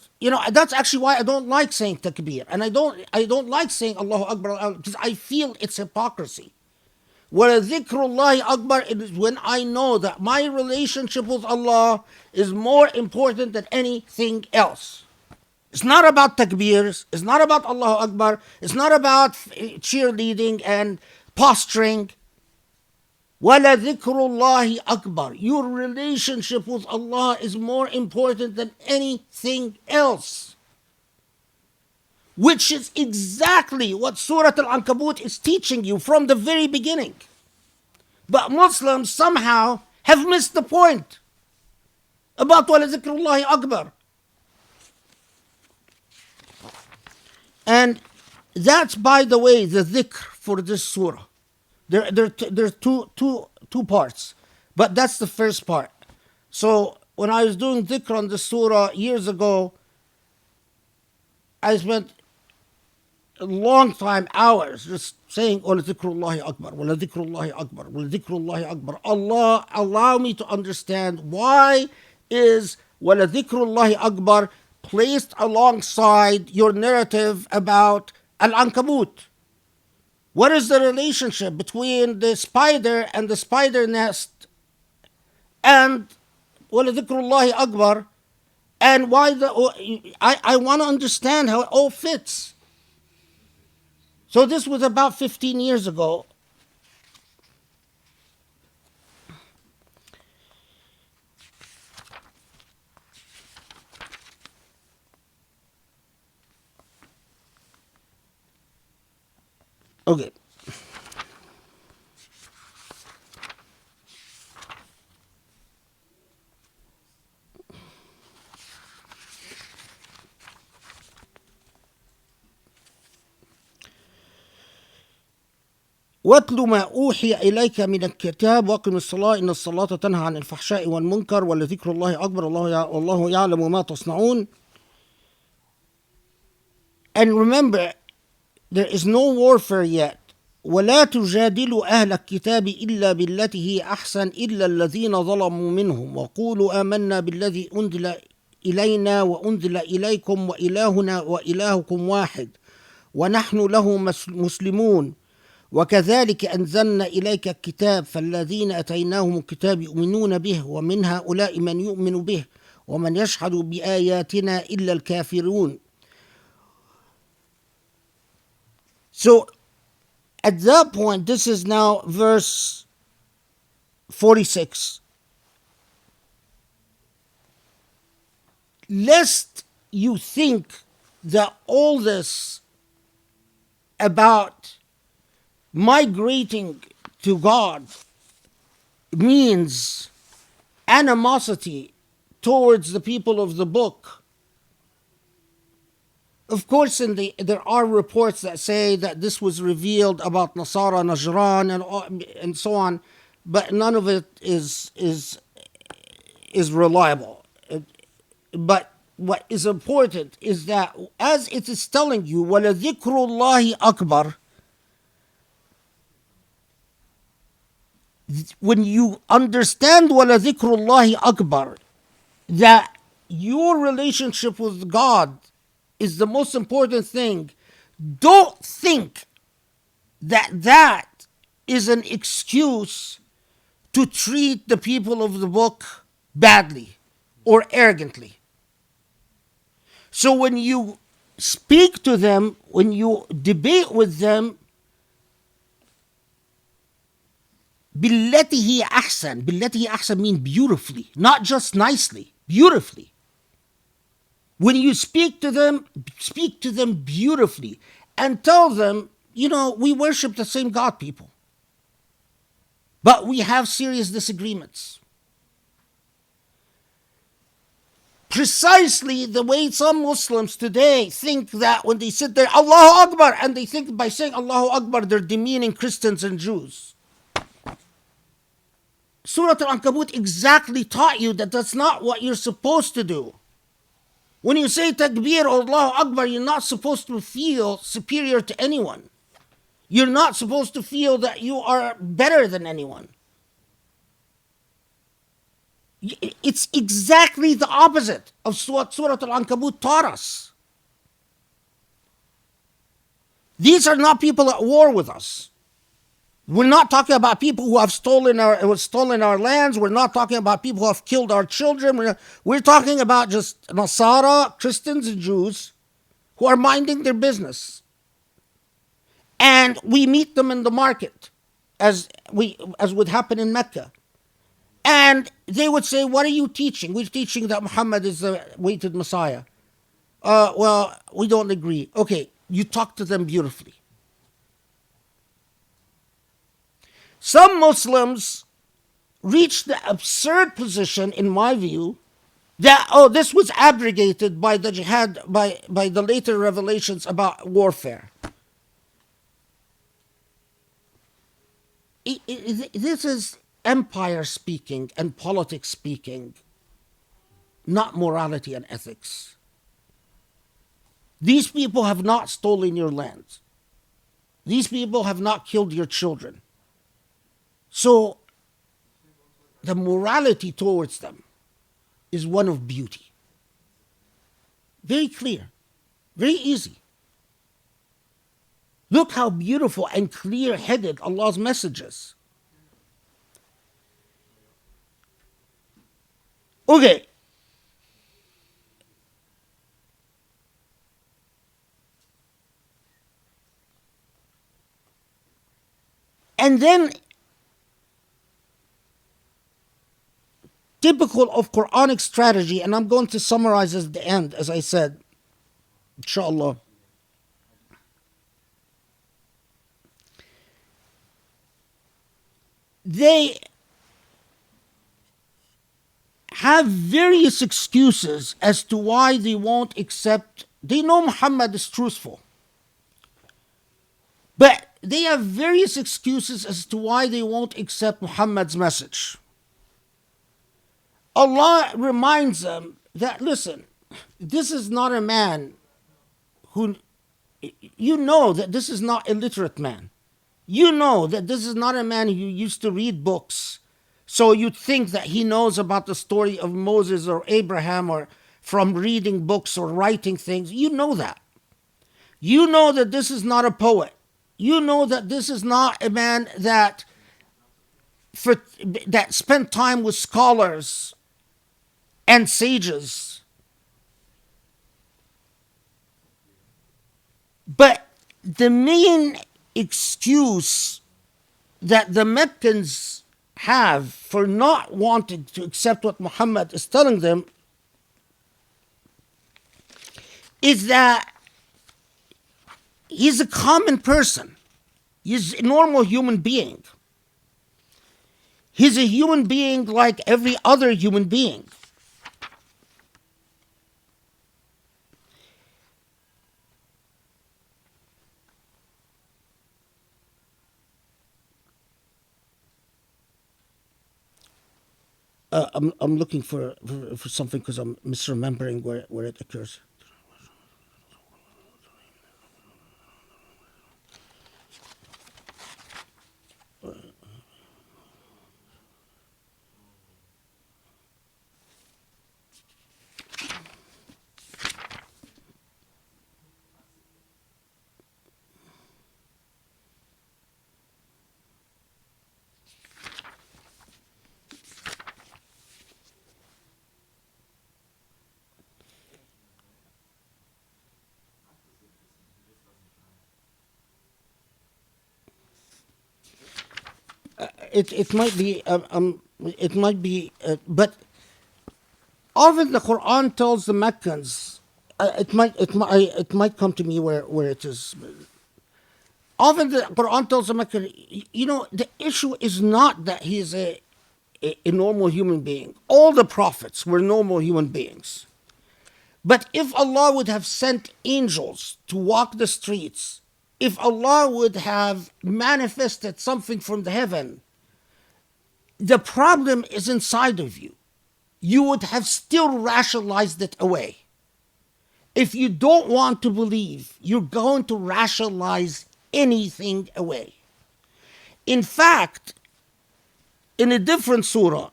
that's actually why I don't like saying takbir, and I don't like saying Allahu Akbar, because I feel it's hypocrisy. وَلَذِكْرُ Akbar is when I know that my relationship with Allah is more important than anything else. It's not about takbirs. It's not about Allahu Akbar. It's not about cheerleading and posturing. وَلَذِكْرُ Akbar. Your relationship with Allah is more important than anything else. Which is exactly what Surah AlAnkabut is teaching you from the very beginning. But Muslims somehow have missed the point about وَلَذِكْرُ Akbar. And that's, by the way, the dhikr for this surah. There are two parts, but that's the first part. So when I was doing dhikr on the surah years ago, I spent a long time, hours, just saying, وَلَذِكْرُ Akbar, وَلَذِكْرُ Akbar, وَلَذِكْرُ Akbar. Allah, allow me to understand why is وَلَذِكْرُ Akbar placed alongside your narrative about Al-Ankabut. What is the relationship between the spider and the spider nest and وَلَذِكْرُ Akbar, and why I want to understand how it all fits. So this was about 15 years ago. Okay. واتل ما أوحي إليك من الكتاب وأقم الصلاة إن الصلاة تنهى عن الفحشاء والمنكر ولذكر الله أكبر والله يعلم ما تصنعون. And remember, there is no warfare yet. ولا تجادلوا أهل الكتاب إلا بالتي هي أحسن إلا الذين ظلموا منهم وقولوا آمنا بالذي أنزل إلينا وأنزل إليكم وإلهنا وإلهكم واحد ونحن له مسلمون وكذلك أنزلنا إليك الكتاب فالذين أتيناهم الكتاب يؤمنون به ومن هؤلاء من يؤمن به ومن يشهد بآياتنا إلا الكافرون. So at that point, this is now verse 46. Lest you think that all this about migrating to God means animosity towards the people of the book. Of course, there are reports that say that this was revealed about Nasara Najran and so on, but none of it is reliable. But what is important is that as it is telling you, وَلَذِكْرُ اللَّهِ أَكْبَرُ, when you understand وَلَذِكْرُ اللَّهِ أَكْبَرُ, that your relationship with God is the most important thing, don't think that that is an excuse to treat the people of the book badly or arrogantly. So when you speak to them, when you debate with them, بِالَّتِهِ أَحْسَنُ. بِالَّتِهِ أَحْسَنُ means beautifully, not just nicely, beautifully. When you speak to them beautifully and tell them, we worship the same God, people. But we have serious disagreements. Precisely the way some Muslims today think that when they sit there, Allahu Akbar, and they think by saying Allahu Akbar, they're demeaning Christians and Jews. Surah Al-Ankabut exactly taught you that that's not what you're supposed to do. When you say takbir or Allahu Akbar, you're not supposed to feel superior to anyone. You're not supposed to feel that you are better than anyone. It's exactly the opposite of what Surah AlAnkabut taught us. These are not people at war with us. We're not talking about people who have stolen our lands. We're not talking about people who have killed our children. We're talking about just Nasara, Christians, and Jews who are minding their business. And we meet them in the market, as would happen in Mecca. And they would say, what are you teaching? We're teaching that Muhammad is the awaited Messiah. Well, we don't agree. Okay, you talk to them beautifully. Some Muslims reach the absurd position, in my view, that, this was abrogated by the Jihad, by the later revelations about warfare. This is empire speaking and politics speaking, not morality and ethics. These people have not stolen your land. These people have not killed your children. So the morality towards them is one of beauty. Very clear, very easy. Look how beautiful and clear-headed Allah's message is. Okay. And then, typical of Quranic strategy, and I'm going to summarize at the end, as I said, inshallah. They have various excuses as to why they won't accept. They know Muhammad is truthful, but they have various excuses as to why they won't accept Muhammad's message. Allah reminds them that, listen, this is not a man who, you know that this is not a illiterate man. You know that this is not a man who used to read books. So you'd think that he knows about the story of Moses or Abraham or from reading books or writing things. You know that. You know that this is not a poet. You know that this is not a man that spent time with scholars and sages. But the main excuse that the Meccans have for not wanting to accept what Muhammad is telling them is that he's a common person. He's a normal human being. He's a human being like every other human being. I'm looking for something because I'm misremembering where it occurs. It might be, but often the Quran tells the Meccans. It might come to me where it is. Often the Quran tells the Meccans, the issue is not that he is a normal human being. All the prophets were normal human beings. But if Allah would have sent angels to walk the streets, if Allah would have manifested something from the heaven, the problem is inside of you. You would have still rationalized it away. If you don't want to believe, you're going to rationalize anything away. In fact, in a different surah,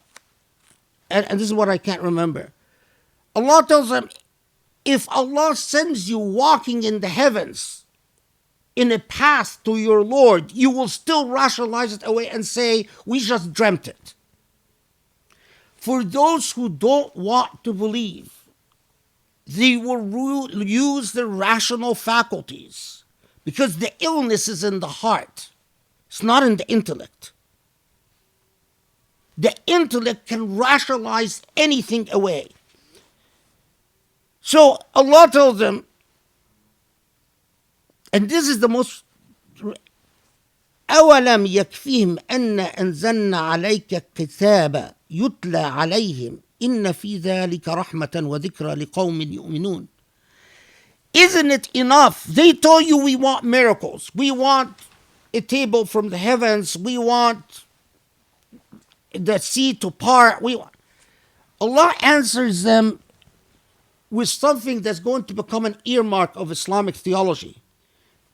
and this is what I can't remember, Allah tells them, if Allah sends you walking in the heavens in a path to your Lord, you will still rationalize it away and say, we just dreamt it. For those who don't want to believe, they will use their rational faculties, because the illness is in the heart. It's not in the intellect. The intellect can rationalize anything away. So Allah tells them, and this is the most, أَوَلَمْ يَكْفِهِمْ أَنَّ أَنزَلْنَا عَلَيْكَ الكِّتَابَ يُتْلَى عَلَيْهِمْ إِنَّ فِي ذَلِكَ رَحْمَةً وَذِكْرَى لِقَوْمٍ يُؤْمِنُونَ. Isn't it enough? They told you we want miracles. We want a table from the heavens. We want the sea to part. Allah answers them with something that's going to become an earmark of Islamic theology.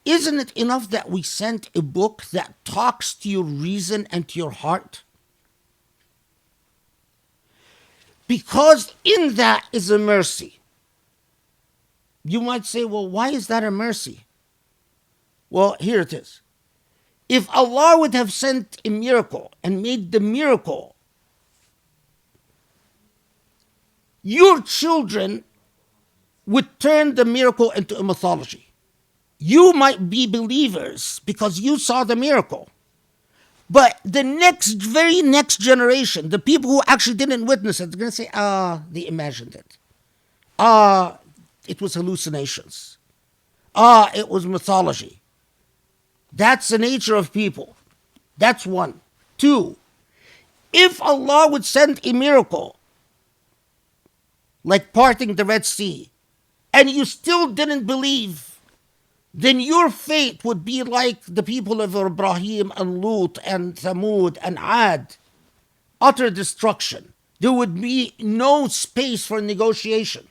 Isn't it enough that we sent a book that talks to your reason and to your heart? Because in that is a mercy. You might say, well, why is that a mercy? Well, here it is. If Allah would have sent a miracle and made the miracle, your children would turn the miracle into a mythology. You might be believers because you saw the miracle. But the very next generation, the people who actually didn't witness it, they're going to say, they imagined it. It was hallucinations. It was mythology. That's the nature of people. That's one. Two, if Allah would send a miracle, like parting the Red Sea, and you still didn't believe, then your fate would be like the people of Ibrahim and Lut and Thamud and Ad. Utter destruction. There would be no space for negotiation.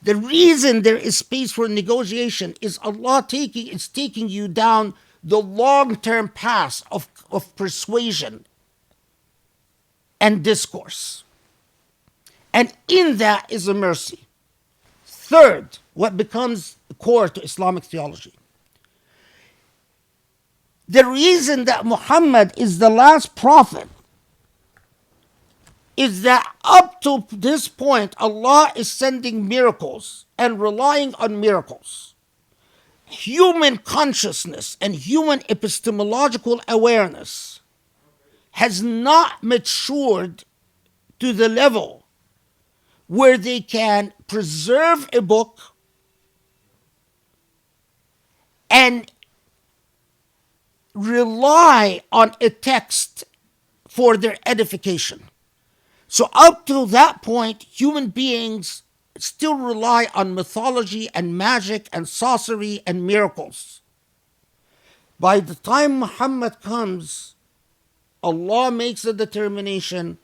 The reason there is space for negotiation is Allah is taking you down the long-term path of persuasion and discourse. And in that is a mercy. Third, what becomes core to Islamic theology. The reason that Muhammad is the last prophet is that up to this point, Allah is sending miracles and relying on miracles. Human consciousness and human epistemological awareness has not matured to the level where they can preserve a book and rely on a text for their edification. So up to that point, human beings still rely on mythology and magic and sorcery and miracles. By the time Muhammad comes, Allah makes a determination,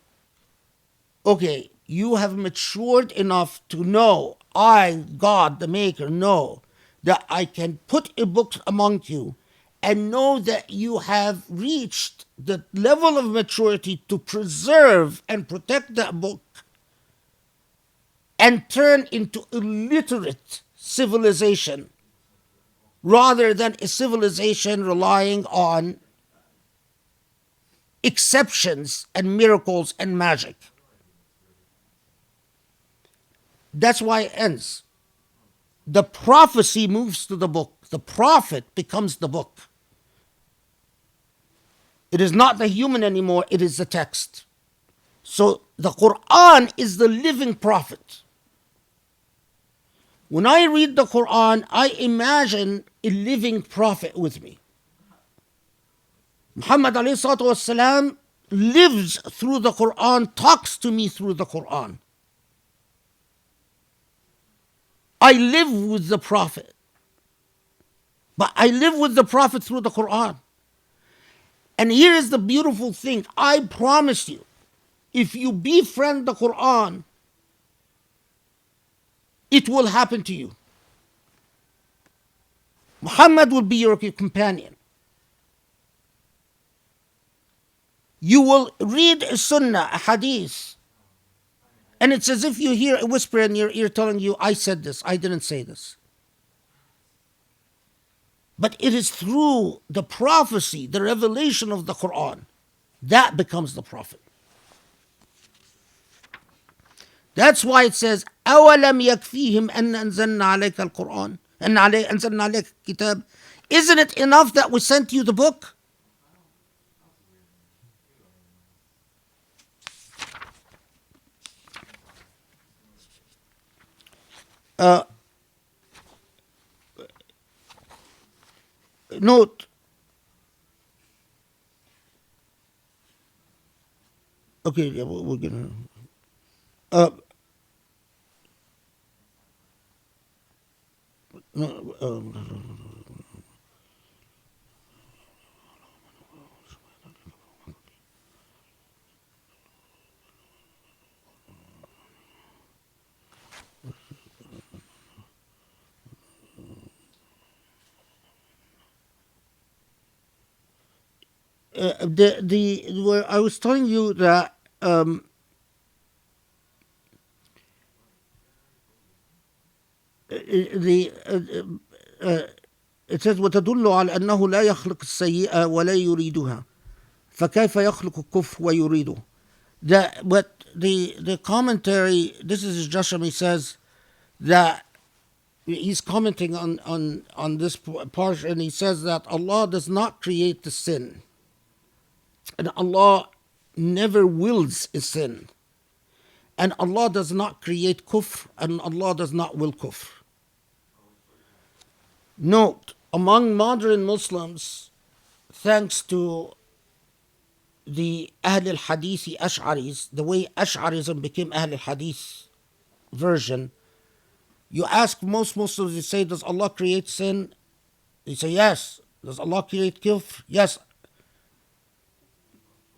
okay, you have matured enough to know, I, God, the Maker, know that I can put a book among you and know that you have reached the level of maturity to preserve and protect that book and turn into a literate civilization rather than a civilization relying on exceptions and miracles and magic. That's why it ends. The prophecy moves to the book. The prophet becomes the book. It is not the human anymore, it is the text. So the Quran is the living prophet. When I read the Quran, I imagine a living prophet with me. Muhammad ﷺ lives through the Quran, talks to me through the Quran. I live with the Prophet. But I live with the Prophet through the Quran. And here is the beautiful thing. I promise you, if you befriend the Quran, it will happen to you. Muhammad will be your companion. You will read a sunnah, a hadith, and it's as if you hear a whisper in your ear telling you, I said this, I didn't say this. But it is through the prophecy, the revelation of the Quran, that becomes the prophet. That's why it says, أَوَلَمْ يَكْفِيهِمْ أَنَّ أَنزَلْنَا عَلَيْكَ الْقُرْآنَ أَنزَلْنَا عَلَيْكَ الكِّتَابَ. Isn't it enough that we sent you the book? Uh, Note, okay, yeah, we're gonna. Uh, no, where I was telling you that the it says وتدل على أنه لا يخلق السيئة ولا يريدها فكيف يخلق الكفر ويريده. But the commentary, this is Jashami, says that he's commenting on this part, and he says that Allah does not create the sin, and Allah never wills a sin, and Allah does not create kufr, and Allah does not will kufr. Note, among modern Muslims, thanks to the Ahl al-Hadithi Ash'aris, the way Ash'arism became Ahl al-Hadith version, you ask most Muslims, they say, does Allah create sin? They say, yes. Does Allah create kufr? Yes.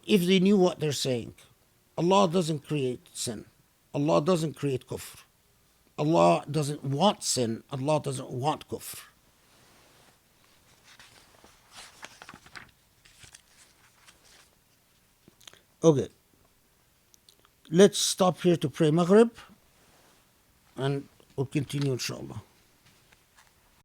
If they knew what they're saying. Allah doesn't create sin. Allah doesn't create kufr. Allah doesn't want sin. Allah doesn't want kufr. Okay. Let's stop here to pray Maghrib, and we'll continue inshallah.